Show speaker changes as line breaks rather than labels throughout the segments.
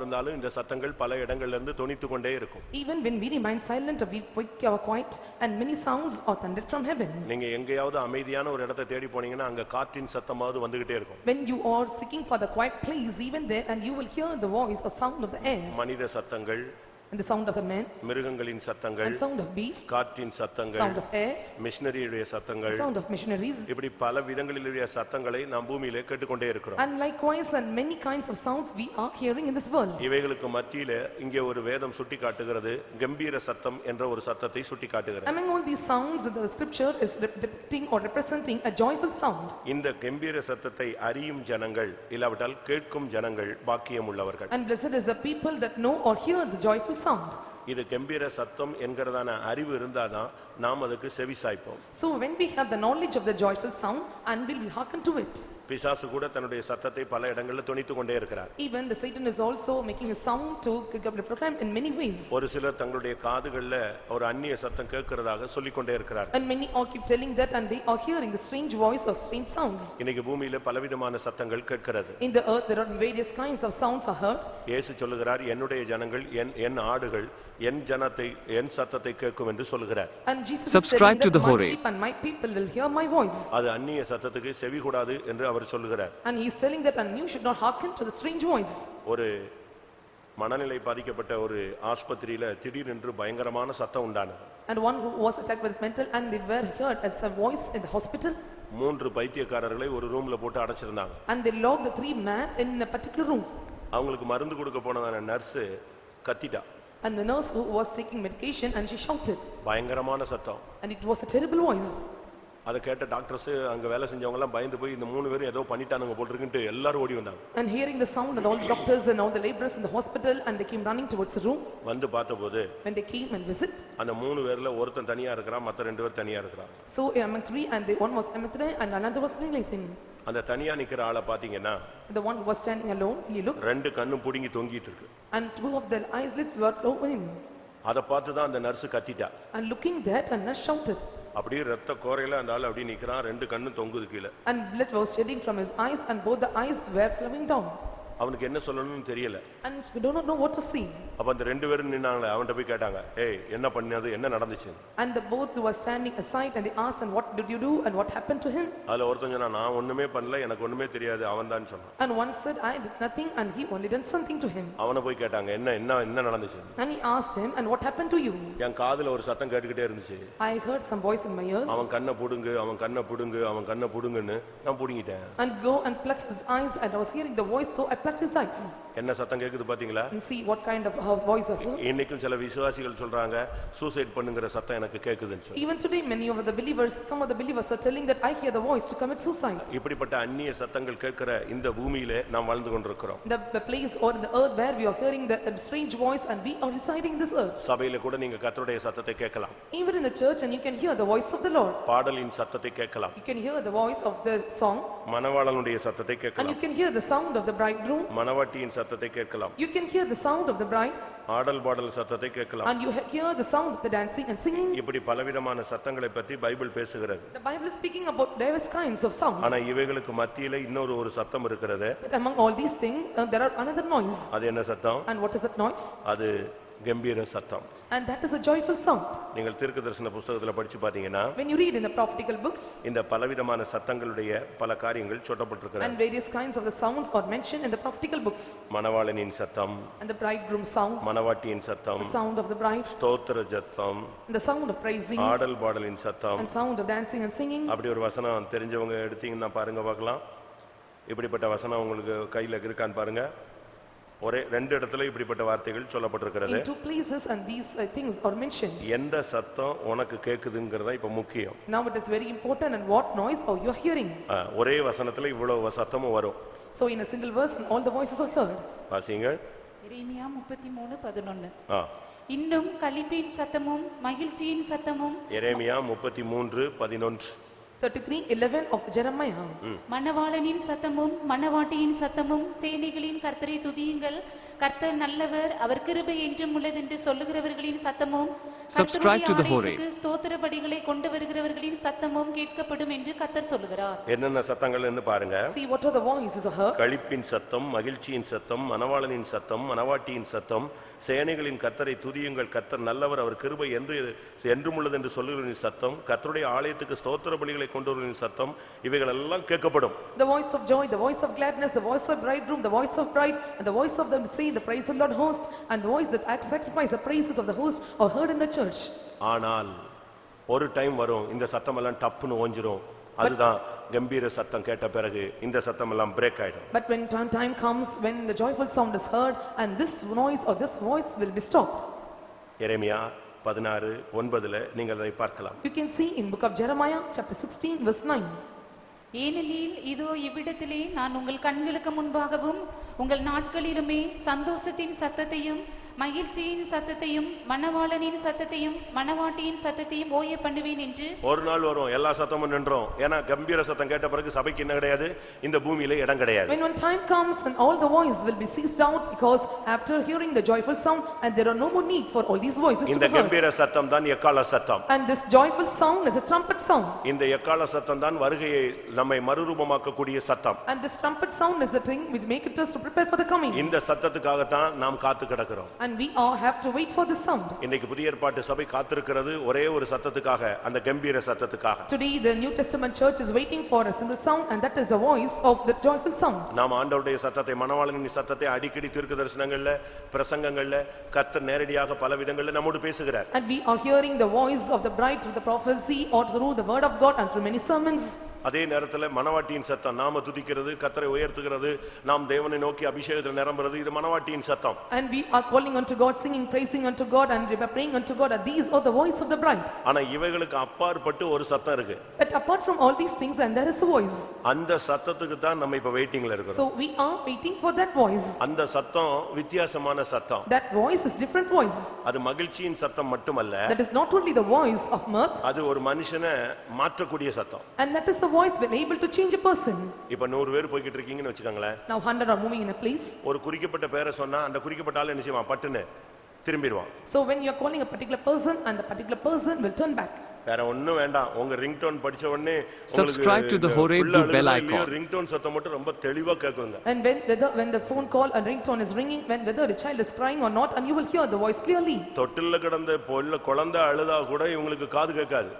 இருந்தாலும் இந்த சத்தங்கள் பல இடங்கள்ல இருந்து தொனித்து கொண்டே இருக்கும்.
Even when we remain silent or we are quiet and many sounds are thundered from heaven.
நீங்க எங்கேயாவது அமைதியான ஒரு இடத்தை தேடி போனீங்கன்னா அங்க காற்றின் சத்தமாவது வந்துகிட்டே இருக்கும்.
When you are seeking for the quiet place, even there, and you will hear the voice or sound of the air
மனித சத்தங்கள்,
and the sound of the man
மிருகங்களின் சத்தங்கள்,
and sound of beast,
காற்றின் சத்தங்கள்,
sound of air,
மிஷனரியுடைய சத்தங்கள்,
sound of missionaries,
இப்படி பல விதங்களிலுடைய சத்தங்களை நாம் பூமியிலே கேட்டுக்கொண்டே இருக்கிறோம்.
and likewise and many kinds of sounds we are hearing in this world.
இவைகளுக்கு மத்தியிலே இங்கே ஒரு வேதம் சுட்டி காட்டுகிறது, கம்பீர சத்தம் என்ற ஒரு சத்தத்தை சுட்டி காட்டுகிறது.
Among all these sounds, the scripture is depicting or representing a joyful sound.
இந்த கம்பீர சத்தத்தை அறியும் ஜனங்கள் இல்லாவிட்டால் கேட்கும் ஜனங்கள் பாக்கியம் உள்ளவர்கள்.
And blessed is the people that know or hear the joyful sound.
இது கம்பீர சத்தம் என்கிறதான அறிவு இருந்தாதான் நாம் அதுக்கு செவிசாய்ப்போம்.
So when we have the knowledge of the joyful sound and we will hearken to it.
பிசாசு கூட தன்னுடைய சத்தத்தை பல இடங்களில் தொனித்து கொண்டே இருக்கிறார்.
Even the Satan is also making a sound to proclaim in many ways.
ஒரு சிலர் தங்களுடைய காதுகளில் ஒரு அந்நிய சத்தம் கேட்கிறதாக சொல்லிக் கொண்டே இருக்கிறார்.
And many are keep telling that and they are hearing the strange voice or strange sounds.
இன்னைக்கு பூமியில பலவிதமான சத்தங்கள் கேட்கிறது.
In the earth there are various kinds of sounds are heard.
இயேசு சொல்லுகிறார், என்னுடைய ஜனங்கள் என் ஆடுகள் என் ஜனத்தை என் சத்தத்தை கேட்கும் என்று சொல்லுகிறார்.
And Jesus
Subscribe
is
to
telling
the
that my
Horeb.
sheep and my people will hear my voice.
அது அந்நிய சத்தத்துக்கு செவி கூடாது என்று அவர் சொல்லுகிறார்.
And he is telling that and you should not hearken to the strange voice.
ஒரு மனநிலை பாதிக்கப்பட்ட ஒரு ஆஸ்பத்திரியில திடீரென்று பயங்கரமான சத்தம் உண்டானது.
And one who was attacked with his mental and they were heard as a voice in the hospital.
3 பைத்தியக்காரர்களை ஒரு ரூம்ல போட்டு அடைச்சிருந்தாங்க.
And they locked the 3 men in a particular room.
அவங்களுக்கு மருந்து கொடுக்க போனதான nurse கத்திட்டா.
And the nurse who was taking medication and she shouted.
பயங்கரமான சத்தம்.
And it was a terrible voice.
அதை கேட்ட டாக்டர்ஸ் அங்க வேலை செஞ்சவங்க எல்லாம் பயந்து போய் இந்த 3 பேரும் ஏதோ பண்ணிட்டானுங்க போல இருக்குன்னு எல்லாரும் ஓடி வந்தாங்க.
And hearing the sound and all the doctors and all the laborers in the hospital and they came running towards the room.
வந்து பார்த்தபோது
When they came and visit.
அந்த 3 பேர்ல ஒருத்தன் தனியா இருக்கறான், மத்த 2 பேர் தனியா இருக்கறாங்க.
So among 3 and one was Amithra and another was Ringlathing.
அந்த தனியா நிக்கிற ஆளை பாத்தீங்கன்னா
The one who was standing alone, he looked.
2 கண்ணு புடிங்கி தொங்கிட்டு இருக்கு.
And 2 of their eyelids were open.
அதை பார்த்து தான் அந்த nurse கத்திட்டா.
And looking that and nurse shouted.
அப்படியே ரத்த கோரையில அந்த ஆள் அப்படியே நிக்கிறான், 2 கண்ணு தொங்குது கீழ.
And blood was shedding from his eyes and both the eyes were flowing down.
அவனுக்கு என்ன சொல்லணும்னு தெரியல.
And we do not know what to say.
அப்ப அந்த 2 பேரும் நின்னாங்க, அவன்கிட்ட போய் கேட்டாங்க, ஏய் என்ன பண்ணது, என்ன நடந்துச்சு?
And the both were standing aside and they asked, and what did you do and what happened to him?
அதுல ஒருத்தன் சொன்னா, நான் ஒண்ணுமே பண்ணல, எனக்கு ஒண்ணுமே தெரியாது, அவன்தான் சொன்னான்.
And one said, I did nothing and he only done something to him.
அவனை போய் கேட்டாங்க, என்ன நடந்துச்சு?
And he asked him, and what happened to you?
என் காதுல ஒரு சத்தம் கேட்டுக்கிட்டே இருந்துச்சு.
I heard some voice in my ears.
அவன் கண்ணை புடுங்கு, அவன் கண்ணை புடுங்கு, அவன் கண்ணை புடுங்குன்னு நான் புடுங்கிட்டேன்.
And go and pluck his eyes, and I was hearing the voice, so I plucked his eyes.
என்ன சத்தம் கேக்குது பாத்தீங்களா?
And see what kind of voice of him.
இன்னைக்கும் சில விசுவாசிகள் சொல்றாங்க, சூசைட் பண்ணுங்கிற சத்தம் எனக்கு கேக்குதுன்னு சொல்லி.
Even today many of the believers, some of the believers are telling that I hear the voice to commit suicide.
இப்படிப்பட்ட அந்நிய சத்தங்கள் கேட்கிற இந்த பூமியிலே நாம் வாழ்ந்து கொண்டிருக்கிறோம்.
The place or the earth where we are hearing the strange voice and we are residing in this earth.
சபையில கூட நீங்க கர்த்தருடைய சத்தத்தை கேட்கலாம்.
Even in the church and you can hear the voice of the Lord.
பாடலின் சத்தத்தை கேட்கலாம்.
You can hear the voice of the song.
மணவாளனுடைய சத்தத்தை
And
கேட்கலாம்.
you can hear the sound of the bridegroom.
மணவாட்டியின் சத்தத்தை கேட்கலாம்.
You can hear the sound of the bride.
ஆடல் பாடல் சத்தத்தை கேட்கலாம்.
And you hear the sound of the dancing and singing.
இப்படி பலவிதமான சத்தங்களை பற்றி பைபிள் பேசுகிறது.
The Bible is speaking about diverse kinds of sounds.
ஆனா இவைகளுக்கு மத்தியில இன்னொரு சத்தம் இருக்கிறது.
But among all these things there are another noise.
அது என்ன சத்தம்?
And what is that noise?
அது கம்பீர சத்தம்.
And that is a joyful sound.
நீங்கள் தீர்க்கதரிசன புத்தகத்துல படிச்சு பாத்தீங்கன்னா,
When you read in the prophetical books,
இந்த பலவிதமான சத்தங்களுடைய பல காரியங்கள் சொல்லப்பட்டிருக்கிறது.
and various kinds of the sounds are mentioned in the prophetical books.
மணவாளனின் சத்தம்,
And the bridegroom sound,
மணவாட்டியின் சத்தம்,
the sound of the bride,
ஸ்தோத்திர சத்தம்,
and the sound of praising,
ஆடல் பாடலின் சத்தம்.
and sound of dancing and singing.
அப்படி ஒரு வசனம் தெரிஞ்சவங்க எடுத்தீங்கன்னா பாருங்க பார்க்கலாம். இப்படிப்பட்ட வசனம் உங்களுக்கு கையில இருக்கான்னு பாருங்க. ஒரே 2 இடத்துல இப்படிப்பட்ட வார்த்தைகள் சொல்லப்பட்டிருக்கிறது.
In 2 places and these things are mentioned.
எந்த சத்தம் உனக்கு கேக்குதுங்கிறத இப்ப முக்கியம்.
Now it is very important and what noise are you hearing?
ஒரே வசனத்துல இவ்வளவு சத்தமும் வரும்.
So in a single verse and all the voices are heard.
வாசிங்க.
எரேமியா 33:11. இன்னும் களிப்பின் சத்தமும் மகிழ்ச்சியின் சத்தமும்.
எரேமியா 33:11.
33:11 of Jeremiah.
மணவாளனின் சத்தமும் மணவாட்டியின் சத்தமும் சேனைகளின் கர்த்தரை துதியுங்கள் கர்த்தர் நல்லவர் அவர் கிருபை என்றும் உள்ளது என்று சொல்லுகிறவர்களின் சத்தமும்
Subscribe to the Horeb.
ஆலயத்துக்கு ஸ்தோத்திர பலிகளை கொண்டு வருகிறவர்களின் சத்தமும் கேட்கப்படும் என்று கர்த்தர் சொல்லுகிறார்.
என்னென்ன சத்தங்கள்னு பாருங்க.
See what are the voices heard?
களிப்பின் சத்தம், மகிழ்ச்சியின் சத்தம், மணவாளனின் சத்தம், மணவாட்டியின் சத்தம், சேனைகளின் கர்த்தரை துதியுங்கள் கர்த்தர் நல்லவர் அவர் கிருபை என்றும் உள்ளது என்று சொல்லுகிறவரின் சத்தம், கர்த்தருடைய ஆலயத்துக்கு ஸ்தோத்திர பலிகளை கொண்டு வருவரின் சத்தம், இவைகள் எல்லாம் கேட்கப்படும்.
The voice of joy, the voice of gladness, the voice of bridegroom, the voice of bride, and the voice of them say the praise of Lord host, and the voice that sacrifice the praises of the host are heard in the church.
ஆனால் ஒரு time வரும் இந்த சத்தம் எல்லாம் டப்புன்னு ஓஞ்சிரும். அதுதான் கம்பீர சத்தம் கேட்ட பிறகு இந்த சத்தம் எல்லாம் பிரேக் ஆயிடும்.
But when time comes when the joyful sound is heard and this noise or this voice will be stopped.
எரேமியா 16:9 நீங்கள் அதை பார்க்கலாம்.
You can see in book of Jeremiah chapter 16 verse 9.
ஏனெனில் இதோ இவ்விடத்திலே நான் உங்கள் கண்களுக்கு முன்பாகவும் உங்கள் நாட்களிலுமே சந்தோஷத்தின் சத்தத்தையும் மகிழ்ச்சியின் சத்தத்தையும் மணவாளனின் சத்தத்தையும் மணவாட்டியின் சத்தத்தையும் ஓய பண்ணுவேன் என்று.
ஒரு நாள் வரும் எல்லா சத்தமும் நின்றோம். ஏன்னா கம்பீர சத்தம் கேட்ட பிறகு சபைக்கு என்ன கிடையாது, இந்த பூமியில இடம் கிடையாது.
When time comes and all the voice will be ceased out because after hearing the joyful sound and there are no more need for all these voices to be
இந்த
heard.
கம்பீர சத்தம் தான் எக்காள சத்தம்.
And this joyful sound is a trumpet sound.
இந்த எக்காள சத்தம் தான் வருகையை நம்மை மறுரூபமாக்கக்கூடிய சத்தம்.
And this trumpet sound is the thing which make us to prepare for the coming.
இந்த சத்தத்துக்காக தான் நாம் காத்து கிடக்கிறோம்.
And we all have to wait for the sound.
இன்னைக்கு புதிய ஏற்பாட்டு சபை காத்திருக்கிறது ஒரே ஒரு சத்தத்துக்காக, அந்த கம்பீர சத்தத்துக்காக.
Today the New Testament church is waiting for a single sound and that is the voice of the joyful sound.
நாம் ஆண்டவருடைய சத்தத்தை, மணவாளனின் சத்தத்தை அடிக்கடி தீர்க்கதரிசனங்கள்ல, பிரசங்கங்கள்ல கர்த்தர் நேரடியாக பல விதங்கள்ல நம்மோடு பேசுகிறார்.
And we are hearing the voice of the bride through the prophecy or through the word of God and through many sermons.
அதே நேரத்துல மணவாட்டியின் சத்தம், நாம துதிக்கிறது, கர்த்தரை உயர்த்துகிறது, நாம் தேவனை நோக்கி அபிஷேகத்தில் நிரம்புறது, இது மணவாட்டியின் சத்தம்.
And we are calling unto God, singing, praising unto God and we are praying unto God, and these are the voice of the bride.
ஆனா இவைகளுக்கு அப்பாற்பட்டு ஒரு சத்தம் இருக்கு.
But apart from all these things and there is a voice.
அந்த சத்தத்துக்கு தான் நம்ம இப்ப வெயிட்டிங்ல இருக்கோம்.
So we are waiting for that voice.
அந்த சத்தம் வித்தியாசமான சத்தம்.
That voice is different voice.
அது மகிழ்ச்சியின் சத்தம் மட்டுமல்ல,
That is not only the voice of mirth.
அது ஒரு மனுஷனை மாற்றக்கூடிய சத்தம்.
And that is the voice when able to change a person.
இப்ப 100 பேர் போய்கிட்டு இருக்கீங்கன்னு வெச்சுக்கங்களேன்.
Now 100 are moving in a place.
ஒரு குறிக்கப்பட்ட பேரை சொன்னா அந்த குறிக்கப்பட்ட ஆளு என்ன செய்வான், பட்டுன்னு திரும்பிடுவான்.
So when you are calling a particular person and the particular person will turn back.
வேற ஒண்ணும் வேண்டாம், உங்க ரிங்டோன் படிச்ச உடனே
Subscribe to the Horeb, do bell icon.
Ringtone சத்தம் மட்டும் ரொம்ப தெளிவா கேக்குங்க.
And when the phone call and ringtone is ringing, whether the child is crying or not, and you will hear the voice clearly.
தொட்டில்ல கிடந்த குழந்தை அழுதா கூட இவங்களுக்கு காது கேட்காது.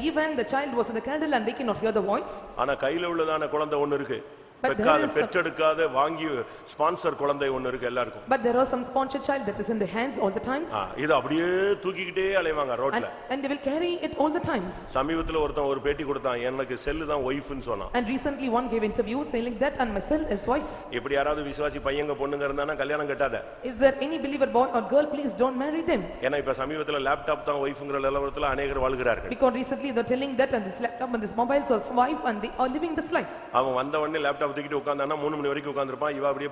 Even the child was in the cradle and they cannot hear the voice.
ஆனா கையில உள்ளதான குழந்தை ஒன்னு இருக்கு, பெற்றெடுக்காத வாங்கி ஸ்பான்சர் குழந்தை ஒன்னு இருக்கு எல்லாருக்கும்.
But there are some sponsored child that is in their hands all the times.
இது அப்படியே தூக்கிக்கிட்டே அலைவாங்க ரோட்ல.
And they will carry it all the times.
சமீபத்துல ஒருத்தன் ஒரு பேட்டி கொடுத்தான், எனக்கு செல்லு தான் வைஃப்னு சொன்னான்.
And recently one gave interview saying that and my cell is wife.
இப்படி யாராவது விசுவாசி பையங்க பொண்ணுங்க இருந்தானா கல்யாணம் கட்டாத.
Is there any believer boy or girl, please don't marry them.
ஏன்னா இப்ப சமீபத்துல லேப்டாப் தான் வைஃப்ங்கற நிலவரத்துல अनेகர் வாழ்கிறார்கள்.
Because recently they are telling that and this laptop and this mobiles are wife and they are living this life.
அவன் வந்த உடனே laptop தூக்கிட்டு உட்கார்ந்தானா 3 மணி வரைக்கும் உட்கார்ந்திருப்பான், இவ அப்படியே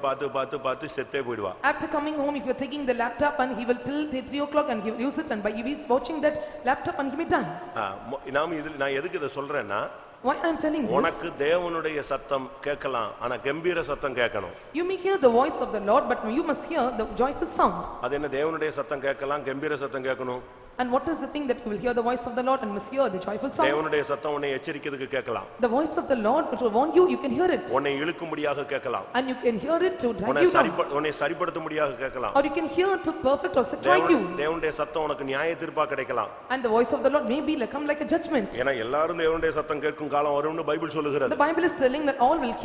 பார்த்து செத்தே போய்டுவா.
After coming home, if you are taking the laptop and he will till 3 o'clock and he will use it and by he is watching that laptop and he may die.
நான் எதுக்கு இத சொல்றேன்னா,
Why I am telling this?
உனக்கு தேவனுடைய சத்தம் கேட்கலாம், ஆனா கம்பீர சத்தம் கேட்கணும்.
You may hear the voice of the Lord, but you must hear the joyful sound.
அது என்ன தேவனுடைய சத்தம் கேட்கலாம், கம்பீர சத்தம் கேட்கணும்.
And what is the thing that you will hear the voice of the Lord and must hear the joyful sound?
தேவனுடைய சத்தம் உன்னை எச்சரிக்கிறதுக்கு கேட்கலாம்.
The voice of the Lord to warn you, you can hear it.
உன்னை இழுக்கும்படியாக கேட்கலாம்.
And you can hear it to drag you down.
உன்னை சரிப்படுத்தும்படியாக கேட்கலாம்.
Or you can hear it to perfect or set right you.
தேவனுடைய சத்தம் உனக்கு நியாய தீர்ப்பா கிடைக்கலாம்.
And the voice of the Lord may be like come like a judgment.
ஏனா எல்லாரும் தேவனுடைய சத்தம் கேட்கும் காலம் வரும்னு பைபிள் சொல்லுகிறது.
The Bible is telling that all will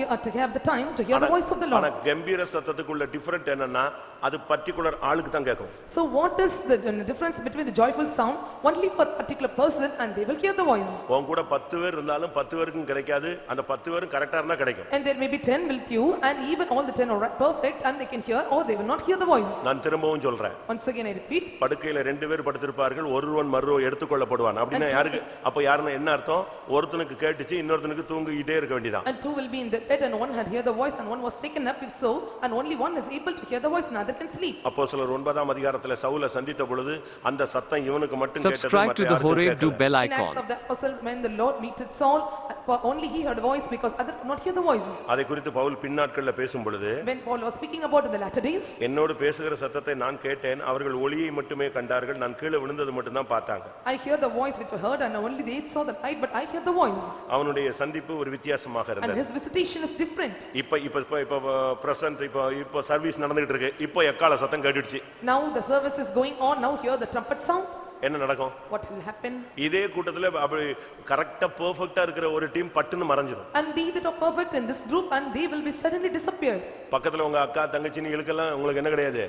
have the time to hear the voice of the Lord.
ஆனா கம்பீர சத்தத்துக்குள்ள டிஃபரண்ட் என்னன்னா, அது பர்టిక్యులர் ஆளுக்கு தான் கேட்கும்.
So what is the difference between the joyful sound? Only for a particular person and they will hear the voice.
உன் கூட 10 பேர் இருந்தாலும் 10 பேருக்கும் கிடைக்காது, அந்த 10 பேரும் கரெக்ட்டா இருந்தா கிடைக்கும்.
And there may be 10 with you and even all the 10 are perfect and they can hear or they will not hear the voice.
நான் திரும்பவும் சொல்றேன்.
Once again I repeat.
படுக்கையில 2 பேர் படுத்திருப்பார்கள், ஒருவன் மறுவன் எடுத்துக்கொள்ளப்படுவான். அப்படினா யாருக்கு அப்ப யாருன்னா என்ன அர்த்தம்? ஒருத்தனுக்கு கேட்டுச்சு, இன்னொருத்தனுக்கு தூங்கிட்டே இருக்க வேண்டியதான்.
And two will be in the bed and one had hear the voice and one was taken up if so and only one is able to hear the voice and other other can sleep.
அப்போஸ்தலர் 9ஆம் அதிகாரத்திலே சவுலை சந்தித்த பொழுது அந்த சத்தம் இவனுக்கு மட்டும் கேட்டது,
Subscribe
மற்ற
to the
யாருக்கும்
Horeb do
கேட்கல.
bell
In Acts
icon.
of the Apostles, when the Lord meted Saul, for only he heard a voice because other could not hear the voice.
அதை குறித்து பவுல் பின்னாட்களில் பேசும் பொழுது,
When Paul was speaking about in the latter days,
என்னோடு பேசுகிற சத்தத்தை நான் கேட்டேன், அவர்கள் ஒளியை மட்டுமே கண்டார்கள், நான் கீழே விழுந்தது மட்டும் தான் பார்த்தாங்க.
I hear the voice which I heard and only they saw the light, but I hear the voice.
அவனுடைய சந்திப்பு ஒரு வித்தியாசமாக
And
இருந்தது.
his visitation is different.
இப்ப பிரசன்ட் இப்ப சர்வீஸ் நடந்துட்டு இருக்கு, இப்போ எக்கால சத்தம் கேட்டுடுச்சு.
Now the service is going on, now hear the trumpet sound.
என்ன நடக்கும்?
What will happen?
இதே கூட்டத்துல அப்படி கரெக்ட்டா பெர்ஃபெக்ட்டா இருக்கிற ஒரு டீம் பட்டுன்னு மறைஞ்சிரும்.
And they that are perfect in this group and they will be suddenly disappear.
பக்கத்துல உங்க அக்கா தங்கச்சின்னு இழுக்கலாம், உங்களுக்கு என்ன கிடையாது,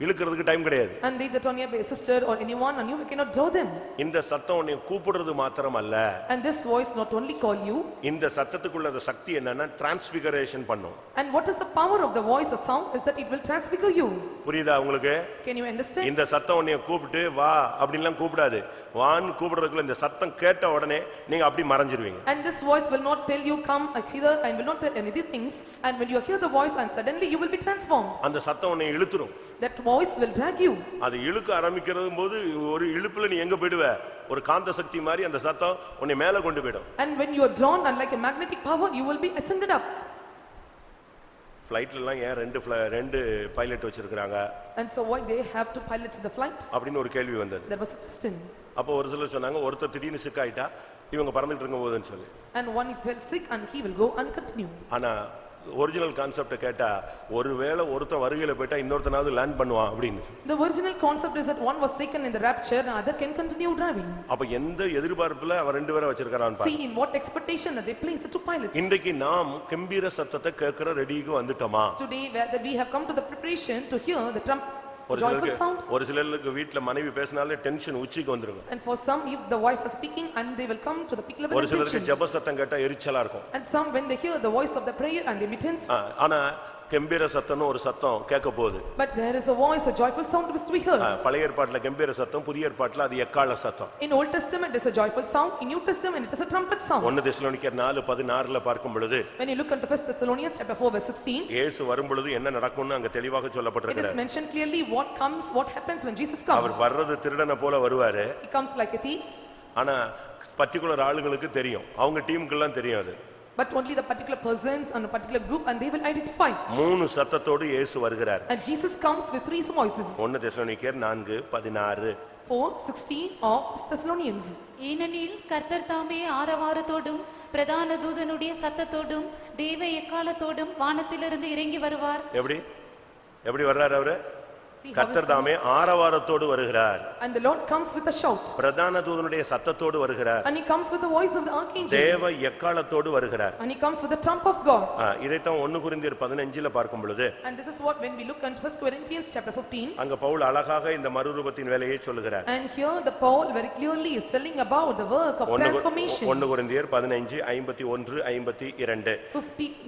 இழுக்கிறதுக்கு டைம் கிடையாது.
And they that are near a sister or anyone and you cannot draw them.
இந்த சத்தம் உன்னை கூப்பிடுறது மாத்திரமல்ல,
And this voice not only call you.
இந்த சத்தத்துக்குள்ள அந்த சக்தி என்னன்னா டிரான்ஸ்பிகரேஷன் பண்ணும்.
And what is the power of the voice of sound is that it will transfigure you.
புரியுதா உங்களுக்கு?
Can you understand?
இந்த சத்தம் உன்னை கூப்பிட்டு வா அப்படின்லாம் கூப்பிடாது. வான்னு கூப்பிடுறதுக்குள்ள இந்த சத்தம் கேட்ட உடனே நீங்க அப்படி மறைஞ்சிருவீங்க.
And this voice will not tell you come hither and will not tell any things, and when you hear the voice and suddenly you will be transformed.
அந்த சத்தம் உன்னை இழுத்துரும்.
That voice will drag you.
அது இழுக்க ஆரம்பிக்கிறது போது ஒரு இழுப்புல நீ எங்க போய்டுவ, ஒரு காந்த சக்தி மாதிரி அந்த சத்தம் உன்னை மேல கொண்டு போய்டும்.
And when you are drawn and like a magnetic power you will be ascended up.
ஃளைட்ல எல்லாம் ஏன் ரெண்டு பைலட் வச்சிருக்காங்க?
And so why they have two pilots in the flight?
அப்படின்னு ஒரு கேள்வி வந்தது.
There was a question.
அப்போ ஒரு சிலர் சொன்னாங்க, ஒருத்தர் திடீர்னு சிக் ஆயிட்டா இவங்க பறந்துட்டு இருக்கும் போதுன்னு சொல்லி.
And one fell sick and he will go and continue.
ஆனா ஒரிஜினல் கான்செப்ட் கேட்டா, ஒருவேளை ஒருத்தன் வருகையில போயிட்டா இன்னொருத்தனாவது லேண்ட் பண்ணுவான் அப்படின்னு.
The original concept is that one was taken in the rapture and other can continue driving.
அப்ப எந்த எதிர்பார்ப்புல அவன் ரெண்டு பேரை வச்சிருக்கான் பாரு.
See in what expectation that they place the two pilots.
இன்றைக்கு நாம் கம்பீர சத்தத்தை கேட்கிற ரெடிக்கு வந்துட்டோமா?
Today where we have come to the preparation to hear the joyful sound.
ஒரு சிலருக்கு வீட்ல மனைவி பேசினாலே டென்ஷன் உச்சிக்கு வந்துரும்.
And for some if the wife is speaking and they will come to the peak level
ஒரு
of
சிலருக்கு
tension.
ஜெப சத்தம் கேட்டா எரிச்சலா இருக்கும்.
And some when they hear the voice of the prayer and they be tense.
ஆனா கம்பீர சத்தம்னு ஒரு சத்தம் கேட்க போகுது.
But there is a voice, a joyful sound is to be heard.
பழைய ஏற்பாட்டுல கம்பீர சத்தம், புதிய ஏற்பாட்டுல அது எக்காள சத்தம்.
In Old Testament it is a joyful sound, in New Testament it is a trumpet sound.
1 தெசலோனிக்கர் 4:16ல பார்க்கும் பொழுது,
When you look into 1 Thessalonians chapter 4 verse 16,
இயேசு வரும் பொழுது என்ன நடக்கும்னு அங்க தெளிவாக
it is
சொல்லப்பட்டிருக்கிறது.
mentioned clearly what happens when Jesus comes.
அவர் வர்றது திருடனை போல வருவாரு.
He comes like a thief.
ஆனா பர்టిక్యులர் ஆளுங்களுக்கு தெரியும், அவங்க டீமுக்கு எல்லாம் தெரியும் அது.
But only the particular persons and a particular group and they will identify.
மூணு சத்தத்தோடு இயேசு வருகிறார்.
And Jesus comes with three voices.
1 தெசலோனிக்கர் 4:16.
4:16 of Thessalonians.
ஏனெனில் கர்த்தர் தாமே ஆரவாரத்தோடும் பிரதான தூதனுடைய சத்தத்தோடும் தேவ எக்காலத்தோடும் வானத்திலிருந்து இறங்கி வருவார்.
எப்படி வர்றார் அவரு? கர்த்தர் தாமே ஆரவாரத்தோடு வருகிறார்.
And the Lord comes with a shout.
பிரதான தூதனுடைய சத்தத்தோடு வருகிறார்.
And he comes with the voice of the archangel.
தேவ எக்காலத்தோடு வருகிறார்.
And he comes with the trump of God.
இதைத்தான் 1 கொரிந்தியர் 15ல பார்க்கும் பொழுது,
And this is what when we look at 1 Corinthians chapter 15,
அங்க பவுல் அழகாக இந்த மறுரூபத்தின் வேலையை சொல்லுகிறார்.
and here the Paul very clearly is telling about the work of transformation.
1 கொரிந்தியர் 15:51-52.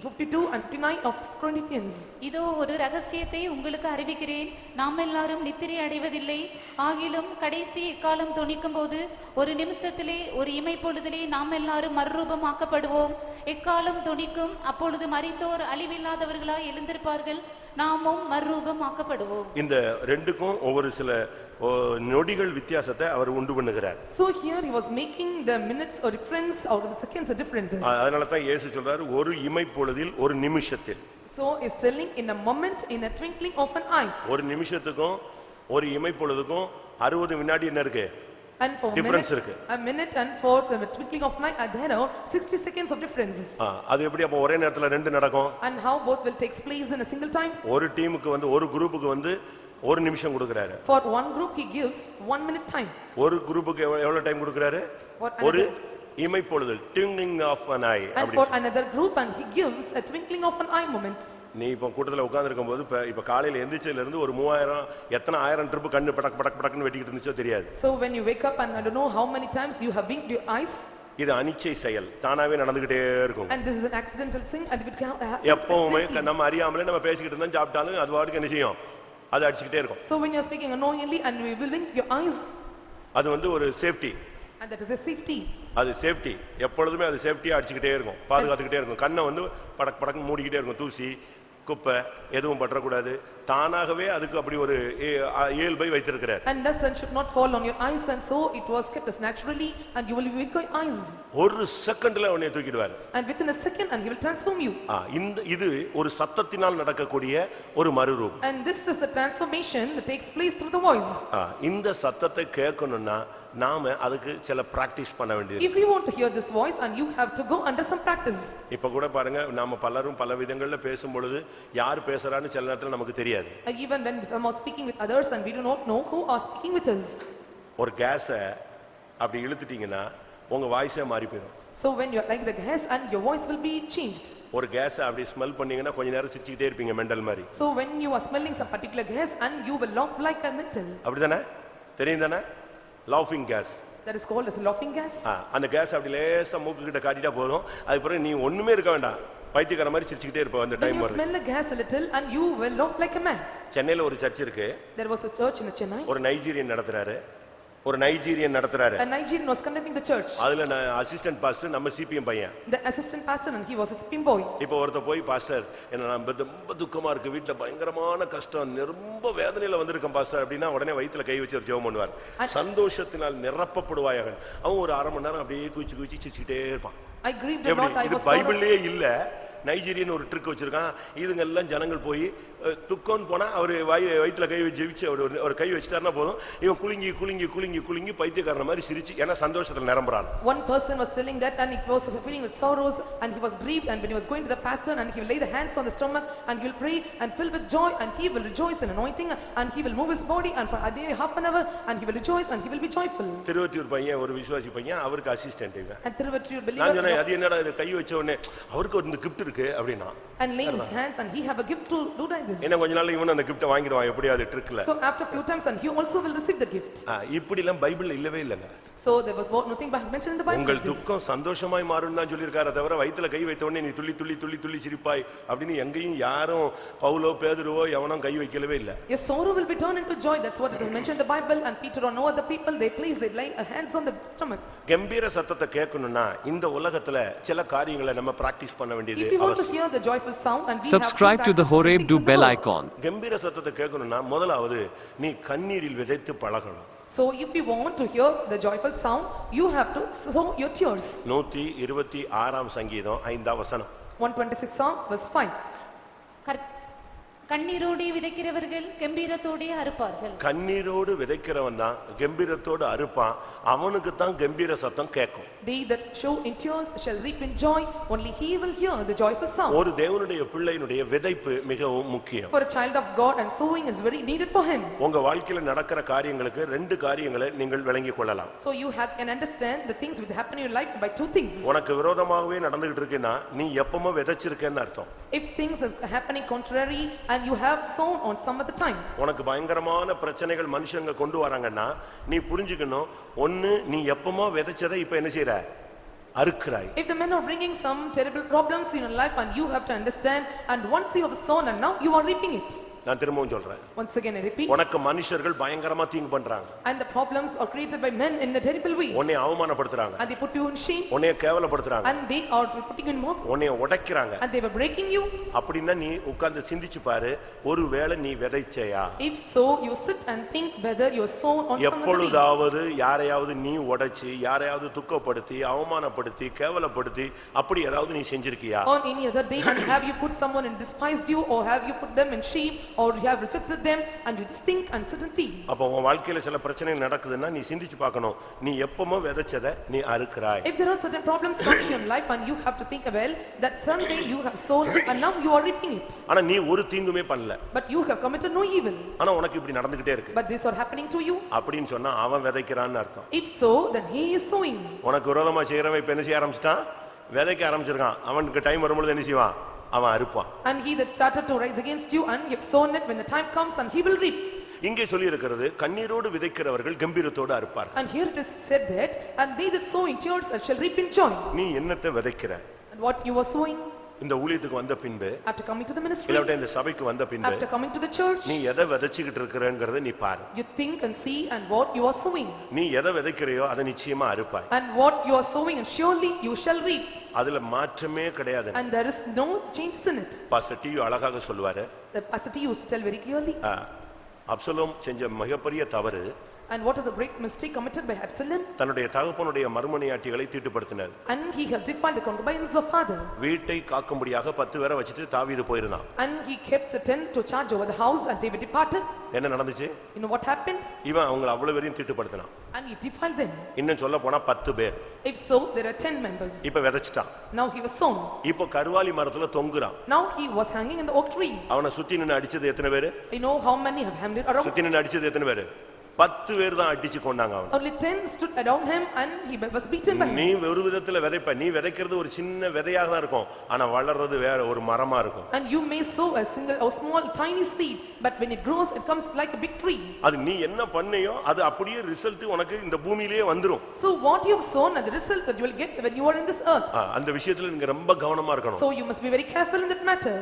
52 and 59 of 1 Corinthians.
இதோ ஒரு ரகசியத்தை உங்களுக்கு அறிவிக்கிறேன். நாம் எல்லாரும் நித்திரை அடைவதில்லை, ஆகிலும் கடைசி எக்காலம் தொனிக்கும் போது ஒரு நிமிஷத்திலே ஒரு இமை பொழுதிலே நாம் எல்லாரும் மறுரூபமாக்கப்படுவோம். எக்காலம் தொனிக்கும், அப்பொழுது மரித்தோர் அழிவில்லாதவர்களாய் எழுந்திருப்பார்கள், நாமும் மறுரூபமாக்கப்படுவோம்.
இந்த ரெண்டுக்கும் ஒவ்வொரு சில நொடிகள் வித்தியாசத்தை அவர் உண்டு பண்ணுகிறார்.
So here he was making the minutes or difference or the seconds or differences.
அதனால தான் இயேசு சொல்றாரு, ஒரு இமை பொழுதில், ஒரு நிமிஷத்தில்.
So is telling in a moment, in a twinkling of an eye.
ஒரு நிமிஷத்துக்கும் ஒரு இமை பொழுதுக்கும் 60 வினாடி என்ன இருக்கு?
And for
difference இருக்கு.
a minute and for the twinkling of an eye there are 60 seconds of differences.
அது எப்படி அப்ப ஒரே நேரத்துல ரெண்டு நடக்கும்?
And how both will take place in a single time?
ஒரு டீமுக்கு வந்து ஒரு குரூப்புக்கு வந்து ஒரு நிமிஷம் கொடுக்கறாரு.
For one group he gives 1 minute time.
ஒரு குரூப்புக்கு எவ்வளவு டைம் கொடுக்கறாரு? ஒரு இமை பொழுது, twinkling of an eye.
And for another group and he gives a twinkling of an eye moments.
நீ இப்ப கூட்டத்துல உட்கார்ந்து இருக்கும்போது இப்ப காலையில எந்திரிச்சதுல இருந்து ஒரு 3000 எத்தனை 1000 ட்ரிப் கண்ணு படக் படக் படக்னு வெட்டிக்கிட்டு இருந்துச்சோ தெரியாது.
So when you wake up and I don't know how many times you have winked your eyes.
இது அனிச்சை செயல், தானாவே நடந்துகிட்டே இருக்கும்.
And this is an accidental thing and it will happen.
எப்பவுமே நம்ம அறியாமலே நம்ம பேசிக்கிட்டு இருந்தா சாப்பிட்டாலும் அது வாட்டுக்கு என்ன செய்யும்? அது அடிச்சிட்டே இருக்கும்.
So when you are speaking unknowingly and you will wink your eyes.
அது வந்து ஒரு safety.
And that is a safety.
அது சேஃப்டி, எப்பொழுதுமே அது சேஃப்டியா அடிச்சிட்டே இருக்கும், பாதுகாத்துக்கிட்டே இருக்கும். கண்ணை வந்து படக் படக் மூடிக்கிட்டே இருக்கும், தூசி குப்பை எதுவும் பற்றக்கூடாது. தானாகவே அதுக்கு அப்படி ஒரு இயல்பை வைத்திருக்கிறார்.
And the sun should not fall on your eyes, and so it was kept as naturally, and you will be with your eyes.
ஒரு செகண்ட்ல உன்னை தூக்கிடுவார்.
And within a second, and he will transform you.
இது ஒரு சத்தத்தினால் நடக்கக்கூடிய ஒரு மறுரூபம்.
And this is the transformation that takes place through the voice.
இந்த சத்தத்தை கேட்கணும்னா நாம அதுக்கு சில பிராக்டீஸ் பண்ண வேண்டியது.
If you want to hear this voice, and you have to go under some practice.
இப்ப கூட பாருங்க, நாம பலரும் பல விதங்கள்ல பேசும் பொழுது யார் பேசுறான்னு சில நேரத்துல நமக்கு தெரியாது.
Even when some are speaking with others, and we do not know who are speaking with us.
ஒரு கேஸை அப்படி இழுத்துட்டீங்கன்னா உங்க வாய்ஸே மாறி போயிடும்.
So when you are like the gas, and your voice will be changed.
ஒரு கேஸை அப்படி ஸ்மெல் பண்ணீங்கன்னா கொஞ்ச நேரம் சிரிச்சிட்டே இருப்பீங்க மெண்டல் மாதிரி.
So when you are smelling some particular gas, and you will laugh like a mental.
அப்படிதானே? தெரியும் தானே? லாஃபிங் gas.
That is called as a laughing gas.
அந்த கேஸ் அப்படி லேசா மூக்கு கிட்ட காட்டிட்டா போதும், அதுக்கப்புறம் நீ ஒண்ணுமே இருக்க வேண்டாம், பைத்தியக்கார மாதிரி சிரிச்சிட்டே இருப்ப அந்த டைம் வரும்.
You smell the gas a little, and you will laugh like a man.
சென்னையில ஒரு சர்ச் இருக்கு.
There was a church in Chennai.
ஒரு நைஜீரியன் நடத்துறாரு. A Nigerian
was conducting the church.
அதுல அசிஸ்டன்ட் பாஸ்டர் நம்ம சிபிஎம் பையன்.
The assistant pastor, and he was a CPM boy.
இப்போ ஒருத்த போய் பாஸ்டர் என்ன ரொம்ப துக்கமா இருக்கு, வீட்ல பயங்கரமான கஷ்டம், ரொம்ப வேதனையில வந்திருக்கேன் பாஸ்டர் அப்படினா உடனே வயித்துல கை வச்சு ஜெபம் பண்ணுவார். சந்தோஷத்தினால் நிரப்பப்படுவாயாக. அவன் ஒரு அரை மணி நேரம் அப்படியே குச்சி குச்சி சிரிச்சிட்டே இருப்பான்.
I grieved a lot. I was
பைபிள்லயே இல்ல. நைஜீரியன் ஒரு ட்ரிக் வச்சிருக்கான். இதுங்க எல்லாம் ஜனங்கள் போய் துக்கோன்னு போனா அவரு வயித்துல கை வச்சு ஜெபிச்சு ஒரு கை வச்சிட்டாருன்னா போதும், இவன் குலுங்கி குலுங்கி குலுங்கி குலுங்கி பைத்தியக்காரன மாதிரி சிரிச்சு ஏன்னா சந்தோஷத்துல நிரம்புறான்.
One person was telling that, and he was feeling with sorrows, and he was grieved, and when he was going to the pastor, and he will lay the hands on the stomach, and he will pray and fill with joy, and he will rejoice in anointing, and he will move his body, and for a day half an hour, and he will rejoice, and he will be joyful.
Thiruvottiyur பையன் ஒரு விசுவாசி பையன், அவருக்கு assistant இவன்.
And Thiruvottiyur believer,
நான் சொன்னேன் அது என்னடா இது கை வச்ச உடனே அவருக்கு ஒரு gift இருக்கு அப்படினா,
and laying his hands, and he have a gift to do like this.
என்ன கொஞ்ச நாள்ல இவன் அந்த gift வாங்கிடுவான் எப்படியாவது ட்ரிக்ல.
So after few times, and he also will receive the gift.
இப்படி எல்லாம் பைபிள்ல இல்லவே இல்லங்க.
So there was nothing but mentioned in the Bible.
உங்கள் துக்கம் சந்தோஷமாய் மாறும்னு தான் சொல்லிருக்காரே தவிர வயித்துல கை வைத்த உடனே நீ துள்ளி துள்ளி துள்ளி துள்ளி சிரிப்பாய் அப்படினு எங்கேயும் யாரும் பவுலோ பேதுருவோ எவனும் கை வைக்கவே இல்ல.
Your sorrow will be turned into joy. That's what it is mentioned in the Bible. And Peter or no other people, they lay hands on the stomach.
கம்பீர சத்தத்தை கேட்கணும்னா இந்த உலகத்துல சில காரியங்களை நம்ம பிராக்டீஸ் பண்ண வேண்டியது
அவசியம். If you want to hear the joyful sound, and we
subscribe to the Horeb, do bell icon.
கம்பீர சத்தத்தை கேட்கணும்னா முதலாவது நீ கண்ணீரில் விதைத்து பழகணும்.
So if you want to hear the joyful sound, you have to sow your tears.
126 சங்கீதம் 5 வசனம்.
126 Psalm verse 5.
கண்ணீரோடு விதைக்கிறவர்கள் கம்பீரத்தோடு அறுப்பார்கள்.
கண்ணீரோடு விதைக்கிறவன் தான் கம்பீரத்தோடு அறுப்பான். அவனுக்கு தான் கம்பீர சத்தம் கேட்கும்.
They that show in tears shall reap in joy. Only he will hear the joyful sound.
ஒரு தேவனுடைய பிள்ளையினுடைய விதைப்பு மிகவும் முக்கியம்.
For a child of God, and sowing is very needed for him.
உங்க வாழ்க்கையில நடக்கிற காரியங்களுக்கு ரெண்டு காரியங்களை நீங்கள் விளங்கிக் கொள்ளலாம்.
So you can understand the things which happen in your life by two things.
உனக்கு விரோதமாகவே நடந்துகிட்டு இருக்குன்னா நீ எப்பவுமே விதைச்சிருக்கேன்னு அர்த்தம்.
If things are happening contrary, and you have sown on some other time.
உனக்கு பயங்கரமான பிரச்சனைகள் மனுஷங்க கொண்டு வராங்கன்னா நீ புரிஞ்சுக்கணும், ஒன்னு நீ எப்பவுமே விதைச்சதை இப்ப என்ன செய்யற அறுக்கறாய்.
If the men are bringing some terrible problems in your life, and you have to understand, and once you have sown, and now you are reaping it.
நான் திரும்பவும் சொல்றேன்.
Once again I repeat.
உனக்கு மனுஷர்கள் பயங்கரமா தீங்கு பண்றாங்க.
And the problems are created by men in a terrible way.
உன்னை அவமானப்படுத்துறாங்க.
And they put you in shame.
உன்னை கேவலப்படுத்துறாங்க.
And they are putting you in mock.
உன்னை உடைக்கறாங்க.
And they were breaking you.
அப்படினா நீ உட்கார்ந்து சிந்திச்சு பாரு, ஒருவேளை நீ விதைச்சையா?
If so, you sit and think whether you sown on some other way.
எப்பொழுதாவது யாரையாவது நீ உடைச்சி, யாரையாவது துக்கப்படுத்தி, அவமானப்படுத்தி, கேவலப்படுத்தி அப்படி ஏதாவது நீ செஞ்சிருக்கியா?
On any other day, and have you put someone and despised you, or have you put them in shame, or you have rejected them, and you just think and sit and think.
அப்ப உன் வாழ்க்கையில சில பிரச்சனைகள் நடக்குதுன்னா நீ சிந்திச்சு பார்க்கணும், நீ எப்பவுமே விதைச்சதை நீ அறுக்கறாய்.
If there are certain problems comes in your life, and you have to think well that someday you have sown, and now you are reaping it.
ஆனா நீ ஒரு தீங்குமே பண்ணல.
But you have committed no evil.
ஆனா உனக்கு இப்படி நடந்துட்டே இருக்கு.
But these are happening to you.
அப்படினு சொன்னா அவன் விதைக்கறான்னு அர்த்தம்.
If so, then he is sowing.
உனக்கு விரோதமா செய்றவன் இப்ப என்ன செய்ய ஆரம்பிச்சிட்டான்? விதைக்க ஆரம்பிச்சிருக்கான். அவனுக்கு டைம் வரும்போது என்ன செய்வான்? அவன் அறுப்பான்.
And he that started to rise against you, and you have sown it, when the time comes, and he will reap.
இங்கே சொல்லி இருக்கிறது கண்ணீரோடு விதைக்கிறவர்கள் கம்பீரத்தோடு அறுப்பார்கள்.
And here it is said that, and they that sow in tears shall reap in joy.
நீ என்னத்தை விதைக்கிற?
And what you are sowing?
இந்த ஊழியத்துக்கு வந்த பின்பு
after coming to the ministry,
இல்லாட்ட இந்த சபைக்கு வந்த பின்பு
after coming to the church,
நீ எதை விதைச்சிட்டு இருக்கறங்கறத நீ பாரு.
you think and see and what you are sowing.
நீ எதை விதைக்கிறையோ அதை நிச்சயமா அறுப்பாய்.
And what you are sowing and surely you shall reap.
அதுல மாற்றமே கிடையாது.
And there is no changes in it.
Pastor டி அழகாக சொல்வாரு.
The pastor used to tell very clearly.
Absalom செஞ்ச மிகப்பெரிய தவறு.
And what is a great mistake committed by Absalom?
தன்னுடைய தகப்பனுடைய மறுமனையாட்டிகளை தீட்டுப்படுத்தினார்.
And he had defiled the concubines of father.
வீட்டை காக்கும்படியாக 10 பேரை வச்சிட்டு தாவீது போயிருந்தான்.
And he kept 10 to charge over the house and David departed.
என்ன நடந்துச்சு?
You know what happened?
இவன் அவங்கள அவ்வளவு பேரையும் தீட்டுப்படுத்தினான்.
And he defiled them.
இன்னும் சொல்ல போனா 10 பேர்.
If so, there are 10 members.
இப்ப விதைச்சிட்டான்.
Now he was sown.
இப்ப கர்வாலி மரத்துல தொங்குறான்.
Now he was hanging in the oak tree.
அவனை சுத்தி நின்னு அடிச்சது எத்தனை பேரு?
You know how many have hanged around?
சுத்தி நின்னு அடிச்சது எத்தனை பேரு? 10 பேர் தான் அடிச்சு கொண்டாங்க அவனை.
Only 10 stood around him and he was beaten by him.
நீ ஒரு விதத்துல விதைப்ப, நீ விதைக்கிறது ஒரு சின்ன விதையாக தான் இருக்கும், ஆனா வளர்றது வேற ஒரு மரமா இருக்கும்.
And you may sow a single or small tiny seed, but when it grows it comes like a big tree.
அது நீ என்ன பண்ணையோ அது அப்படியே ரிசல்ட் உனக்கு இந்த பூமியிலேயே வந்துரும்.
So what you have sown and the result that you will get when you are in this earth.
அந்த விஷயத்துல நீங்க ரொம்ப கவனமா இருக்கணும்.
So you must be very careful in that matter.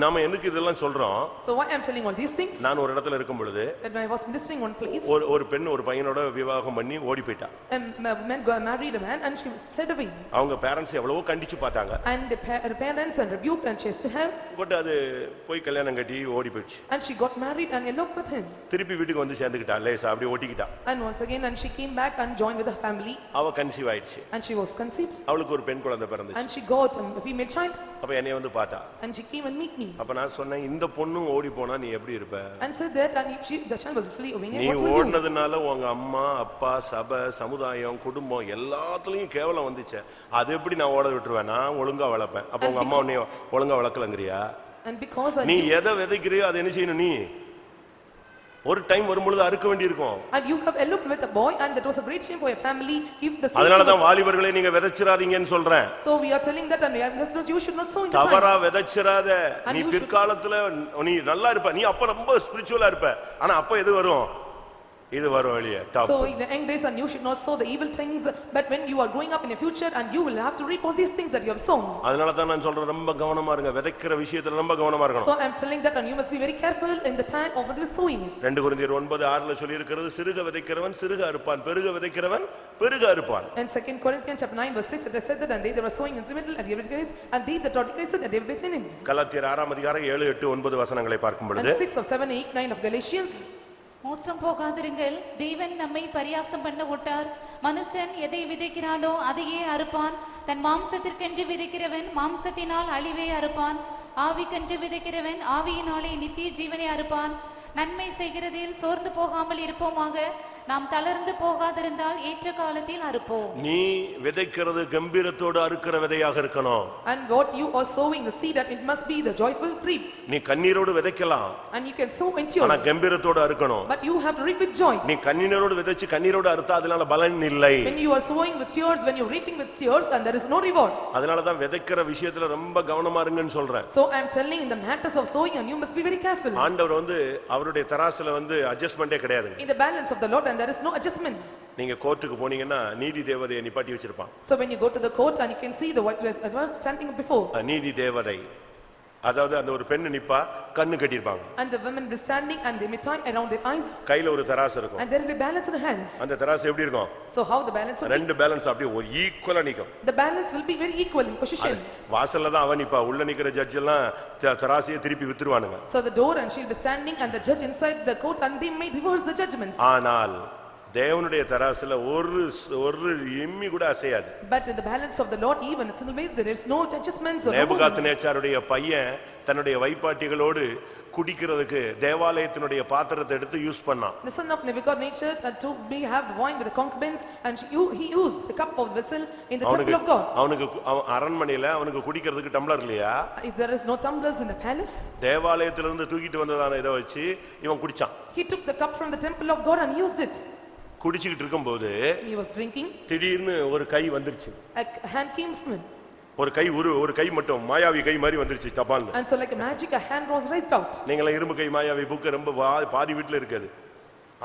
நாம எனக்கு இதெல்லாம் சொல்றோம்.
So why I am telling all these things?
நான் ஒரு இடத்துல இருக்கும் பொழுது
when I was ministering one place,
ஒரு பெண் ஒரு பையனோட விவாகம் பண்ணி ஓடி போய்ட்டா.
a man got married a man and she was fled away.
அவங்க பேரண்ட்ஸ் எவ்வளவோ கண்டிச்சு பார்த்தாங்க.
And the parents and rebuked and chased her.
But அது போய் கல்யாணம் கட்டி ஓடி போயிடுச்சு.
And she got married and eloped with him.
திருப்பி வீட்டுக்கு வந்து சேர்ந்துக்கிட்டா, லேசா அப்படியே ஓட்டிக்கிட்டா.
And once again and she came back and joined with her family.
அவ கன்சீவ் ஆயிடுச்சு.
And she was conceived.
அவளுக்கு ஒரு பெண் குழந்தை பிறந்துச்சு.
And she got a female child.
அப்ப என்னைய வந்து பார்த்தா.
And she came and meet me.
அப்ப நான் சொன்னேன், இந்த பொண்ணும் ஓடி போனா நீ எப்படி இருப்ப?
And said that and if the child was flee away,
நீ ஓடுனதுனால உங்க அம்மா அப்பா சபை சமுதாயம் குடும்பம் எல்லாத்துலயும் கேவலம் வந்துச்சு. அது எப்படி நான் ஓட விட்டுருவேன்? நான் ஒழுங்கா வளர்ப்பேன். அப்ப உங்க அம்மா உன்னை ஒழுங்கா வளர்க்கலங்கறியா?
And because
நீ எதை விதைக்கிறியோ அதை என்ன செய்யணும்? நீ ஒரு டைம் வரும்பொழுது அறுக்க வேண்டியிருக்கும்.
And you have eloped with a boy and that was a great shame for your family if the
அதனால தான் வாலிபர்களே நீங்க விதைச்சிராதீங்கன்னு சொல்றேன்.
So we are telling that and you should not sow in the time.
தவறா விதைச்சிராத. நீ பிற்காலத்துல நீ நல்லா இருப்ப, நீ அப்ப ரொம்ப ஸ்பிரிச்சுவலா இருப்ப, ஆனா அப்ப எது வரும்? இது வரும் வெளியே.
So in the end days and you should not sow the evil things, but when you are growing up in the future and you will have to reap all these things that you have sown.
அதனால தான் நான் சொல்றேன், ரொம்ப கவனமா இருங்க, விதைக்கிற விஷயத்துல ரொம்ப கவனமா இருக்கணும்.
So I am telling that and you must be very careful in the time of the sowing.
2 கொரிந்தியர் 9:6ல சொல்லி இருக்கிறது, சிறுக விதைக்கிறவன் சிறுக அறுப்பான், பெருக விதைக்கிறவன் பெருக அறுப்பான்.
And 2 Corinthians chapter 9 verse 6 it is said that and they that were sowing in the middle and they will grace and they that are decreased and they will be sinners.
கலாத்தியர் 6:7, 8, 9 வசனங்களை பார்க்கும் பொழுது
and 6 of 7, 8, 9 of Galatians.
மோசம் போகாதிருங்கள், தேவன் நம்மை பரியாசம் பண்ண விட்டார். மனுஷன் எதை விதைக்கிறானோ அதையே அறுப்பான். தன் மாம்சத்திற்கென்று விதைக்கிறவன் மாம்சத்தினால் அழிவை அறுப்பான். ஆவிக்கென்று விதைக்கிறவன் ஆவியினாலே நித்திய ஜீவனை அறுப்பான். நன்மை செய்கிறதில் சோர்ந்து போகாமல் இருப்போமாக. நாம் தளர்ந்து போகாதிருந்தால் ஏற்ற காலத்தில் அறுப்போம்.
நீ விதைக்கிறது கம்பீரத்தோடு அறுக்கிற விதையாக இருக்கணும்.
And what you are sowing the seed that it must be the joyful reap.
நீ கண்ணீரோடு விதைக்கலாம்.
And you can sow in tears.
ஆனா கம்பீரத்தோடு அறுக்கணும்.
But you have to reap with joy.
நீ கண்ணீரோடு விதைச்சு கண்ணீரோடு அறுத்தா அதனால பலன் இல்லை.
When you are sowing with tears, when you are reaping with tears and there is no reward.
அதனால தான் விதைக்கிற விஷயத்துல ரொம்ப கவனமா இருங்கன்னு சொல்றேன்.
So I am telling in the matters of sowing and you must be very careful.
ஆண்டவர் வந்து அவருடைய தராசுல வந்து அட்ஜஸ்ட்மென்ட்டே கிடையாது.
In the balance of the Lord and there is no adjustments.
நீங்க கோர்ட்டுக்கு போனீங்கன்னா நீதி தேவதையை நிப்பாட்டி வச்சிருப்பான்.
So when you go to the court and you can see the white was standing before.
நீதி தேவதை, அதாவது அந்த ஒரு பெண்ணு நிப்பா, கண்ணு கட்டிருப்பாங்க.
And the women be standing and they may tie around their eyes.
கையில ஒரு தராசு இருக்கும்.
And there will be balance in the hands.
அந்த தராசு எப்படி இருக்கும்?
So how the balance will be?
ரெண்டு பேலன்ஸ் அப்படியே ஒரு ஈக்குவலா நிக்கும்.
The balance will be very equal in position.
வாசல்ல தான் அவ நிப்பா, உள்ள நிக்கிற ஜட்ஜ் எல்லாம் தராசியை திருப்பி வித்துருவானுங்க.
So the door and she will be standing and the judge inside the court and they may reverse the judgments.
ஆனால் தேவனுடைய தராசுல ஒரு எம்மி கூட அசையாது.
But in the balance of the Lord even in the way there is no adjustments or
நேபுகாத்நேச்சாருடைய பையன் தன்னுடைய வைப்பாட்டிகளோடு குடிக்கிறதுக்கு தேவாலயத்தினுடைய பாத்திரத்தை எடுத்து யூஸ் பண்ணான்.
The son of Nebuchadnezzar to be have wine with the concubines and he used the cup of vessel in the temple of God.
அவனுக்கு அரண்மனையில அவனுக்கு குடிக்கிறதுக்கு டம்ளர் இல்லையா?
If there is no tumblers in the palace,
தேவாலயத்திலிருந்து இருந்து தூக்கிட்டு வந்ததான இத வச்சு இவன் குடிச்சான்.
He took the cup from the temple of God and used it.
குடிச்சிட்டு இருக்கும்போது
he was drinking,
திடீர்னு ஒரு கை வந்துருச்சு.
A hand came from him.
ஒரு கை மட்டும் மாயாவி கை மாதிரி வந்துருச்சு தபால்னு.
And so like a magic a hand was raised out.
நீங்கள இரும்பு கை மாயாவி புக் ரொம்ப பாதி வீட்ல இருக்குது.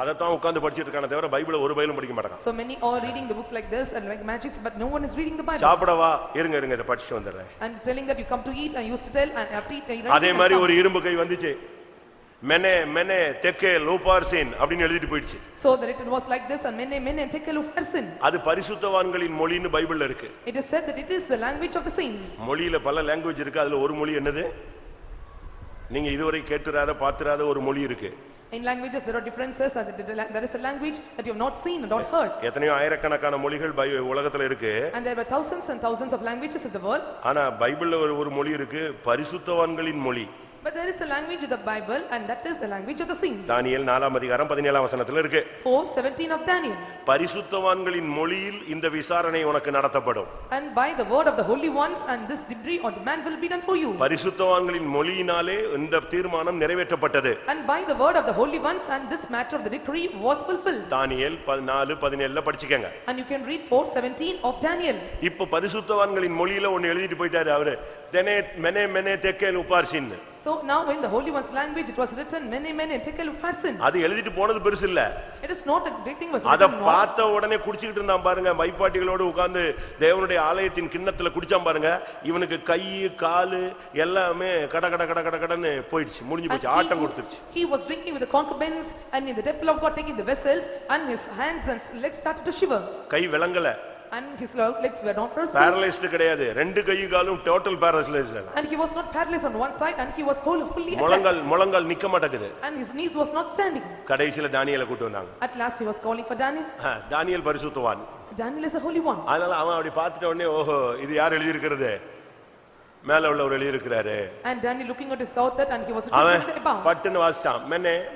அதத்தான் உட்கார்ந்து படிச்சிட்டு இருக்கானே தவிர பைபிளை ஒரு பைபிளும் படிக்க மாட்டாங்க.
So many are reading the books like this and like magics, but no one is reading the Bible.
சாப்பிடவா இருங்க இத படிச்சிட்டு வந்துறேன்.
And telling that you come to eat and used to tell and have to eat.
அதே மாதிரி ஒரு இரும்பு கை வந்துச்சு. மெனே தெக்கேல் உபார்சின் அப்படினு எழுதிட்டு போயிடுச்சு.
So the written was like this and mene tekel ufarsin.
அது பரிசுத்தவான்களின் மொழின்னு பைபிள்ல இருக்கு.
It is said that it is the language of the saints.
மொழியில பல லாங்குவேஜ் இருக்கு. அதுல ஒரு மொழி என்னது? நீங்க இதுவரை கேட்டுறாத பாத்துறாத ஒரு மொழி இருக்கு.
In languages there are differences, that there is a language that you have not seen and not heard.
எத்தனையோ ஆயிரக்கணக்கான மொழிகள் உலகத்துல இருக்கு.
And there were thousands and thousands of languages in the world.
ஆனா பைபிள்ல ஒரு மொழி இருக்கு, பரிசுத்தவான்களின் மொழி.
But there is a language of the Bible and that is the language of the saints.
தானியேல் 4ஆம் அதிகாரம் 17ஆம் வசனத்துல இருக்கு.
4:17 of Daniel.
பரிசுத்தவான்களின் மொழியில் இந்த விசாரணை உனக்கு நடத்தப்படும்.
And by the word of the holy ones and this decree or demand will be done for you.
பரிசுத்தவான்களின் மொழியினாலே இந்த தீர்மானம் நிறைவேற்றப்பட்டது.
And by the word of the holy ones and this matter of the decree was fulfilled.
Daniel 4:17ல படிச்சுக்கங்க.
And you can read 4:17 of Daniel.
இப்போ பரிசுத்தவான்களின் மொழியில ஒன்னு எழுதிட்டு போயிட்டாரு அவரு. மெனே தெக்கேல் உபார்சின்.
So now in the holy one's language it was written mene tekel ufarsin.
அது எழுதிட்டு போனது பெருசு இல்ல.
It is not a great thing was
அத பார்த்த உடனே குடிச்சிட்டு இருந்தான் பாருங்க. பைபாட்டிகளோடு உட்கார்ந்து தேவனுடைய ஆலயத்தின் கிண்ணத்துல குடிச்சான் பாருங்க. இவனுக்கு கை கால் எல்லாமே கடன்னு போயிடுச்சு, முடிஞ்சு போச்சு, ஆட்டம் கொடுத்துருச்சு.
He was drinking with the concubines and in the temple of God taking the vessels and his hands and legs started to shiver.
Guy விலங்கல.
And his legs were not
paralyzed கிடையாது. ரெண்டு கை காலும் total paralyzed.
And he was not paralyzed on one side and he was fully
முழங்கால் நிக்க மாட்டேங்குது.
And his knees was not standing.
கடைசில தானியேலை கூட்டி வந்தாங்க.
At last he was calling for Daniel.
தானியேல் பரிசுத்தவான்.
Daniel is a holy one.
அதனால அவன் அப்படி பார்த்துட்ட உடனே ஓஹோ இது யார் எழுதி இருக்கிறது? மேல உள்ளவர் எழுதி இருக்கிறாரு.
And Daniel looking at his thought that and he was reading about.
பட்டுன்னு வாசிச்சான்.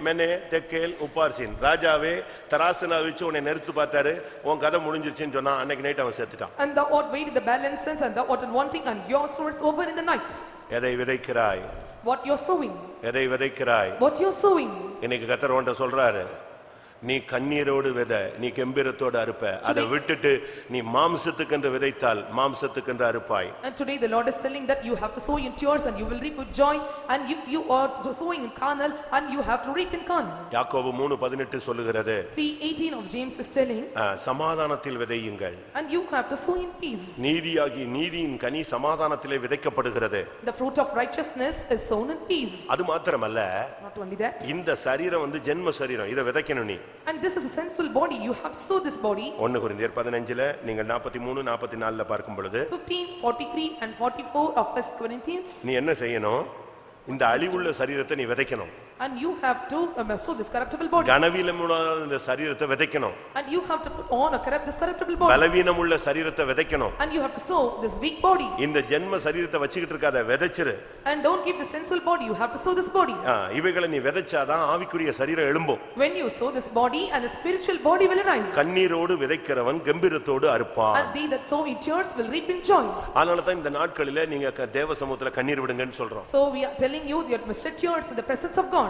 மெனே தெக்கேல் உபார்சின். ராஜாவே தராசுனா வச்சு உன்னை நிறுத்து பார்த்தாரு. உன் கதை முடிஞ்சிருச்சுன்னு சொன்னா அன்னைக்கு நைட் அவன் செத்துட்டான்.
And thou art weighed the balances and thou art wanting and your sword is over in the night.
எதை விதைக்கிறாய்?
What you are sowing.
எதை விதைக்கிறாய்?
What you are sowing.
இன்னைக்கு கர்த்தர் உன்கிட்ட சொல்றாரு, நீ கண்ணீரோடு வித, நீ கெம்பீரத்தோடு அறுப்ப. அதை விட்டுட்டு நீ மாம்சத்துக்கென்று விதைத்தால் மாம்சத்துக்கென்று அறுப்பாய்.
And today the Lord is telling that you have to sow in tears and you will reap with joy, and if you are sowing in carnal and you have to reap in carnal.
யாக்கோபு 3:18 சொல்லுகிறது.
3:18 of James is telling.
சமாதானத்தில் விதையுங்கள்.
And you have to sow in peace.
நீதியின் கனி சமாதானத்திலே விதைக்கப்படுகிறது.
The fruit of righteousness is sown in peace.
அது மாத்திரமல்ல.
Not only that.
இந்த சரீரம் ஜென்ம சரீரம். இத விதைக்கணும் நீ.
And this is a sensual body, you have to sow this body.
1 கொரிந்தியர் 15ல நீங்கள் 43 44ல பார்க்கும் பொழுது
15, 43 and 44 of 1 Corinthians.
நீ என்ன செய்யணும்? இந்த அழிவுள்ள சரீரத்தை நீ விதைக்கணும்.
And you have to sow this corruptible body.
கனவீனமுள்ள இந்த சரீரத்தை விதைக்கணும்.
And you have to put on this corruptible body.
பலவீனமுள்ள சரீரத்தை விதைக்கணும்.
And you have to sow this weak body.
இந்த ஜென்ம சரீரத்தை வச்சிக்கிட்டு இருக்காத, விதைச்சிரு.
And don't keep the sensual body, you have to sow this body.
இவைகளை நீ விதைச்சாதான் ஆவிக்குரிய சரீரம் எழும்பும்.
When you sow this body and the spiritual body will arise.
கண்ணீரோடு விதைக்கிறவன் கெம்பீரத்தோடு அறுப்பான்.
And they that sow in tears will reap in joy.
அதனால தான் இந்த நாட்களிலே நீங்க தேவ சமூகத்துல கண்ணீர் விடுங்கன்னு சொல்றோம்.
So we are telling you that you must shed tears in the presence of God.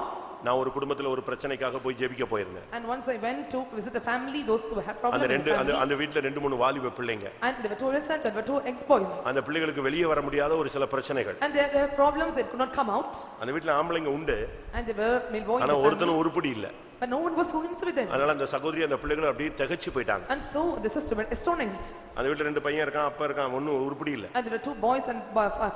நான் ஒரு குடும்பத்துல ஒரு பிரச்சனைக்காக போய் ஜெபிக்க போயிருந்தேன்.
And once I went to visit a family, those who had problems.
அந்த வீட்ல 2-3 வாலிப பிள்ளைங்க.
And there were two sons, there were two ex-boys.
அந்த பிள்ளைகளுக்கு வெளியே வர முடியாத ஒரு சில பிரச்சனைகள்.
And there were problems that could not come out.
அந்த வீட்ல ஆம்பளைங்க உண்டு.
And there were male boys.
ஆனா ஒருத்தனும் உருப்படி இல்ல.
But no one was convinced with them.
அதனால அந்த சகோதரி அந்த பிள்ளைகள் அப்படியே திகைச்சு போயிட்டாங்க.
And so the sister were astonished.
அந்த வீட்ல 2 பையன் இருக்கான், அப்பா இருக்கான், ஒண்ணும் உருப்படி இல்ல.
And there were two boys and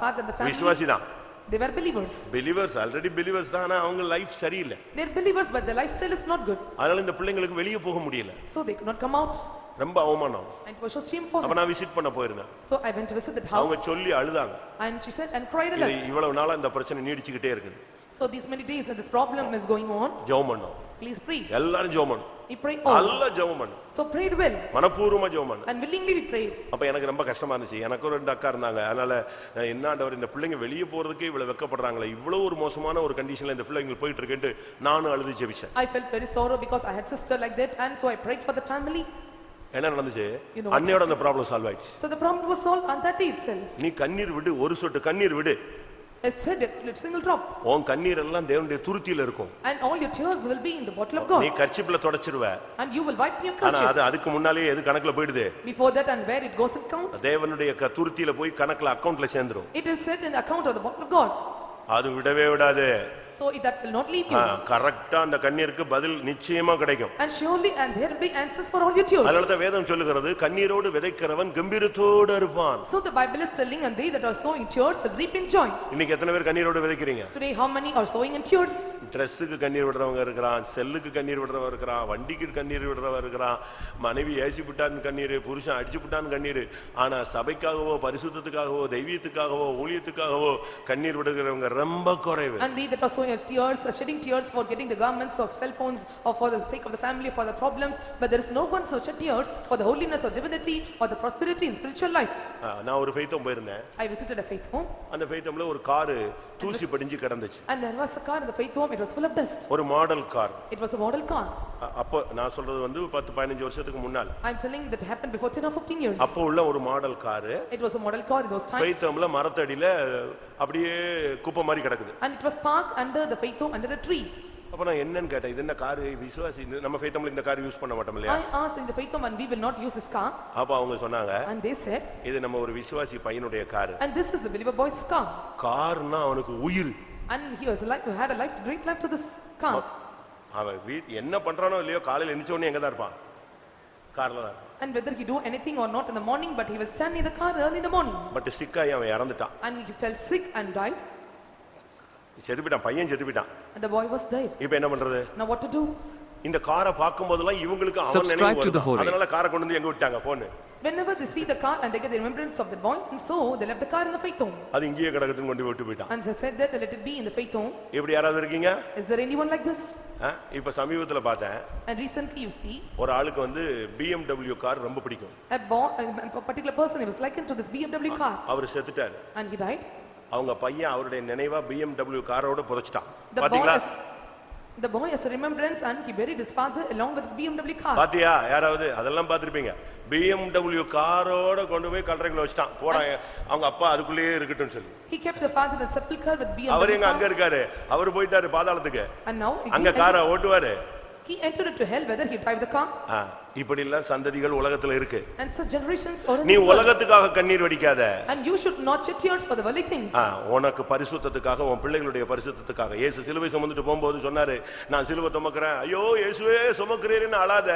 father and the family.
விசுவாசிதான்.
They were believers.
already believers தான். ஆனா அவங்க லைஃப் சரியில்லை.
They are believers but their lifestyle is not good.
அதனால இந்த பிள்ளைங்களுக்கு வெளியே போக முடியல.
So they could not come out.
ரொம்ப அவமானம்.
And it was so shameful.
அப்ப நான் விசிட் பண்ண போயிருந்தேன்.
So I went to visit that house.
அவங்க சொல்லி அழுதாங்க.
And she said and cried a lot.
இவ்வளவு நாளா இந்த பிரச்சனை நீடிச்சிட்டே இருக்கு.
So these many days and this problem is going on.
ஜெபம் பண்ணோம்.
Please pray.
எல்லாரும் ஜெபம் பண்ணோம்.
We pray all.
நல்லா ஜெபம் பண்ணோம்.
So prayed well.
மனப்பூர்வமா ஜெபம் பண்ணோம்.
And willingly we prayed.
அப்ப எனக்கு ரொம்ப கஷ்டமா இருந்துச்சு. எனக்கு ஒரு 2 அக்கா இருந்தாங்க. அதனால என்ன ஆண்டவர் இந்த பிள்ளைங்க வெளியே போறதுக்கே இவ்வளவு வெட்கப்படுறாங்களே, இவ்வளவு ஒரு மோசமான ஒரு கண்டிஷன்ல இந்த பிள்ளைங்க போயிட்டு இருக்குன்னு நானும் அழுது ஜெபிச்சேன்.
I felt very sorrow because I had sister like that and so I prayed for the family.
என்ன நடந்துச்சு? அன்னையோட அந்த ப்ராப்ளம் சால்வ் ஆயிடுச்சு.
So the problem was solved on that day itself.
நீ கண்ணீர் விடு, ஒரு சொட்டு கண்ணீர் விடு.
I said it, single drop.
உன் கண்ணீர் எல்லாம் தேவனுடைய துருத்தியில இருக்கும்.
And all your tears will be in the bottle of God.
நீ கர்ச்சீப்ல தொடச்சிடுவ.
And you will wipe your kerchief.
ஆனா அதுக்கு முன்னாலே எது கணக்குல போய்டுது?
Before that and where it goes in count.
தேவனுடைய துருத்தியில போய் கணக்குல அக்கவுண்ட்ல சேர்ந்துரும்.
It is set in the account of the bottle of God.
அது விடவே விடாது.
So that will not leave you.
கரெக்டா அந்த கண்ணீருக்கு பதில் நிச்சயமா கிடைக்கும்.
And surely and there will be answers for all your tears.
அதனால வேதம் சொல்லுகிறது கண்ணீரோடு விதைக்கிறவன் கம்பீரத்தோடு இருப்பான்.
So the Bible is telling, and they that are sowing tears will reap in joy.
இன்னைக்கு எத்தனை பேர் கண்ணீரோடு விதைக்கிறீங்க?
Today how many are sowing in tears?
Dressக்கு கண்ணீர் விடுறவங்க இருக்கான், செல்லுக்கு கண்ணீர் விடுறவங்க இருக்கான், வண்டிக்கு கண்ணீர் விடுறவங்க இருக்கான், மனைவி ஏசி விட்டான் கண்ணீர், புருஷன் அடிச்சு விட்டான் கண்ணீர். ஆனா சபைக்காகவோ பரிசுத்தத்துக்காகவோ தெய்வீகத்துக்காகவோ ஊழியத்துக்காகவோ கண்ணீர் விடுகிறவங்க ரொம்ப குறைவு.
And they that are sowing tears are shedding tears for getting the garments of cell phones or for the sake of the family, for the problems, but there is no one so shed tears for the holiness of divinity or the prosperity in spiritual life.
நான் ஒரு faith home போயிருந்தேன்.
I visited a faith home.
அந்த faith homeல ஒரு car தூசி படிஞ்சு கிடந்துச்சு.
And there was a car in the faith home, it was full of dust.
ஒரு model car.
It was a model car.
அப்போ நான் சொல்றது வந்து 10-15 வருஷத்துக்கு முன்னால.
I am telling that happened before 10 or 15 years.
அப்போ உள்ள ஒரு model car.
It was a model car in those times.
faith homeல மரத்தடியில அப்படியே குப்பை மாதிரி கிடக்குது.
And it was parked under the faith home under a tree.
அப்ப நான் என்னன்னு கேட்டேன், இது என்ன கார் விசுவாசி நம்ம faith homeல இந்த கார் யூஸ் பண்ண மாட்டோம் இல்லையா?
I asked in the faith home and we will not use this car.
அப்ப அவங்க சொன்னாங்க,
And they said,
இது நம்ம ஒரு விசுவாசி பையனுடைய car.
and this is the believer boy's car.
Karnaugh அவனுக்கு உயிர்.
And he was like, he had a life, great life to this car.
அவன் என்ன பண்றானோ இல்லையோ காலையில எந்திச்ச உடனே எங்க தான் இருப்பான்? கார்ல தான்.
And whether he do anything or not in the morning, but he will stand in the car early in the morning.
But சிக்காய் அவன் இறந்துட்டான்.
And he fell sick and died.
செத்துட்டான், பையன் செத்துட்டான்.
And the boy was dead.
இப்போ என்ன பண்றது?
Now what to do?
இந்த காரை பாக்கும்போதெல்லாம் இவங்களுக்கு அவன்
Subscribe to the
நினைவு
Holy.
அதனால காரை கொண்டு வந்து எங்க விட்டாங்க போன்னு.
Whenever they see the car and they get the remembrance of the boy, and so they left the car in the faith home.
அது இங்கேயே கிடக்குதுன்னு கொண்டு விட்டு போயிட்டான்.
And they said that let it be in the faith home.
இப்படி யாராவது இருக்கீங்க?
Is there anyone like this?
இப்ப சமீபத்துல பார்த்தேன்.
And recently you see
ஒரு ஆளுக்கு வந்து BMW கார் ரொம்ப பிடிக்கும்.
a particular person, he was likened to this BMW car.
Our செத்துட்டார்.
And he died.
அவங்க பையன் அவருடைய நினைவா BMW காரோட புதைச்சிட்டான். பாத்தீங்களா?
The boy has a remembrance and he buried his father along with his BMW car.
பாத்தியா யாராவது அதெல்லாம் பாத்திருப்பீங்க. BMW காரோட கொண்டு போய் கல்லறைக்குள்ள வச்சிட்டான். போடா அவங்க அப்பா அதுக்குள்ளேயே இருக்கட்டும்னு சொல்லி.
He kept the father in the sepulcher with BMW.
அவர் எங்க அங்க இருக்காரு? அவர் போயிட்டாரு பாதாளத்துக்கு.
And now
அங்க காரை ஓட்டுவாரு.
he entered into hell whether he drive the car.
இப்படி எல்லாம் சந்ததிகள் உலகத்துல இருக்கு.
And such generations are in
நீ
this world.
உலகத்துக்காக கண்ணீர் வடிக்காத.
And you should not shed tears for the worldly things.
உனக்கு பரிசுத்தத்துக்காக உன் பிள்ளைகளுடைய பரிசுத்தத்துக்காக இயேசு சிலுவை சுமந்துட்டு போகும்போது சொன்னாரு, நான் சிலுவை சுமக்கிறேன், ஐயோ இயேசுவே சுமக்கிறேன்னு அழாத,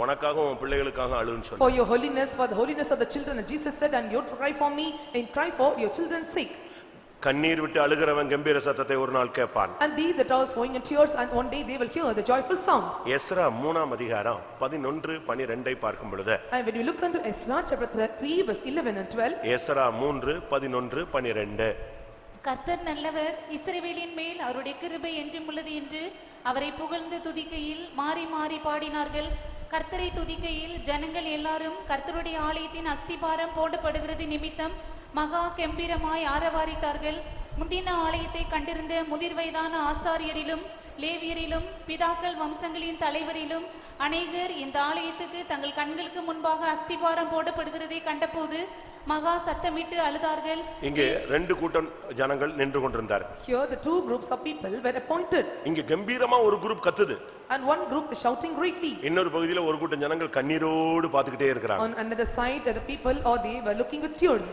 உனக்காக உன் பிள்ளைகளுக்காக அழுன்னு சொன்னார்.
For your holiness, for the holiness of the children, and Jesus said, and you cry for me and cry for your children's sake.
கண்ணீர் விட்டு அழுகிறவன் கம்பீர சத்தத்தை ஒரு நாள் கேட்பான்.
And they that are sowing in tears, and one day they will hear the joyful sound.
Ezra 3ஆம் அதிகாரம் 11-12 பார்க்கும் பொழுது,
And when you look into Ezra chapter 3 verse 11 and 12,
Ezra 3:11-12
கர்த்தர் நல்லவர், இஸ்ரவேலின் மேல் அவருடைய கிருபை என்றும் உள்ளது என்று அவரை புகழ்ந்து துதிக்கையில் மாறி மாறி பாடினார்கள். கர்த்தரை துதிக்கையில் ஜனங்கள் எல்லாரும் கர்த்தருடைய ஆலயத்தின் அஸ்திபாரம் போடப்படுகிறது நிமித்தம் மகா கெம்பீரமாய் ஆரவாரித்தார்கள். முந்தின ஆலயத்தை கண்டிருந்த முதிர் வயதான ஆசாரியரிலும் லேவியரிலும் பிதாக்கள் வம்சங்களின் தலைவரிலும் அநேகர் இந்த ஆலயத்துக்கு தங்கள் கண்களுக்கு முன்பாக அஸ்திபாரம் போடப்படுகிறதை கண்டபோது மகா சத்தமிட்டு அழுதார்கள்.
இங்கே ரெண்டு கூட்டம் ஜனங்கள் நின்று கொண்டிருந்தார்.
here the two groups of people were appointed.
இங்க கம்பீரமா ஒரு குரூப் கத்துது.
And one group is shouting greatly.
இன்னொரு பகுதியில ஒரு கூட்டம் ஜனங்கள் கண்ணீரோடு பார்த்துக்கிட்டே இருக்காங்க.
On another side the people or they were looking with tears.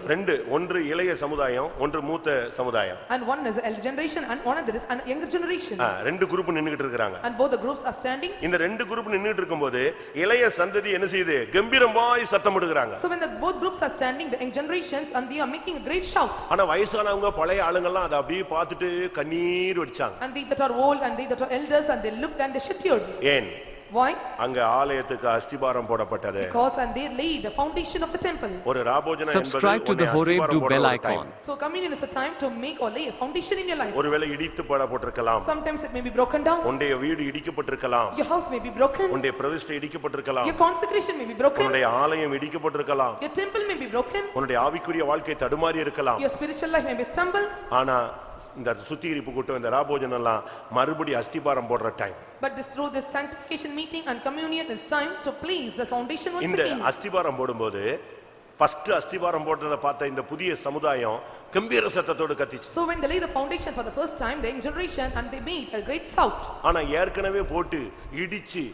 ஒன்று இளைய சமுதாயம், ஒன்று மூத்த சமுதாயம்.
And one is elder generation and one other is a younger generation.
ரெண்டு குரூப் நின்னுகிட்டு இருக்காங்க.
And both the groups are standing.
இந்த ரெண்டு குரூப் நின்னுட்டு இருக்கும்போது இளைய சந்ததி என்ன செய்யுது? கம்பீரமாய் சத்தமிடுறாங்க.
So when the both groups are standing, the young generations, and they are making a great shout.
ஆனா வயசானவங்க பழைய ஆளுங்கலாம் அத அப்படியே பார்த்துட்டு கண்ணீர் வடிச்சாங்க.
And they that are old and they that are elders, and they looked and they shed tears.
ஏன்?
Why?
அங்க ஆலயத்துக்கு அஸ்திபாரம் போடப்பட்டது.
Because and they laid the foundation of the temple.
ஒரு ராபோஜனம் என்பது
Subscribe to the Horeb do bell icon.
So communion is a time to make or lay a foundation in your life.
ஒருவேளை இடித்து போடப்பட்டிருக்கலாம்.
Sometimes it may be broken down.
உன்னுடைய வீடு இடிக்கப்பட்டிருக்கலாம்.
Your house may be broken.
உன்னுடைய பிரதிஷ்டை இடிக்கப்பட்டிருக்கலாம்.
Your consecration may be broken.
உன்னுடைய ஆலயம் இடிக்கப்பட்டிருக்கலாம்.
Your temple may be broken.
உன்னுடைய ஆவிக்குரிய வாழ்க்கை தடுமாறி இருக்கலாம்.
Your spiritual life may be stumbled.
ஆனா இந்த சுத்திகரிப்பு கூட்டம் இந்த ராபோஜனம் எல்லாம் மறுபடி அஸ்திபாரம் போடுற time.
But this through this sanctification meeting and communion is time to place the foundation once
இந்த
again.
அஸ்திபாரம் போடும்போது ஃபர்ஸ்ட் அஸ்திபாரம் போட்டத பார்த்த இந்த புதிய சமுதாயம் கம்பீர சத்தத்தோடு கத்திச்சு.
So when they lay the foundation for the first time, the young generation and they made a great shout.
ஆனா ஏற்கனவே போட்டு இடிச்சு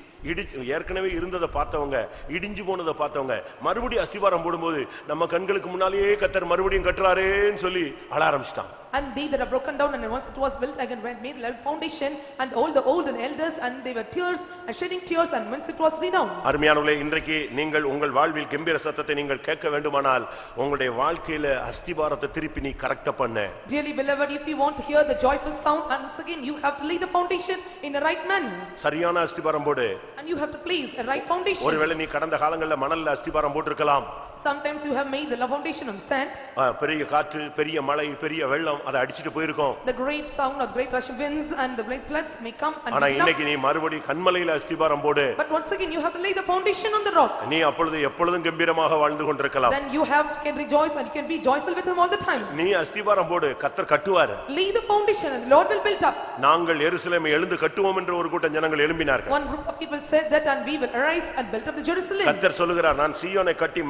ஏற்கனவே இருந்ததை பார்த்தவங்க, இடிஞ்சு போனதை பார்த்தவங்க மறுபடியும் அஸ்திபாரம் போடும்போது நம்ம கண்களுக்கு முன்னாலேயே கர்த்தர் மறுபடியும் கட்டுறாரேன்னு சொல்லி அழ ஆரம்பிச்சிட்டான்.
And they that are broken down, and once it was built again, when made the foundation, and all the old and elders, and they were tears and shedding tears, and once it was renowned.
அருமையானவர்களே, இன்றைக்கு நீங்கள் உங்கள் வாழ்வில் கெம்பீர சத்தத்தை நீங்கள் கேட்க வேண்டுமானால் உங்களுடைய வாழ்க்கையில அஸ்திபாரத்தை திருப்பி நீ கரெக்ட் பண்ணு.
Dearly beloved, if you want to hear the joyful sound, once again you have to lay the foundation in the right manner.
சரியான அஸ்திபாரம் போடு.
And you have to place a right foundation.
ஒருவேளை நீ கடந்த காலங்களில் மணல்ல அஸ்திபாரம் போட்டிருக்கலாம்.
Sometimes you have made the foundation on sand.
பெரிய காற்று, பெரிய மழை, பெரிய வெள்ளம் அதை அடிச்சிட்டு போயிருக்கும்.
The great sound of great rushing winds and the great floods may come and
ஆனா இன்னைக்கு நீ மறுபடியும் கன்மலையில அஸ்திபாரம் போடு.
But once again you have to lay the foundation on the rock.
நீ அப்பொழுது எப்பொழுதும் கம்பீரமாக வாழ்ந்து கொண்டிருக்கலாம்.
Then you can rejoice and you can be joyful with him all the times.
நீ அஸ்திபாரம் போடு, கர்த்தர் கட்டுவார்.
Lay the foundation and the Lord will build up.
நாங்கள் எருசலேமை எழுந்து கட்டுவோம் என்று ஒரு கூட்டம் ஜனங்கள் எழும்பினார்கள்.
One group of people said that, and we will arise and build up the Jerusalem.
கர்த்தர் சொல்லுகிறார், நான் சீயோனை கட்டி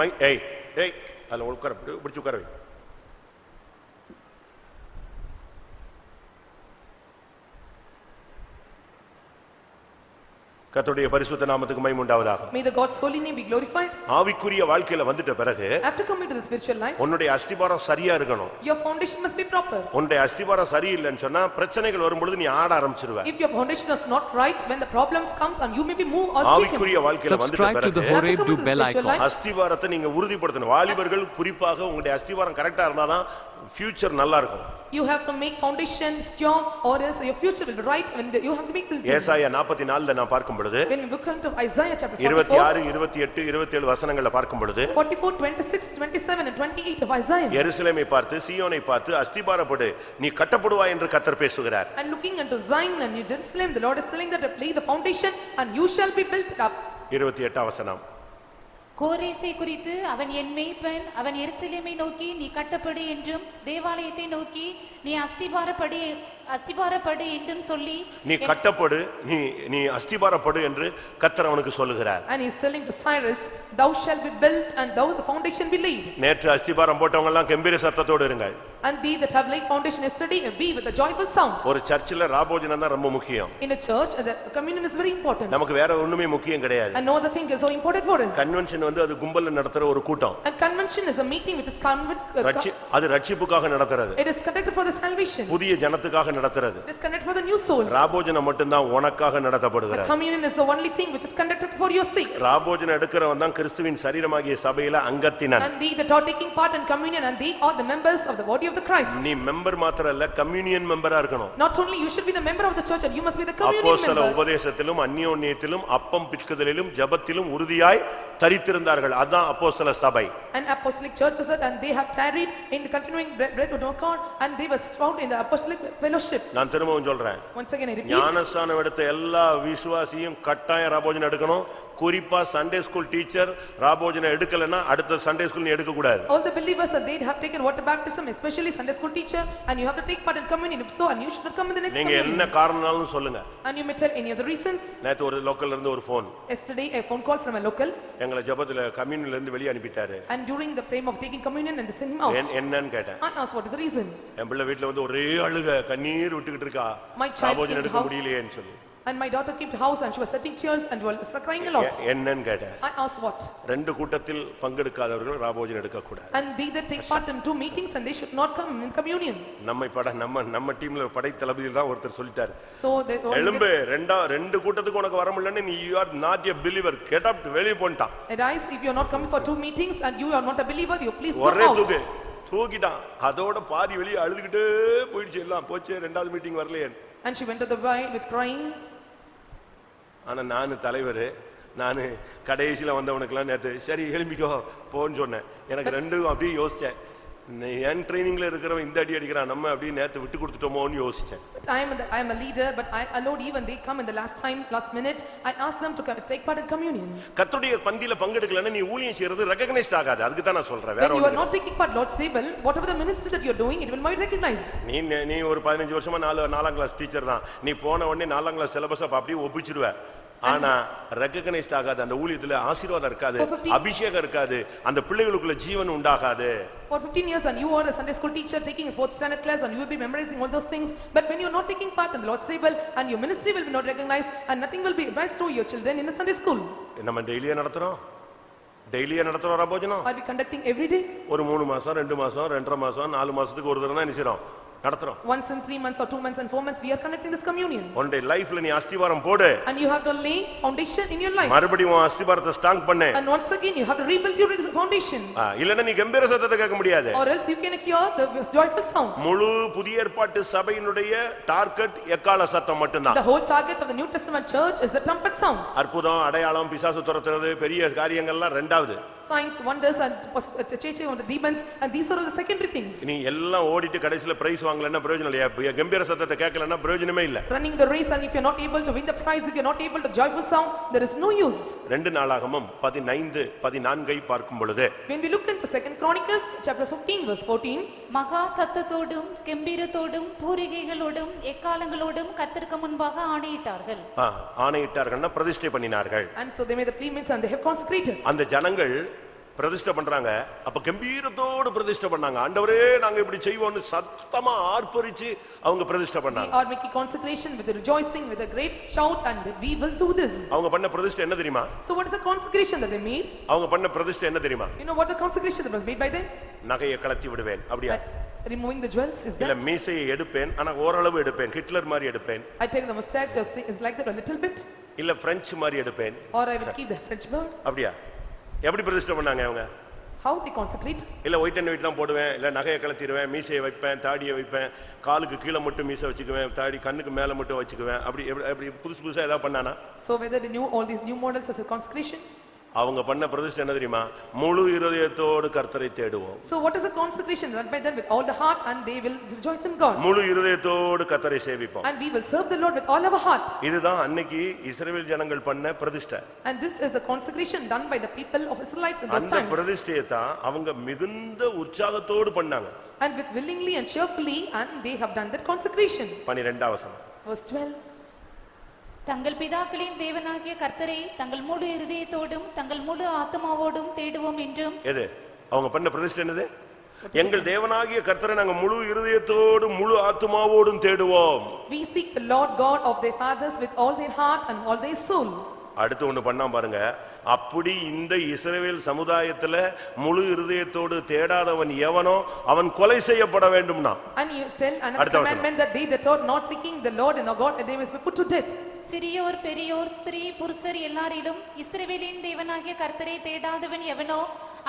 ஏய் அல்ல உட்கார பிடிச்சு உட்கார வை. கர்த்தருடைய பரிசுத்த நாமத்துக்கு மகிமை உண்டாவதாக.
May the God's holy name be glorified.
ஆவிக்குரிய வாழ்க்கையில வந்துட்ட பிறகு
After coming to the spiritual life,
உன்னுடைய அஸ்திபாரம் சரியா இருக்கணும்.
your foundation must be proper.
உன்னுடைய அஸ்திபாரம் சரியில்லைன்னு சொன்னா பிரச்சனைகள் வரும்போது நீ ஆட ஆரம்பிச்சிருவ.
If your foundation is not right, when the problems comes and you may be moved or shaken.
ஆவிக்குரிய வாழ்க்கையில வந்துட்ட
Subscribe to the
பிறகு
Horeb do bell icon.
அஸ்திபாரத்தை நீங்க உறுதிப்படுத்தணும். வாலிபர்கள் குறிப்பாக உங்களுடைய அஸ்திபாரம் கரெக்டா இருந்தாதான் future நல்லா இருக்கும்.
You have to make foundation strong, or else your future will be right. When you have to make it.
ஏசாயா 44ல நான் பார்க்கும் பொழுது,
When we look into Isaiah chapter
26, 28, 27 வசனங்களை பார்க்கும் பொழுது,
44, 26, 27 and 28 of Isaiah.
எருசலேமை பார்த்து, சீயோனை பார்த்து அஸ்திபாரப்படு, நீ கட்டப்படுவாய் என்று கர்த்தர் பேசுகிறார்.
And looking into Zion and New Jerusalem, the Lord is telling that lay the foundation and you shall be built up.
28 வசனம்.
கோரேசை குறித்து அவன் என் மேய்ப்பன், அவன் எருசலேமை நோக்கி நீ கட்டப்படு என்றும் தேவாலயத்தை நோக்கி நீ அஸ்திபாரப்படு என்றும் சொல்லி,
நீ கட்டப்படு, நீ அஸ்திபாரப்படு என்று கர்த்தர் அவனுக்கு சொல்லுகிறார்.
And he is telling to Cyrus, thou shalt be built and thou the foundation be laid.
நேற்று அஸ்திபாரம் போட்டவங்க எல்லாம் கம்பீர சத்தத்தோடு இருங்க.
And they that have laid foundation yesterday be with a joyful sound.
ஒரு சர்ச்சில் ராபோஜனம் தான் ரொம்ப முக்கியம்.
In a church the communion is very important.
நமக்கு வேற ஒண்ணுமே முக்கியம் கிடையாது.
And no other thing is so important for us.
Convention வந்து அது கும்பல்ல நடத்துற ஒரு கூட்டம்.
And convention is a meeting which is
அது ரட்சிப்புக்காக நடத்துறது.
It is conducted for the salvation.
புதிய ஜனத்துக்காக நடத்துறது.
It is conducted for the new souls.
ராபோஜனம் மட்டும் தான் உனக்காக நடத்தப்படுகிறது.
The communion is the only thing which is conducted for your sake.
ராபோஜனம் எடுக்கிறவன் தான் கிறிஸ்துவின் சரீரமாகிய சபையில அங்கத்தினர்.
And they that are taking part in communion, and they are the members of the body of the Christ.
நீ member மாத்திரம் இல்ல, communion மெம்பரா இருக்கணும்.
Not only you should be the member of the church, and you must be the communion
அப்போஸ்தல
member.
உபதேசத்திலும் அந்யோன்யத்திலும் அப்பம் பிட்குதலிலும் ஜெபத்திலும் உறுதியாய் தரித்திருந்தார்கள். அதான் அப்போஸ்தல சபை.
And apostolic churches, and they have tarried in the continuing bread of God, and they were found in the apostolic fellowship.
நான் திரும்பவும் சொல்றேன்,
Once again I repeat,
ஞானஸ்நானம் எடுத்த எல்லா விசுவாசியும் கட்டாயம் ராபோஜனம் எடுக்கணும். குறிப்பா சண்டே ஸ்கூல் டீச்சர் ராபோஜனம் எடுக்கலன்னா அடுத்த சண்டே ஸ்கூல் நீ எடுக்க கூடாது.
all the believers, and they have taken water baptism, especially Sunday school teacher, and you have to take part in communion. If so, and you should not come in the next
நீங்க
communion.
என்ன காரணம்னாலும் சொல்லுங்க.
And you may tell any of the reasons.
நேத்து ஒரு லோக்கல்ல இருந்து ஒரு phone,
Yesterday a phone call from a local,
எங்களை ஜெபத்துல கம்யூனியன்ல இருந்து வெளிய அனுப்பிட்டாரு.
and during the frame of taking communion and send him out.
என்னன்னு கேட்டேன்.
I asked what is the reason.
என் பிள்ளை வீட்ல வந்து ஒரே அழுக, கண்ணீர் விட்டுக்கிட்டு இருக்கா,
My child
ராபோஜனம்
came to
எடுக்க
house.
முடியலையேன்னு சொல்லி.
And my daughter came to house, and she was setting tears and was crying a lot.
என்னன்னு கேட்டேன்.
I asked what.
ரெண்டு கூட்டத்தில் பங்கெடுக்காதவர்கள் ராபோஜனம் எடுக்க கூடாது.
And they that take part in two meetings, and they should not come in communion.
நம்ம டீம்ல படை தளபதி தான் ஒருத்தர் சொல்லிட்டாரு.
So they
எழும்பு, ரெண்டு கூட்டத்துக்கு உனக்கு வர முடியலன்னு நீ you are not a believer, get up, வெளிய போன்ட்டான்.
arise, if you are not coming for two meetings and you are not a believer, you please go
ஒரே
out.
தூக்கிட்டான். அதோட பாதி வெளிய அழுதுகிட்டே போயிடுச்சு, எல்லாம் போச்சு, ரெண்டாவது மீட்டிங் வரலையே.
And she went to the bride with crying.
ஆனா நானு தலைவர், நானு கடைசியில வந்தவனுக்குலாம் நேத்து சரி எழும்பிக்கோ போன்னு சொன்னேன். எனக்கு ரெண்டும் அப்படியே யோசிச்சேன், என் ட்ரைனிங்ல இருக்கிறவன் இந்த அடி அடிக்கிறான், நம்ம அப்படியே நேத்து விட்டு கொடுத்துட்டோமோன்னு யோசிச்சேன்.
I am a leader, but I allowed even they come in the last minute. I asked them to take part in communion.
கர்த்தருடைய பந்தியில பங்கெடுக்கலன்னா நீ ஊழியம் செய்யறது ரெகக்னைஸ்ட் ஆகாது. அதுக்கு தான் நான் சொல்றேன், வேற
When you
ஒண்ணும்
are not taking part Lord's table, whatever the ministry that you are doing, it will not be recognized.
நீ ஒரு 15 வருஷமா 4ஆம் கிளாஸ் டீச்சர் தான், நீ போன உடனே 4ஆம் கிளாஸ் சிலபஸ் அப்படியே ஒப்பிச்சிடுவ. ஆனா ரெகக்னைஸ்ட் ஆகாது, அந்த ஊழியத்துல ஆசீர்வாதம் இருக்காது, அபிஷேகம் இருக்காது, அந்த பிள்ளைகளுக்குள்ள ஜீவன் உண்டாகாது.
For 15 years and you are a Sunday school teacher taking a 4th standard class and you will be memorizing all those things, but when you are not taking part in the Lord's table and your ministry will be not recognized and nothing will be advised to your children in a Sunday school.
நம்ம டெய்லியா நடத்துறோம், டெய்லியா நடத்துறோம் ராபோஜனம்.
Are we conducting every day?
ஒரு 3 மாசம் 2 மாசம் 2.5 மாசம் 4 மாசத்துக்கு ஒரு தடவை தான் நினைச்சறோம் நடத்துறோம்.
Once in 3 months or 2 months and 4 months we are conducting this communion.
One day lifeல நீ அஸ்திவாரம் போடு,
and you have to lay foundation in your life.
மறுபடியும் அஸ்திவாரத்தை ஸ்ட்ராங் பண்ணு.
and once again you have to rebuild your foundation.
இல்லனா நீ கம்பீர சத்தத்தை கேட்க முடியாது.
or else you can hear the joyful sound.
முழு புதிய ஏற்பாட்டு சபையினுடைய டார்கெட் எக்கால சத்தம் மட்டும்தான்.
the whole target of the New Testament church is the trumpet sound.
அற்புதம், அடையாளம், பிசாசு துரத்துறது, பெரிய காரியங்கள்லாம் இரண்டாவது.
signs, wonders and church on the demons, and these are all the secondary things.
நீ எல்லாம் ஓடிட்டு கடைசில பிரைஸ் வாங்கலன்னா பிரயோஜனம் இல்ல, கம்பீர சத்தத்தை கேட்கலன்னா பிரயோஜனமே இல்ல.
running the race and if you are not able to win the prize, if you are not able to joyful sound, there is no use.
2 நாளாகமம் 15:14 பார்க்கும் பொழுது,
when we look into 2 Chronicles chapter 15 verse 14,
மகா சத்தத்தோடும் கெம்பீரத்தோடும் பூரிகைகளோடும் எக்காலங்களோடும் கர்த்தருக்கு முன்பாக ஆணையிட்டார்கள்.
ஆணையிட்டார்கள்னா பிரதிஷ்டை பண்ணினார்கள்.
and so they made the payments and they have consecrated.
அந்த ஜனங்கள் பிரதிஷ்டை பண்றாங்க, அப்ப கம்பீரத்தோடு பிரதிஷ்டை பண்ணாங்க. ஆண்டவரே நாங்க இப்படி செய்வோம்னு சத்தமா ஆர்ப்பரிச்சு அவங்க பிரதிஷ்டை பண்ணாங்க.
they are making consecration with a rejoicing, with a great shout, and we will do this.
அவங்க பண்ண பிரதிஷ்டை என்ன தெரியுமா?
so what is the consecration that they made?
அவங்க பண்ண பிரதிஷ்டை என்ன தெரியுமா?
you know what the consecration that was made by them?
நகையை கலத்தி விடுவேன் அப்படியா?
removing the jewels is that?
இல்ல மீசையை எடுப்பேன், ஆனா ஓரளவு எடுப்பேன், ஹிட்லர் மாதிரி எடுப்பேன்.
I take the mustache just is like that a little bit.
இல்ல பிரெஞ்சு மாதிரி எடுப்பேன்.
or I will keep the French bird.
அப்படியா? எப்படி பிரதிஷ்டை பண்ணாங்க அவங்க?
how they consecrate?
இல்ல ஒயிட் அண்ட் ஒயிட் தான் போடுவேன், இல்ல நகையை கலத்திடுவேன், மீசையை வைப்பேன், தாடியை வைப்பேன், காலுக்கு கீழே மட்டும் மீசை வச்சுக்குவேன், தாடி கண்ணுக்கு மேல மட்டும் வச்சுக்குவேன், அப்படி அப்படி புதுசு புதுசா ஏதாவது பண்ணானா?
so whether they knew all these new models as a consecration?
அவங்க பண்ண பிரதிஷ்டை என்ன தெரியுமா? முழு இருதயத்தோடு கர்த்தரை தேடுவோம்.
so what is a consecration done by them? with all the heart and they will rejoice in God.
முழு இருதயத்தோடு கர்த்தரை சேவிப்போம்.
and we will serve the Lord with all our heart.
இதுதான் அன்னைக்கு இஸ்ரவேல் ஜனங்கள் பண்ண பிரதிஷ்டை.
and this is the consecration done by the people of Israelites in those times.
அந்த பிரதிஷ்டையை தான் அவங்க மிகுந்த உற்சாகத்தோடு பண்ணாங்க.
and with willingly and cheerfully, and they have done that consecration.
12வது வசனம்.
verse 12.
தங்கள் பிதாக்களின் தேவனாகிய கர்த்தரை தங்கள் முழு இருதயத்தோடும் தங்கள் முழு ஆத்துமாவோடும் தேடுவோம் என்றும்.
எது அவங்க பண்ண பிரதிஷ்டை என்னது? எங்கள் தேவனாகிய கர்த்தரை நாங்க முழு இருதயத்தோடும் முழு ஆத்துமாவோடும் தேடுவோம்.
we seek the Lord God of their fathers with all their heart and all their soul.
அடுத்து ஒண்ணு பண்ணா பாருங்க, அப்படி இந்த இஸ்ரவேல் சமுதாயத்துல முழு இருதயத்தோடு தேடாதவன் எவனோ அவன் கொலை செய்யப்பட வேண்டும்னா.
and you tell another commandment that they that are not seeking the Lord and our God, they must be put to death.
சிறியோர் பெரியோர் ஸ்திரீ புருஷர் எல்லாரிலும் இஸ்ரவேலின் தேவனாகிய கர்த்தரை தேடாதவன் எவனோ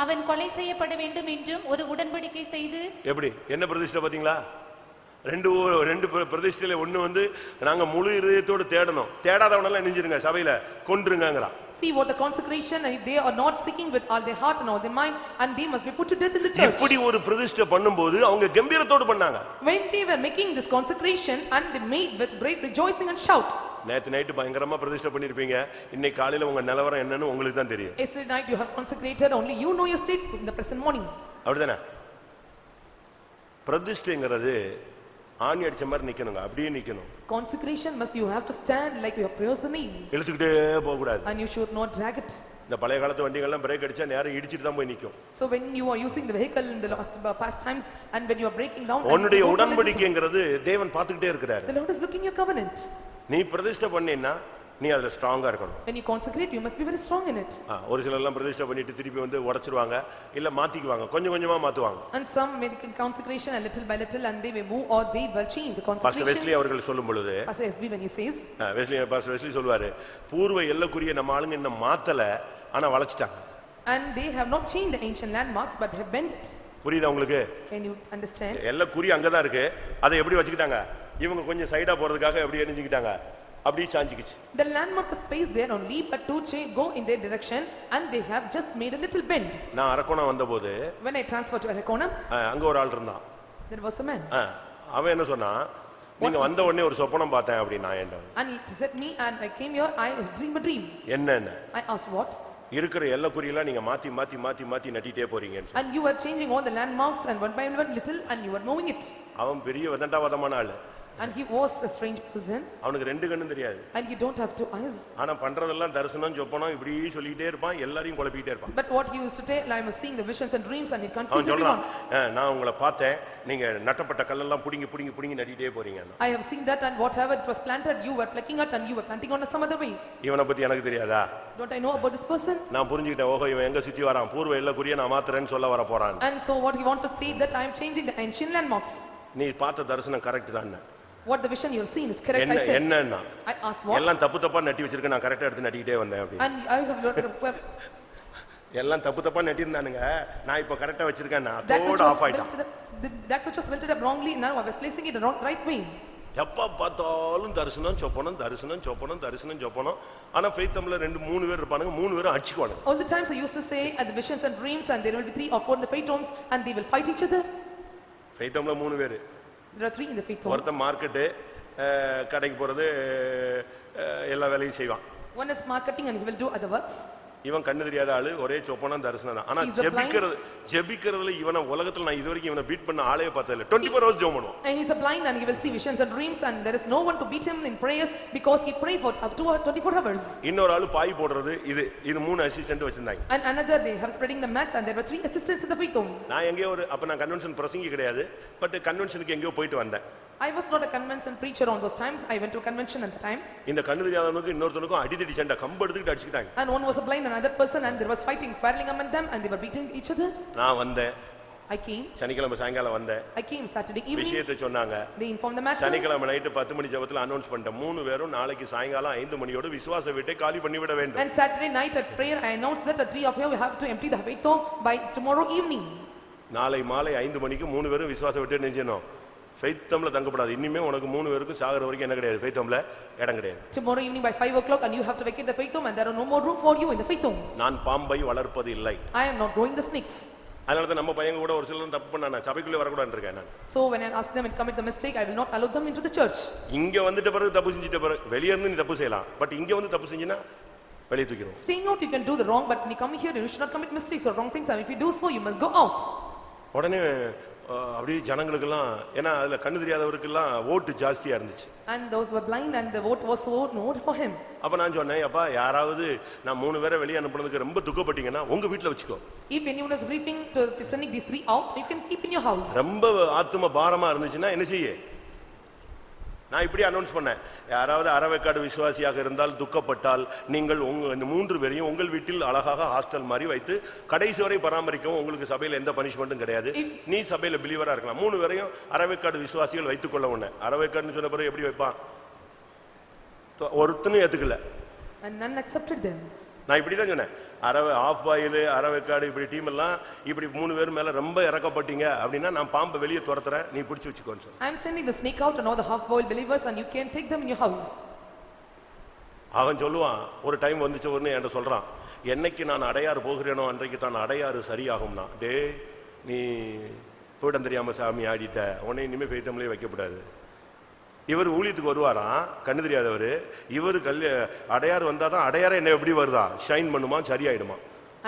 அவன் கொலை செய்யப்பட வேண்டும் என்றும் ஒரு உடன்படிக்கை செய்து.
எப்படி என்ன பிரதிஷ்டை பாத்தீங்களா? ரெண்டு பிரதிஷ்டையில ஒண்ணு வந்து நாங்க முழு இருதயத்தோடு தேடணும், தேடாதவனெல்லாம் நெஞ்சிருங்க சபையில கொன்றுங்கங்கறான்.
see what the consecration, and they are not seeking with all their heart and all their mind, and they must be put to death in the church.
இப்படி ஒரு பிரதிஷ்டை பண்ணும்போது அவங்க கம்பீரத்தோடு பண்ணாங்க.
when they were making this consecration and they made with great rejoicing and shout.
நேத்து night பயங்கரமா பிரதிஷ்டை பண்ணிருப்பீங்க, இன்னைக்கு காலையில உங்க நிலவரம் என்னன்னு உங்களுக்கு தான் தெரியும்.
yesterday night you have consecrated, only you know your state in the present morning.
அப்படிதானே? பிரதிஷ்டைங்கிறது ஆணி அடிச்ச மாதிரி நிக்கணுங்க, அப்படியே நிக்கணும்.
consecration must you have to stand like you have prayers the knee,
இழுத்துக்கிட்டே போக கூடாது.
and you should not drag it.
இந்த பழைய காலத்து வண்டிகள்லாம் பிரேக் அடிச்சா நேரா இடிச்சிட்டு தான் போய் நிக்கும்.
so when you are using the vehicle in the past times and when you are breaking down,
உன்னுடைய உடன்படிக்கைங்கிறது தேவன் பார்த்துக்கிட்டே இருக்கிறார்.
the Lord is looking your covenant.
நீ பிரதிஷ்டை பண்ணினா நீ அதுல ஸ்ட்ராங்கா இருக்கணும்.
when you consecrate you must be very strong in it.
ஒரு சிலர் எல்லாம் பிரதிஷ்டை பண்ணிட்டு திருப்பி வந்து உடைச்சிருவாங்க, இல்ல மாத்திக்குவாங்க, கொஞ்சம் கொஞ்சமா மாத்துவாங்க.
and some make consecration a little by little and they may move or they will change the consecration.
Pastor Wesley அவர்கள் சொல்லும் பொழுது,
Pastor SB when he says,
pastor Wesley சொல்வாரு, பூர்வ எல்லைக்குரிய நம்ம ஆளுங்க இன்னும் மாத்தல, ஆனா வளைச்சிட்டாங்க.
and they have not changed the ancient landmarks but have bent it.
புரியுதா உங்களுக்கு?
can you understand?
எல்லைக்குரிய அங்கதான் இருக்கு, அதை எப்படி வச்சுக்கிட்டாங்க? இவங்க கொஞ்சம் சைடா போறதுக்காக எப்படி எரிஞ்சுக்கிட்டாங்க, அப்படி சாஞ்சிக்கிச்சு.
the landmark is placed there only but to go in their direction and they have just made a little bend.
நான் அரக்கோணம் வந்தபோது
when I transferred to Arakonam,
அங்க ஒரு ஆள் இருந்தான்.
there was a man.
அவன் என்ன சொன்னா, நீங்க வந்த உடனே ஒரு சொப்பனம் பார்த்தேன் அப்படினா என்ன?
and he said me and I came here, I dream a dream.
என்னன்னு?
I asked what?
இருக்கிற எல்லைக்குறியெல்லாம் நீங்க மாத்தி மாத்தி மாத்தி மாத்தி நட்டிட்டே போறீங்கன்னு.
and you are changing all the landmarks and one by one little and you are moving it.
அவன் பெரிய வதண்டாவதமான ஆளு.
And he was a strange person.
அவனுக்கு ரெண்டு கண்ணும் தெரியாது.
And he don't have two eyes.
ஆனா பண்றதெல்லாம் தரிசனம் சொப்பனம் இப்படி சொல்லிட்டே இருப்பான், எல்லாரையும் குழப்பிட்டே இருப்பான்.
But what he used to tell, I was seeing the visions and dreams and it
அவன்
confused
சொல்றான்,
everyone.
நான் உங்களை பார்த்தேன், நீங்க நட்டப்பட்ட கல்லெல்லாம் புடிங்கி புடிங்கி புடிங்கி நட்டிட்டே போறீங்க.
I have seen that and whatever it was planted, you were plucking it and you were planting on some other way.
இவனை பத்தி எனக்கு தெரியாதா?
Don't I know about this person?
நான் புரிஞ்சுக்கிட்டேன், ஓஹோ இவன் எங்க சுத்தி வரான், பூர்வ எல்லை குறிய நான் மாத்துறேன்னு சொல்ல வர போறான்.
And so what he want to say that I am changing the ancient landmarks.
நீ பார்த்த தரிசனம் கரெக்ட் தான்.
What the vision you have seen is correct, I said.
என்னன்னா
I asked what?
எல்லாம் தப்பு தப்பா நட்டி வச்சிருக்க, நான் கரெக்ட்டா எடுத்து நட்டிட்டே வந்தேன் அப்படி.
And I have
எல்லாம் தப்பு தப்பா நட்டி இருந்தானுங்க, நான் இப்ப கரெக்ட்டா வச்சிருக்கேன், நான் அதோட ஆஃப் ஆயிட்டான்.
That which was built up wrongly, now I was placing it the right way.
எப்ப பார்த்தாலும் தரிசனம் சொப்பனம் தரிசனம் சொப்பனம் தரிசனம் சொப்பனம். ஆனா ஃபெய்த்தம்ல ரெண்டு மூணு பேர் இருப்பானுங்க, மூணு பேரும் அடிச்சுக்குவானுங்க.
All the times I used to say at the visions and dreams and there will be 3 or 4 in the faith homes and they will fight each other.
ஃபெய்த்தம்ல மூணு பேர்.
There are 3 in the faith home.
ஒருத்தன் market கடைக்கு போறது எல்லா வேலையும் செய்வான்.
One is marketing and he will do other works.
இவன் கண்ணு தெரியாத ஆளு, ஒரே சொப்பனம் தரிசனம் தான். ஆனா ஜெபிக்கிறதுல இவன உலகத்துல நான் இதுவரைக்கும் இவனை பீட் பண்ண ஆளே பார்த்தது இல்ல. 24 hours ஜெபம் பண்ணுவான்.
And he is a blind and he will see visions and dreams and there is no one to beat him in prayers because he pray for up to 24 hours.
இன்னொரு ஆளு பாய் போடுறது, இது மூணு அசிஸ்டன்ட் வச்சிருந்தாங்க.
And another they have spreading the mats and there were 3 assistants in the faith home.
நான் எங்கேயோ அப்ப நான் கன்வென்ஷன் பிரசங்கி கிடையாது, பட் கன்வென்ஷனுக்கு எங்கேயோ போயிட்டு வந்தேன்.
I was not a convention preacher on those times. I went to a convention at the time.
இந்த கண்ணு தெரியாதவனுக்கு இன்னொருத்தனுக்கும் அடிதடி சண்டை, கம்பு எடுத்துக்கிட்டு அடிச்சுக்கிட்டாங்க.
And one was a blind and another person and there was fighting, quarreling among them and they were beating each other.
நான் வந்தேன்.
I came.
சனிக்கிழமை சாயங்காலம் வந்தேன்.
I came Saturday evening.
விஷயத்தை சொன்னாங்க.
They informed the matter.
சனிக்கிழமை night 10 மணி ஜெபத்துல announce பண்ணிட்டேன், மூணு பேரும் நாளைக்கு சாயங்காலம் 5 மணியோட விசுவாச வீட்டை காலி பண்ணி விட வேண்டும்.
And Saturday night at prayer I announced that the 3 of you have to empty the faith home by tomorrow evening.
நாளை மாலை 5 மணிக்கு மூணு பேரும் விசுவாச வீட்டை நெஞ்சணும். ஃபெய்த்தம்ல தங்கப்படாது. இனிமே உனக்கு மூணு பேருக்கும் சாகர வரைக்கும் என்ன கிடையாது, ஃபெய்த்தம்ல இடம் கிடையாது.
Tomorrow evening by 5 o'clock and you have to vacate the faith home and there are no more room for you in the faith home.
நான் பாம்பை வளர்ப்பது இல்லை.
I am not growing the snakes.
அதனால தான் நம்ம பையங்க கூட ஒரு சிலர் தப்பு பண்ணானே, சபைக்குள்ளே வரக்கூடாதுன்னு இருக்கேன் நான்.
So when I ask them and commit the mistake, I will not allow them into the church.
இங்க வந்துட்ட பிறகு தப்பு செஞ்சிட்ட பிறகு வெளிய இருந்து நீ தப்பு செய்யலாம், பட் இங்க வந்து தப்பு செஞ்சினா வெளிய தூக்கிரும்.
Staying out you can do the wrong, but when you come here you should not commit mistakes or wrong things, and if you do so you must go out.
உடனே அப்படியே ஜனங்களுக்கெல்லாம், ஏன்னா அதுல கண்ணு தெரியாதவருக்கெல்லாம் ஓட்டு ஜாஸ்தியா இருந்துச்சு.
And those were blind and the vote was so no for him.
அப்ப நான் சொன்னேன், அப்பா யாராவது நான் மூணு பேரை வெளிய அனுப்புனதுக்கு ரொம்ப துக்கப்பட்டீங்கன்னா உங்க வீட்ல வச்சுக்கோ.
If anyone is grieving to sending these 3 out, you can keep in your house.
ரொம்ப ஆத்தும பாரமா இருந்துச்சுன்னா என்ன செய்ய? நான் இப்படி அனௌன்ஸ் பண்ணேன், யாராவது அறவேக்காடு விசுவாசியாக இருந்தால் துக்கப்பட்டால் நீங்கள் உங்க மூன்று பேரையும் உங்கள் வீட்டில் அழகாக ஹாஸ்டல் மாதிரி வைத்து கடைசி வரை பராமரிக்கவும் உங்களுக்கு சபையில் எந்த பனிஷ்மெண்ட்டும் கிடையாது. நீ சபையில பிலீவரா இருக்கலாம். மூணு பேரையும் அறவேக்காடு விசுவாசிகள் வைத்துக் கொள்ள உடனே. அறவேக்காடுன்னு சொன்ன பிறகு எப்படி வைப்பான்? ஒருத்தனும் ஏத்துக்கல.
And none accepted them.
நான் இப்படிதான் சொன்னேன், ஆஃப் பாயில் அறவேக்காடு இப்படி டீம் எல்லாம் இப்படி மூணு பேர் மேல ரொம்ப இறக்கப்பட்டீங்க அப்படின்னா நான் பாம்பை வெளியே துரத்துறேன், நீ பிடிச்சு வச்சுக்கோன்னு சொன்னேன்.
I am sending the snake out and all the half-boiled believers and you can take them in your house.
அவன் சொல்லுவான், ஒரு டைம் வந்துச்சு ஒன்னு என்கிட்ட சொல்றான், என்னைக்கு நான் அடையாறு போகிறேனோ அன்றைக்கு தான் அடையாறு சரியாகும்னா. டே நீ போயிடம் தெரியாம சாமி ஆடிட்ட, உன்னை இனிமே ஃபெய்த்தம்லயே வைக்கப்படாது. இவர் ஊழியத்துக்கு வருவாராம், கண்ணு தெரியாதவர். இவர் அடையாறு வந்தாதான் அடையாறு என்ன எப்படி வருதா, ஷைன் பண்ணுமா, சரியாயிடுமா.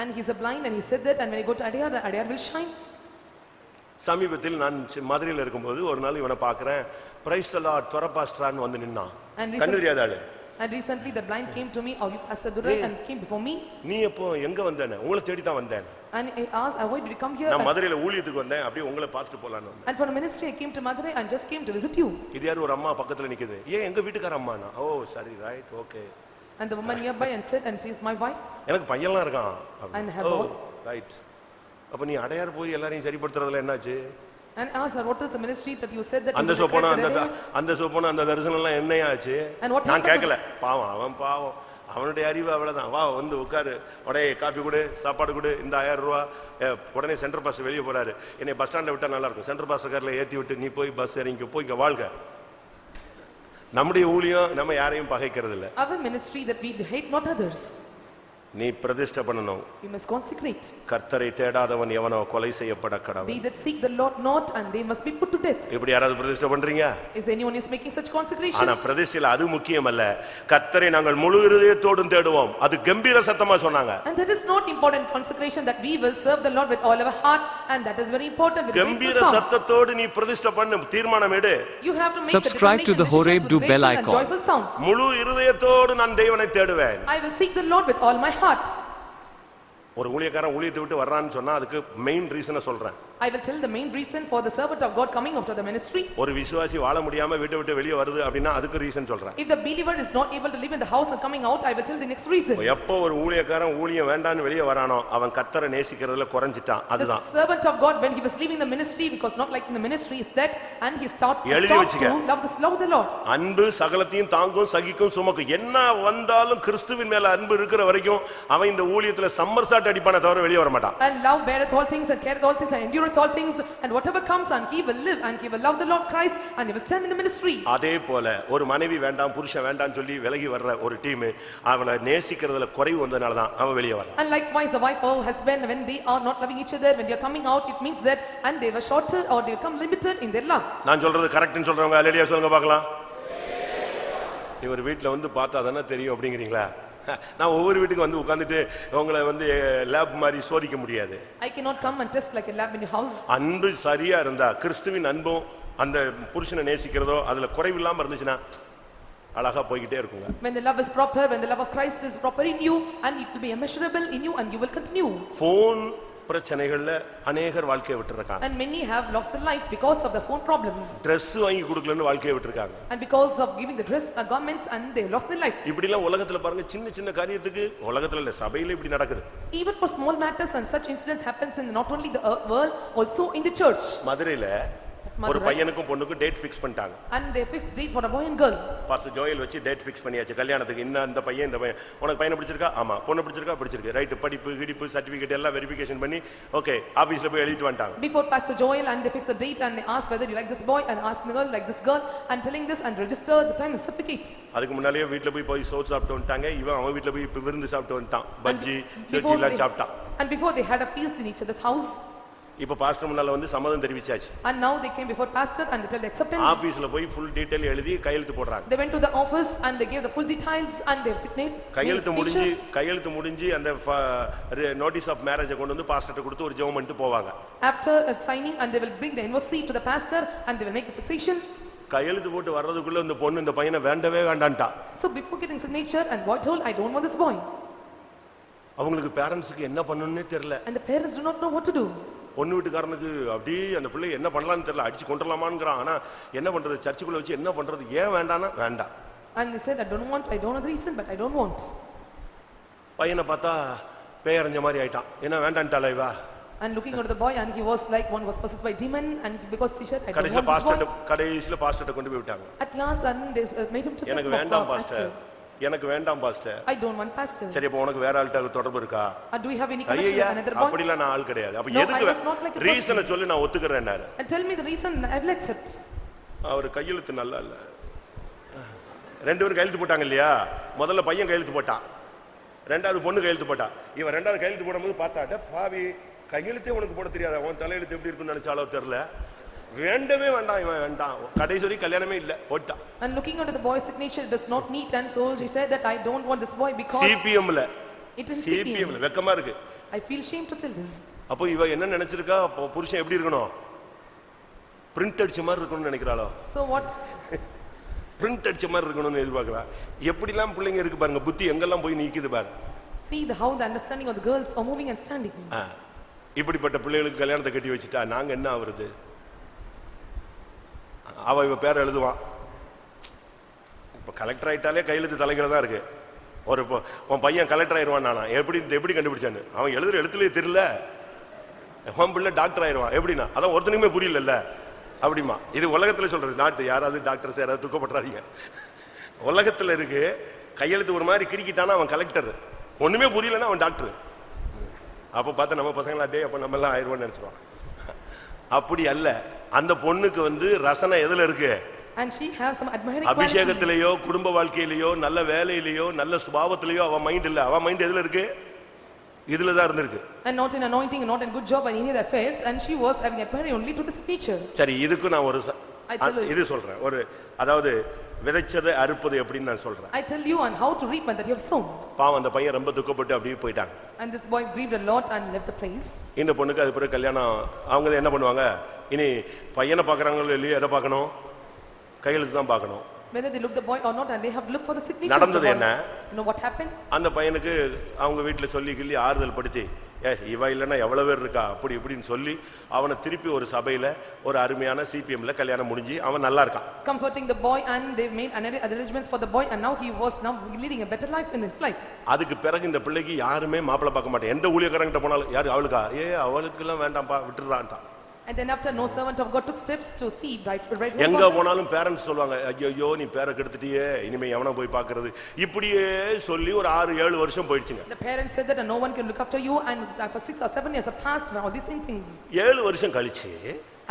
And he is a blind and he said that, and when I go to Adiyar, the Adiyar will shine.
சமீபத்தில் நான் மதுரையில் இருக்கும்போது ஒரு நாள் இவனை பார்க்கிறேன், பிரைஸ் தி லார்ட் துரப்பாஸ்டரான்னு வந்து நின்னான், கண்ணு தெரியாத ஆளு.
And recently the blind came to me, or you Pastor Durai, and came before me.
நீ எப்போ எங்க வந்தேன்னு? உங்களை தேடி தான் வந்தேன்.
And I asked, why did you come here?
நான் மதுரையில ஊழியத்துக்கு வந்தேன், அப்படியே உங்களை பார்த்துட்டு போலான்னு.
And for the ministry I came to Madurai and just came to visit you.
இது யார் ஒரு அம்மா பக்கத்துல நிக்குது, ஏன் எங்க வீட்டுக்கார அம்மானா? ஓ சரி, right, okay.
And the woman nearby and said, and she is my wife.
எனக்கு பையன்லாம் இருக்கான்.
And have all.
ரைட். அப்ப நீ அடையார் போய் எல்லாரையும் சரிப்படுத்துறதுல என்னாச்சு?
And asked her, what is the ministry that you said that
அந்த சோப்பன அந்த சோப்பன அந்த தரிசனம் எல்லாம் என்னையாச்சு? நான் கேட்கல. பாவம், அவன் பாவம், அவனுடைய அறிவு அவ்வளவுதான். வா வந்து உட்காரு, உடனே காப்பி கொடு, சாப்பாடு கொடு, இந்த 1000 ரூபா. உடனே சென்ட்ரல் பாஸ் வெளியே போறாரு, என்னை பஸ் ஸ்டாண்ட்ல விட்டா நல்லா இருக்கும், சென்ட்ரல் பாஸ் கார்ல ஏத்தி விட்டு நீ போய் பஸ் இறங்கி போய் இங்க வாழ்க. நம்முடைய ஊழியம் நம்ம யாரையும் பகைக்கிறது இல்ல.
Our ministry that we hate not others.
நீ பிரதிஷ்டை பண்ணணும்.
You must consecrate.
கர்த்தரை தேடாதவன் எவனோ கொலை செய்யப்பட
They
கடவன்.
that seek the Lord not, and they must be put to death.
இப்படி யாராவது பிரதிஷ்டை பண்றீங்க?
Is anyone is making such consecration?
ஆனா பிரதிஷ்டையில அது முக்கியமல்ல. கர்த்தரை நாங்கள் முழு இதயத்தோடும் தேடுவோம். அது கம்பீர சத்தமா சொன்னாங்க.
And that is not important consecration, that we will serve the Lord with all our heart, and that is very important with
கம்பீர
great sound.
சத்தத்தோடு நீ பிரதிஷ்டை பண்ணு, தீர்மானம் எடு.
You have to make
Subscribe to the Horeb, do bell
and
icon.
joyful sound.
முழு இதயத்தோடு நான் தேவனை தேடுவேன்.
I will seek the Lord with all my heart.
ஒரு ஊழியக்காரன் ஊழியத்தை விட்டு வர்றான்னு சொன்னா அதுக்கு மெயின் ரீசனை சொல்றேன்.
I will tell the main reason for the servant of God coming out of the ministry.
ஒரு விசுவாசி வாழ முடியாம வீட்டை விட்டு வெளியே வருது அப்படினா அதுக்கு ரீசன் சொல்றேன்.
If the believer is not able to live in the house and coming out, I will tell the next reason.
எப்போ ஒரு ஊழியக்காரன் ஊழியம் வேண்டாம்னு வெளியே வரானோ அவன் கர்த்தரை நேசிக்கிறதுல குறஞ்சிட்டான்.
The
அதுதான்.
servant of God, when he was leaving the ministry, because not liking the ministry, is dead, and he stopped to love the Lord.
அன்பு சகலத்தையும் தாங்கும் சகிக்கும் சுமக்கும். என்ன வந்தாலும் கிறிஸ்துவின் மேல அன்பு இருக்கிற வரைக்கும் அவன் இந்த ஊழியத்துல சம்மர் சாட் அடிப்பானே தவிர வெளியே வர மாட்டான்.
And love beareth all things and careth all things and endureth all things, and whatever comes, and he will live, and he will love the Lord Christ, and he will stand in the ministry.
அதே போல ஒரு மனைவி வேண்டாம் புருஷன் வேண்டாம்னு சொல்லி விலகி வர்ற ஒரு டீம் அவளை நேசிக்கிறதுல குறைவு வந்ததனால தான் அவன் வெளியே வரான்.
And likewise the wife or husband, when they are not loving each other, when they are coming out, it means that and they were shorter or they become limited in their love.
நான் சொல்றது கரெக்ட்னு சொல்றவங்க அல்லேலூயா சொல்லுங்க பார்க்கலாம். இவர் வீட்ல வந்து பார்த்தா தானே தெரியும் அப்படிங்கறீங்களா? நான் ஒவ்வொரு வீட்டுக்கு வந்து உட்கார்ந்துட்டு உங்களை வந்து லேப் மாதிரி சோதிக்க முடியாது.
I cannot come and test like a lab in your house.
அன்பு சரியா இருந்தா கிறிஸ்துவின் அன்பும் அந்த புருஷனை நேசிக்கிறதோ அதுல குறைவில்லாம இருந்துச்சுன்னா அழகா போய்கிட்டே இருக்குங்க.
When the love is proper, when the love of Christ is proper in you, and it will be immeasurable in you, and you will continue.
phone பிரச்சனைகள்ல अनेகர் வாழ்க்கையை விட்டுருக்காங்க.
And many have lost their life because of the phone problems.
Dress வாங்கி கொடுக்கலன்னு வாழ்க்கையை விட்டுருக்காங்க.
And because of giving the dress garments, and they lost their life.
இப்படிலாம் உலகத்துல பாருங்க சின்ன சின்ன காரியத்துக்கு உலகத்துல இல்ல சபையில இப்படி நடக்குது.
Even for small matters, and such incidents happens in not only the world, also in the church.
மதுரையில ஒரு பையனுக்கும் பொண்ணுக்கும் டேட் ஃபிக்ஸ் பண்ணிட்டாங்க.
And they fixed date for a boy and girl.
Pastor Joel வச்சு டேட் ஃபிக்ஸ் பண்ணியாச்சு கல்யாணத்துக்கு. இந்த பையன் இந்த பையன் உனக்கு பையனை பிடிச்சிருக்கா? ஆமா. பொண்ணு பிடிச்சிருக்கா? பிடிச்சிருக்கு. ரைட். படிப்பு கிடிப்பு சர்டிபிகேட் எல்லாம் வெரிஃபிகேஷன் பண்ணி ஓகே ஆபீஸ்ல போய் எழுதிட்டு வந்துட்டாங்க.
Before Pastor Joel, and they fixed the date, and they asked whether you like this boy, and asked the girl like this girl, and telling this and register the time and certificate.
அதுக்கு முன்னாடியே வீட்ல போய் சோறு சாப்பிட்டு வந்துட்டாங்க. இவன் அவன் வீட்ல போய் விருந்து சாப்பிட்டு வந்துட்டான். பஜ்ஜி சட்னி எல்லாம் சாப்பிட்டான்.
And before they had a feast in each other's house.
இப்ப பாஸ்டர் முன்னால வந்து சம்மதம் தெரிவிச்சாச்சு.
And now they came before pastor and they tell the acceptance.
ஆபீஸ்ல போய் full detail எழுதி கையெழுத்து போடுறாங்க.
They went to the office and they gave the full details and their signatures.
கையெழுத்து முடிஞ்சு அந்த நோட்டீஸ் ஆஃப் மேரேஜ் கொண்டு வந்து பாஸ்டர்ட்ட கொடுத்து ஒரு ஜெபம் பண்ணிட்டு போவாங்க.
After signing, and they will bring the invoice to the pastor and they will make the fixation.
கையெழுத்து போட்டு வர்றதுக்குள்ள இந்த பொண்ணு இந்த பையனை வேண்டவே வேண்டான்டா.
So before getting signature, and boy told, I don't want this boy.
அவங்களுக்கு பேரண்ட்ஸ்க்கு என்ன பண்ணனும்னே தெரியல.
And the parents do not know what to do.
பொண்ணு வீட்டுக்காரனுக்கு அப்படியே அந்த பிள்ளை என்ன பண்ணலாம்னு தெரியல. அடிச்சு கொன்றலாமான்ங்கறான். ஆனா என்ன பண்றது? சர்ச்சுக்குள்ள வச்சு என்ன பண்றது? ஏன் வேண்டானா வேண்டாம்.
And they said, I don't know the reason, but I don't want.
பையனை பார்த்தா பேயறஞ்ச மாதிரி ஆயிட்டான். என்ன வேண்டான்ட்டாளா இவா?
And looking at the boy, and he was like one was possessed by demon, and because she said, I don't want this boy.
கடைசில பாஸ்டர்ட்ட கொண்டு போய் விட்டாங்க.
At last, and they made him to say,
எனக்கு வேண்டாம் pastor. எனக்கு வேண்டாம் pastor.
I don't want pastor.
சரி அப்ப உனக்கு வேற ஆள்ட்ட தொடர்பு இருக்கா?
Do you have any connection with another boy?
அப்படிலாம் நான் ஆள் கிடையாது. அப்ப எதுக்கு ரீசனை சொல்லி நான் ஒத்துக்கறேன்னாரு.
And tell me the reason, I will accept.
அவர் கையெழுத்து நல்லா இல்ல. ரெண்டு பேரும் கையெழுத்து போட்டாங்க இல்லையா? முதல்ல பையன் கையெழுத்து போட்டான். ரெண்டாவது பொண்ணு கையெழுத்து போட்டா. இவன் ரெண்டாவது கையெழுத்து போடும்போது பார்த்தாட்ட பாவி கையெழுத்தே உனக்கு போட தெரியாதா? உன் தலையெழுத்து எப்படி இருக்குன்னு நினைச்சாலோ தெரியல. வேண்டவே வேண்டாம் இவன் வேண்டாம். கடைசி வரை கல்யாணமே இல்ல போட்டா.
And looking at the boy's signature, it does not need, and so she said that I don't want this boy because
CPM ல
it is
CPM ல வெக்கமா இருக்கு.
I feel shame to tell this.
அப்போ இவ என்ன நினைச்சிருக்கா? புருஷன் எப்படி இருக்கணும்? பிரிண்ட் அடிச்ச மாதிரி இருக்கணும்னு நினைக்கிறாளோ?
So what?
பிரிண்ட் அடிச்ச மாதிரி இருக்கணும்னு எதிர்பார்க்கறா. எப்படிலாம் பிள்ளைங்க இருக்கு பாருங்க. புத்தி எங்கெல்லாம் போய் நிக்குது பாருங்க.
See how the understanding of the girls are moving and standing.
இப்படிப்பட்ட பிள்ளைகளுக்கு கல்யாணத்தை கட்டி வச்சிட்டா நாங்க என்ன ஆவறது? அவ இவ பேர் எழுதுவான். இப்ப கலெக்டர் ஆயிட்டாலே கையெழுத்து தலைகீழ தான் இருக்கு. ஒரு உன் பையன் கலெக்டர் ஆயிருவான். நானா எப்படி கண்டுபிடிச்சான்னு அவன் எழுதுற எழுத்துலயே தெரியல. உன் பிள்ளை டாக்டர் ஆயிருவான் எப்படின்னா அதான் ஒருத்தனுக்குமே புரியல அப்படிமா. இது உலகத்துல சொல்றது. நாட்டு யாராவது டாக்டர்ஸ் யாராவது துக்கப்படாதீங்க. உலகத்துல இருக்கு. கையெழுத்து ஒரு மாதிரி கிரிக்கிட்டானா அவன் கலெக்டர். ஒண்ணுமே புரியலன்னா அவன் டாக்டர். அப்ப பார்த்தா நம்ம பசங்களாட்டே அப்ப நம்ம எல்லாம் ஆயிருவோம்னு நினைச்சிருவான். அப்படி அல்ல. அந்த பொண்ணுக்கு வந்து ரசனை எதுல இருக்கு?
And she has some admiring quality.
அபிஷேகத்திலேயோ குடும்ப வாழ்க்கையிலேயோ நல்ல வேலையிலேயோ நல்ல சுபாவத்திலேயோ அவ மைண்ட் இல்ல. அவ மைண்ட் எதுல இருக்கு? இதுல தான் இருந்திருக்கு.
And not in anointing, not in good job and any other affairs, and she was having admiring only to the signature.
சரி, இதுக்கு நான் ஒரு இது சொல்றேன். ஒரு அதாவது விதைச்சதை அறுப்பது எப்படின்னு நான் சொல்றேன்.
I tell you on how to reap and that you have sown.
பாவம் அந்த பையன் ரொம்ப துக்கப்பட்டு அப்படியே போயிட்டாங்க.
And this boy grieved a lot and left the place.
இந்த பொண்ணுக்கு அது பிறகு கல்யாணம். அவங்க என்ன பண்ணுவாங்க? இனி பையனை பார்க்கறாங்களோ இல்லையோ எதை பார்க்கணும்? கையெழுத்து தான் பார்க்கணும்.
Whether they look the boy or not, and they have looked for the signature.
நடந்தது என்ன?
You know what happened?
அந்த பையனுக்கு அவங்க வீட்ல சொல்லி கிள்ளி ஆறுதல் படுத்தி, இவ இல்லைன்னா எவ்வளவு பேர் இருக்கா அப்படி இப்படின்னு சொல்லி அவனை திருப்பி ஒரு சபையில ஒரு அருமையான சிபிஎம்ல கல்யாணம் முடிஞ்சு அவன் நல்லா இருக்கான்.
Comforting the boy, and they made arrangements for the boy, and now he was now leading a better life in his life.
அதுக்கு பிறகு இந்த பிள்ளைக்கு யாருமே மாப்பிள்ளை பார்க்க மாட்டேன். எந்த ஊழியக்காரங்கிட்ட போனாலும் யாரு அவளுக்கா? அவளுக்கு எல்லாம் வேண்டாம்ப்பா விட்டுறான்ட்டான்.
And then after no servant of God took steps to see right.
எங்க போனாலும் பேரண்ட்ஸ் சொல்லுவாங்க, ஐயோ நீ பேரை கெடுத்துட்டியே, இனிமே எவனை போய் பார்க்கிறது, இப்படியே சொல்லி ஒரு 6-7 வருஷம் போயிடுச்சுங்க.
The parents said that no one can look after you, and for 6 or 7 years have passed and all these same things.
7 வருஷம் கழிச்சு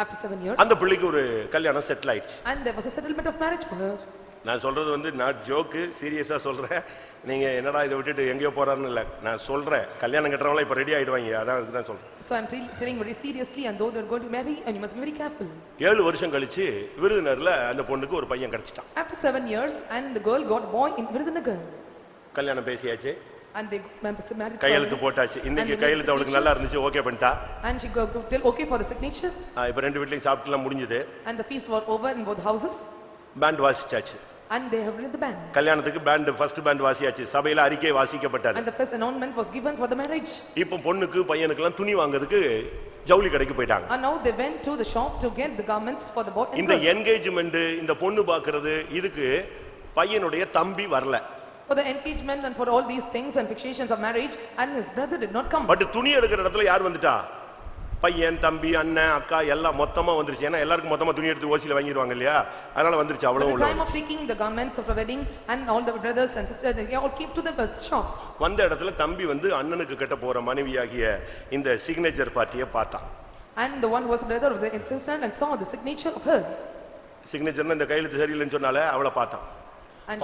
After 7 years,
அந்த பிள்ளைக்கு ஒரு கல்யாணம் செட்டில் ஆயிடுச்சு.
and there was a settlement of marriage for her.
நான் சொல்றது not joke, சீரியஸா சொல்றேன். நீங்க என்னடா இதை விட்டுட்டு எங்கேயோ போறாருன்னு இல்ல, நான் சொல்றேன். கல்யாணம் கட்டுறவங்க இப்ப ரெடி ஆயிடுவாங்க, அதான் இதுதான் சொல்றேன்.
So I'm telling very seriously, and though they're going to marry, and you must be very careful.
7 வருஷம் கழிச்சு விருதுநர்ல அந்த பொண்ணுக்கு ஒரு பையன் கிடைச்சிட்டான்.
After 7 years, and the girl got boy in Virudhunagar.
கல்யாணம் பேசியாச்சு,
and they married.
கையெழுத்து போட்டாச்சு. இன்னைக்கு கையெழுத்து அவளுக்கு நல்லா இருந்துச்சு, ஓகே பண்ணிட்டா.
And she got tell okay for the signature.
இப்ப ரெண்டு வீட்லயும் சாப்பிட்டுலாம் முடிஞ்சது.
And the feast was over in both houses.
Band வாசிச்சாச்சு.
And they have read the band.
கல்யாணத்துக்கு பேண்ட் ஃபர்ஸ்ட் பேண்ட் வாசியாச்சு. சபையில அறிக்கை வாசிக்கப்பட்டது.
And the first announcement was given for the marriage.
இப்போ பொண்ணுக்கு பையனுக்கு எல்லாம் துணி வாங்குறதுக்கு ஜவுளி கடைக்கு போயிட்டாங்க.
And now they went to the shop to get the garments for the boy and girl.
இந்த என்கேஜ்மென்ட், இந்த பொண்ணு பார்க்கிறது, இதுக்கு பையனுடைய தம்பி வரல.
For the engagement and for all these things and fixations of marriage, and his brother did not come.
But துணி எடுக்கிற இடத்துல யார் வந்துட்டா? பையன், தம்பி, அண்ணன், அக்கா எல்லாம் மொத்தமா வந்துருச்சு. ஏன்னா எல்லாருக்கும் மொத்தமா துணி எடுத்து ஓசில வாங்கிடுவாங்க இல்லையா? அதனால வந்துருச்சு அவ்வளவு.
At the time of taking the garments of a wedding, and all the brothers and sisters, they all came to the shop.
வந்த இடத்துல தம்பி வந்து அண்ணனுக்கு கட்ட போற மனைவியாகிய இந்த சிக்னேச்சர் பார்ட்டியை பார்த்தான்.
And the one who was the brother of the sister and saw the signature of her.
சிக்னேச்சர்னா இந்த கையெழுத்து சரியில்லைன்னு சொன்னாலே அவளை பார்த்தான்.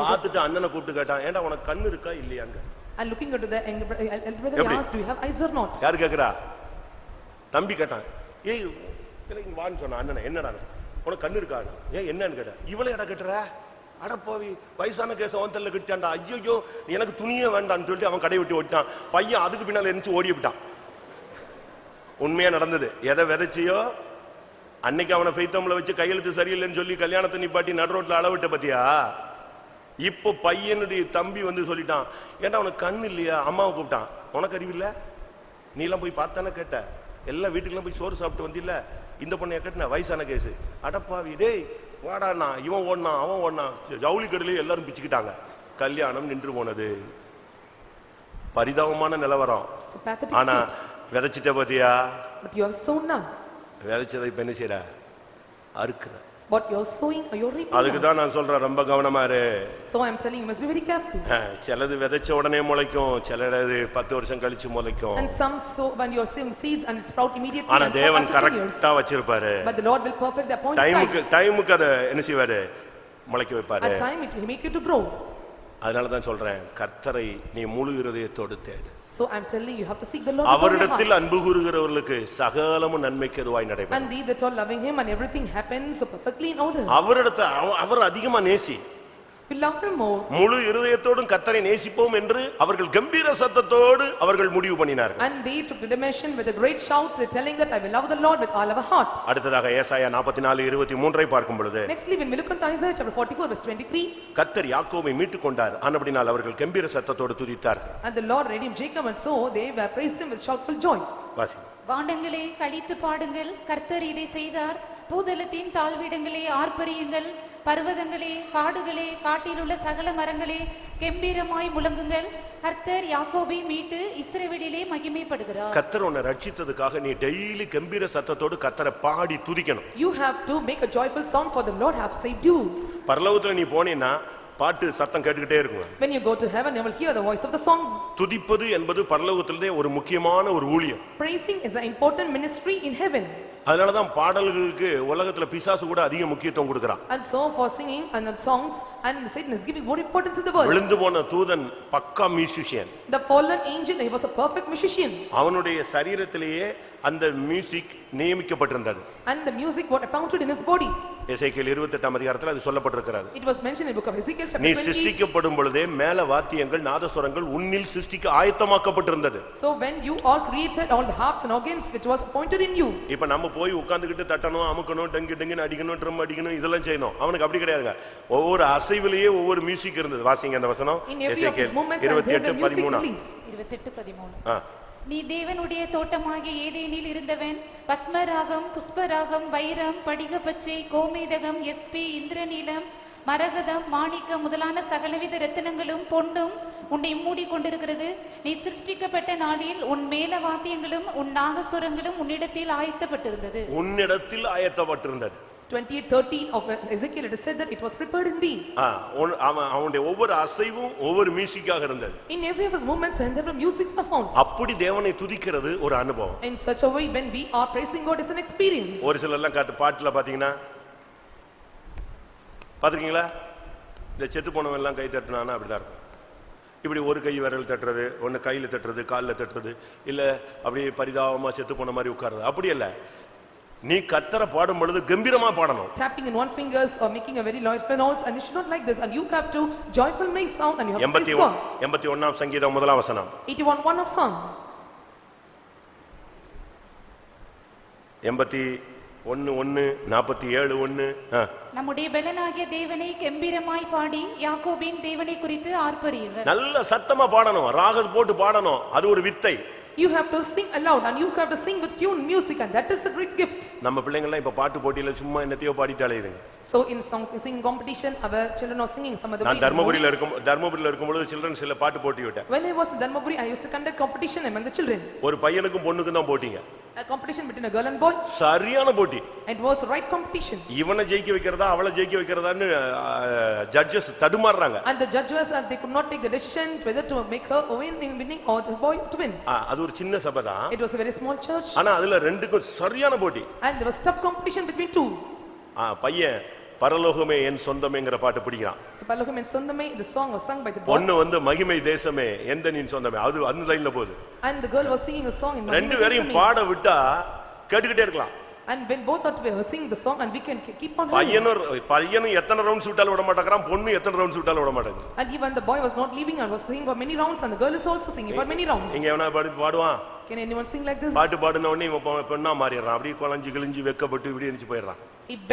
பார்த்துட்டு அண்ணனை கூப்பிட்டு கேட்டான், ஏண்டா உனக்கு கண்ணு இருக்கா இல்லையாங்க?
And looking into the elder brother, he asked, do you have eyes or not?
யார் கேக்குறா? தம்பி கேட்டான். ஏய் எனக்கு வான்னு சொன்ன அண்ணனை, என்னடா உனக்கு கண்ணு இருக்கா? ஏன் என்னன்னு கேட்டா, இவளை எடா கட்டுற? அடப்பாவி, வயசான கேச அவன்தல்ல கிட்டான்டா. ஐயோ எனக்கு துணியே வேண்டான்னு சொல்லிட்டு அவன் கடை விட்டு ஓடிட்டான். பையன் அதுக்கு பின்னால எரிஞ்சு ஓடி விட்டான். உண்மையா நடந்தது. எதை விதைச்சியோ அன்னைக்கு அவனை பெய்தம்ல வச்சு கையெழுத்து சரியில்லைன்னு சொல்லி கல்யாணத்தை நிப்பாட்டி நடு ரோட்ல அளவிட்ட பத்தியா? இப்போ பையனுடைய தம்பி வந்து சொல்லிட்டான், ஏன்டா உனக்கு கண்ணு இல்லையா? அம்மாவை கூப்பிட்டான். உனக்கு அறிவில்ல? நீ எல்லாம் போய் பார்த்தானே கேட்ட, எல்லா வீட்டுக்கெல்லாம் போய் சோறு சாப்பிட்டு வந்தில்ல, இந்த பொண்ணைய கேட்ட வயசான கேசு. அடப்பாவி, டேய் வாடாண்ணா, இவன் ஓடனான் அவன் ஓடனான். ஜவுளி கடையில எல்லாரும் பிச்சுக்கிட்டாங்க. கல்யாணம் நின்று போனது. பரிதாபமான நிலவரம். ஆனா விதைச்சிட்ட பாத்தியா? விதைச்சதை இப்ப என்ன செய்யற? அறுக்கிற.
What you're sowing or you're reaping.
அதுக்கு தான் நான் சொல்றேன், ரொம்ப கவனமா இரு.
So I'm telling you must be very careful.
சிலது விதைச்ச உடனே முளைக்கும், சிலது 10 வருஷம் கழிச்சு முளைக்கும்.
And some sow when you're sowing seeds and it sprout immediately.
ஆனா தேவன் கரெக்ட்டா வச்சிருப்பாரு.
But the Lord will perfect the appointed time.
டைமுக்கு அத என்ன செய்வாரு? முளைக்க வைப்பாரு.
At time it will make you to grow.
அதனால தான் சொல்றேன், கர்த்தரை நீ முழு இருதயத்தோடு தேடு.
So I'm telling you have to seek the Lord.
அவரிடத்தில் அன்பு கூறுகிறவர்களுக்கு சகலமும் நன்மைக்கு ஏதுவாய் நடைபெறும்.
And they that are loving him and everything happens so perfectly in order.
அவர் அதிகமா நேசி.
We love him more.
முழு இருதயத்தோடும் கர்த்தரை நேசிப்போம் என்று அவர்கள் கம்பீர சத்தத்தோடு அவர்கள் முடிவு பண்ணினார்கள்.
And they took the dimension with a great shout, they telling that I will love the Lord with all our heart.
அடுத்ததாக ஏசாயா 44:23 ஐ பார்க்கும் பொழுது,
Nextly when we look at Isaiah chapter 44 verse 23,
கர்த்தர் யாக்கோபை மீட்டுக் கொண்டார், ஆனபடியால் அவர்கள் கம்பீர சத்தத்தோடு துதித்தார்கள்.
and the Lord redeemed Jacob, and so they were praised him with shoutful joy.
வாசி.
வாண்டங்களே கழித்து பாடுங்கள், கர்த்தர் இதை செய்தார். பூதலத்தின் தாழ்விடங்களே ஆர்ப்பரியுங்கள், பர்வதங்களே காடுகளே காட்டிலுள்ள சகல மரங்களே கெம்பீரமாய் முழங்குங்கள். கர்த்தர் யாக்கோபை மீட்டு இஸ்ரவேலிலே மகிமைப்படுகிறார்.
கர்த்தர் உன்னை ரட்சித்ததுக்காக நீ டெய்லி கம்பீர சத்தத்தோடு கர்த்தரை பாடி துதிக்கணும்.
You have to make a joyful sound for the Lord have saved you.
பரலோகத்துல நீ போனீன்னா பாட்டு சத்தம் கேட்டுக்கிட்டே இருக்கும்.
When you go to heaven you will hear the voice of the songs.
துதிப்பது என்பது பரலோகத்திலே ஒரு முக்கியமான ஒரு ஊழியம்.
Praising is an important ministry in heaven.
அதனாலதான் பாடல்களுக்கு உலகத்துல பிசாசு கூட அதிக முக்கியத்துவம் கொடுக்கறான்.
And so for singing and the songs and Satan is giving more importance in the world.
விழுந்து போன தூதன் பக்கா musician.
The fallen angel, he was a perfect musician.
அவனுடைய சரீரத்திலேயே அந்த மியூசிக் நியமிக்கப்பட்டிருந்தது.
And the music was appointed in his body.
எசேக்கியேல் 28ஆம் அதிகாரத்தில் அது சொல்லப்பட்டிருக்கிறது.
It was mentioned in the book of Ezekiel chapter 20.
நீ சிருஷ்டிக்கப்படும் பொழுதே மேல வாத்தியங்கள் நாதஸ்வரங்கள் உன்னில் சிருஷ்டிக்க ஆயத்தமாக்கப்பட்டிருந்தது.
So when you are created, all the harps and organs which was appointed in you.
இப்ப நம்ம போய் உட்கார்ந்துகிட்டு தட்டணும் அமுக்கணும் டங்கு டங்குன்னு அடிக்கணும் ட்ரம் அடிக்கணும் இதெல்லாம் செய்யணும். அவனுக்கு அப்படி கிடையாதுங்க. ஒவ்வொரு அசைவிலேயே ஒவ்வொரு மியூசிக் இருந்தது. வாசிங்க அந்த வசனம்.
எசேக்கியேல் 28:13.
28:13. நீ தேவனுடைய தோட்டமாகிய ஏதேனில் இருந்தவன். பத்மராகம், புஷ்பராகம், வைரம், படிகப்பச்சை, கோமேதகம், எஸ்பி, இந்திரநீலம், மரகதம், மாணிக்கம் முதலான சகலவித ரத்தினங்களும் பொன்னும் உன்னை மூடிக்கொண்டிருக்கிறது. நீ சிருஷ்டிக்கப்பட்ட நாளில் உன் மேல வாத்தியங்களும் உன் நாகசுரங்களும் உன்னிடத்தில் ஆயத்தப்பட்டிருந்தது.
உன்னிடத்தில் ஆயத்தப்பட்டிருந்தது.
28:13 of Ezekiel, it is said that it was prepared in thee.
அவனுடைய ஒவ்வொரு அசைவும் ஒவ்வொரு மியூசிக்காக இருந்தது.
In every of his movements and there were musics were found.
அப்படி தேவனை துதிக்கிறது ஒரு அனுபவம்.
In such a way when we are praising God is an experience.
ஒரு சிலர் எல்லாம் பாட்டுல பாத்தீங்கன்னா பாத்துக்கீங்களா, இந்த செத்து போனவன் எல்லாம் கை தட்டினானா அப்படிதான் இருக்கும். இப்படி ஒரு கை விரல் தட்டுறது, ஒன்னு கையில தட்டுறது, காலில் தட்டுறது, இல்ல அப்படியே பரிதாபமா செத்து போன மாதிரி உட்கார்றது. அப்படி இல்ல, நீ கத்தரை பாடும் பொழுது கம்பீரமா பாடணும்.
Tapping in one fingers or making a very loud notes, and you should not like this, and you have to joyful make sound and you have to praise God.
81ஆம் சங்கீதம் முதலாம் வசனம்.
81:1 of Psalm.
81:1, 47:1.
நம்முடைய பெலனாகிய தேவனை கம்பீரமாய் பாடி யாக்கோபின் தேவனை குறித்து ஆர்ப்பரியுங்கள்.
நல்ல சத்தமா பாடணும், ராகம் போட்டு பாடணும். அது ஒரு வித்தை.
You have to sing aloud and you have to sing with tune music, and that is a great gift.
நம்ம பிள்ளைங்க எல்லாம் இப்ப பாட்டு போட்டியில சும்மா என்னத்தையோ பாடிட்டாலே இருங்க.
So in singing competition our children are singing some of the.
நான் தர்மபுரியில இருக்கும் பொழுது children's இல்ல பாட்டு போட்டி விட்டேன்.
When I was in Dharmaburi, I used to conduct competition among the children.
ஒரு பையனுக்கும் பொண்ணுக்கும் தான் போட்டிங்க.
A competition between a girl and boy.
சரியான போட்டி.
It was a right competition.
இவனை ஜெயிக்க வைக்கிறதா அவளை ஜெயிக்க வைக்கிறதான்னு judges தடுமாறுறாங்க.
And the judges they could not take the decision whether to make her winning or the boy to win.
அது ஒரு சின்ன சபை தான்.
It was a very small church.
ஆனா அதுல ரெண்டுக்கும் சரியான போட்டி.
And there was tough competition between two.
பையன் பரலோகமே என் சொந்தமேங்கற பாட்டு பிடிக்கிறான்.
So Paralokam en sondame, the song was sung by the boy.
பொண்ணு வந்து மகிமை தேசமே எந்த நீ சொந்தமே, அது அந்த லைன்ல போகுது.
And the girl was singing a song in Mahimai
ரெண்டு பேரையும் பாட விட்டா கேட்டுக்கிட்டே இருக்கலாம்.
And when both are singing the song and we can keep on hearing.
பையனும் எத்தனை ரவுண்ட்ஸ் விட்டாலும் விட மாட்டேங்கறான், பொண்ணு எத்தனை ரவுண்ட்ஸ் விட்டாலும் விட மாட்டேங்குது.
And even the boy was not leaving and was singing for many rounds, and the girl is also singing for many rounds.
இங்க எவனா பாடுவான்?
Can anyone sing like this?
பாட்டு பாடுன உடனே இவன் பெண்ணா மாறிடுறான். அப்படியே குழஞ்சி கிழிஞ்சி வெக்கப்பட்டு இப்படி எரிஞ்சு போயிடுறான்.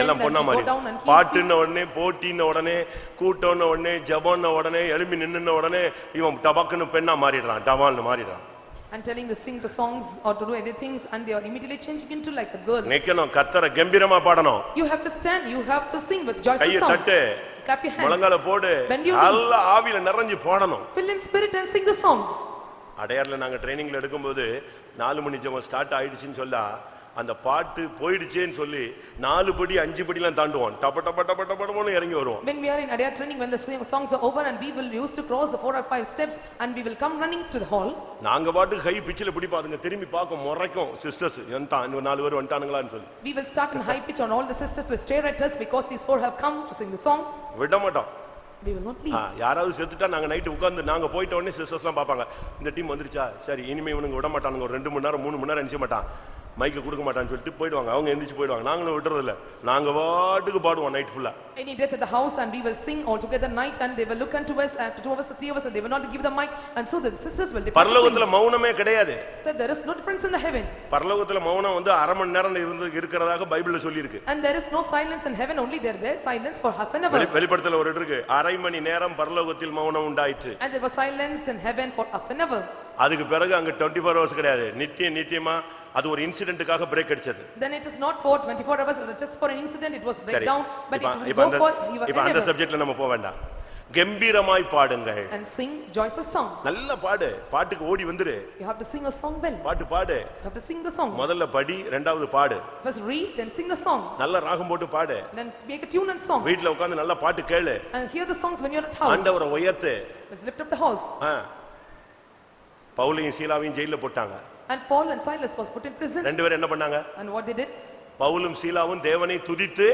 எல்லாம் பொண்ணா மாறி பாட்டுன உடனே போட்டின உடனே கூட்டோன உடனே ஜபோன உடனே எழும்பி நின்னுன உடனே இவன் டபக்குன்னு பெண்ணா மாறிடுறான், டவால்னு மாறிடுறான்.
And telling to sing the songs or to do anything and they are immediately changing into like a girl.
நிக்கணும், கத்தரை கம்பீரமா பாடணும்.
You have to stand, you have to sing with joyful
கையை
sound.
தட்டு,
clap your hands,
முழங்கால போடு, நல்ல ஆவியில நிறைஞ்சு பாடணும்.
fill in spirit and sing the songs.
அடையார்ல நாங்க ட்ரெய்னிங்ல எடுக்கும்போது 4 மணி ஜெபம் ஸ்டார்ட் ஆயிடுச்சுன்னு சொல்லா அந்த பாட்டு போயிடுச்சேன்னு சொல்லி 4 படி 5 படிலாம் தாண்டுவோம், டப டப டப டபன்னு இறங்கி வருவோம்.
When we are in Adiyar training, when the songs are over and we will used to cross the 4 or 5 steps and we will come running to the hall.
நாங்க பாட்டு கை பிச்சில பிடி பாருங்க, திரும்பி பார்க்கும் முறைக்கும் சிஸ்டர்ஸ் என்டா 4 பேர் வந்துட்டானுங்களான்னு சொல்லி.
We will start in high pitch and all the sisters will stare at us because these 4 have come to sing the song.
விட மாட்டோம்.
We will not leave.
யாராவது செத்துட்டா நாங்க நைட் உட்கார்ந்து நாங்க போயிட்ட உடனே சிஸ்டர்ஸ்லாம் பாப்பாங்க, இந்த டீம் வந்துருச்சா, சரி இனிமே இவனுங்க விட மாட்டானுங்க, ஒரு 2 மணி நேரம் 3 மணி நேரம் எந்திரிக்க மாட்டான், மைக்க கொடுக்க மாட்டான்னு சொல்லிட்டு போயிடுவாங்க. அவங்க எந்திரிச்சு போயிடுவாங்க, நாங்களும் விடுறது இல்ல, நாங்க வாட்டுக்கு பாடுவோம் நைட் ஃபுல்லா.
Any death at the house and we will sing all together night and they will look unto us, and 2 of us or 3 of us, and they will not give the mic, and so the sisters will depart.
பரலோகத்துல மௌனமே கிடையாது.
So there is no difference in the heaven.
பரலோகத்துல மௌனம் வந்து அரை மணி நேரம் இருக்கிறதாக பைபிள்ல சொல்லி இருக்கு.
And there is no silence in heaven, only there silence for half an hour.
வெளிப்படுத்தல ஒரு இருக்கு, அரை மணி நேரம் பரலோகத்தில் மௌனம் உண்டாயிற்று.
And there was silence in heaven for half an hour.
அதுக்கு பிறகு அங்க 24 hours கிடையாது, நித்தியமா அது ஒரு இன்சிடென்ட்காக பிரேக் அடிச்சது.
Then it is not for 24 hours, it is just for an incident, it was break down, but it will
இப்போ
go for
இப்போ அந்த சப்ஜெக்ட்ல நம்ம போக வேண்டாம். கம்பீரமாய் பாடுங்கள்
and sing joyful song.
நல்ல பாடு, பாட்டுக்கு ஓடி வந்துரு.
You have to sing a song well.
பாட்டு பாடு.
You have to sing the songs.
முதல்ல படி, இரண்டாவது பாடு.
First read, then sing the song.
நல்ல ராகம் போட்டு பாடு.
Then make a tune and song.
வீட்ல உட்கார்ந்து நல்ல பாட்டு கேளு.
And hear the songs when you are at house.
ஆண்டவரை உயர்த்து.
Let's lift up the house.
பவுலையும் சீலாவையும் ஜெயில்ல போட்டாங்க.
And Paul and Silas was put in prison.
ரெண்டு பேரும் என்ன பண்ணாங்க?
And what they did?
பவுலும் சீலாவும் தேவனை துதித்து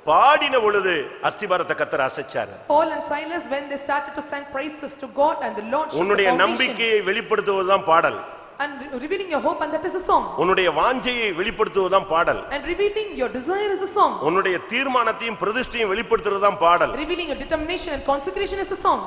பாடின பொழுது அஸ்திபாரத்தை கர்த்தர் அசைச்சார்.
Paul and Silas, when they started to sing praises to God and the Lord shook the
உன்னுடைய
foundation.
நம்பிக்கையை வெளிப்படுத்துவதுதான் பாடல்.
And revealing your hope, and that is a song.
உன்னுடைய வாஞ்சையை வெளிப்படுத்துவதுதான் பாடல்.
And revealing your desire is a song.
உன்னுடைய தீர்மானத்தையும் பிரதிஷ்டையும் வெளிப்படுத்துறதுதான் பாடல்.
Revealing your determination and consecration is a song.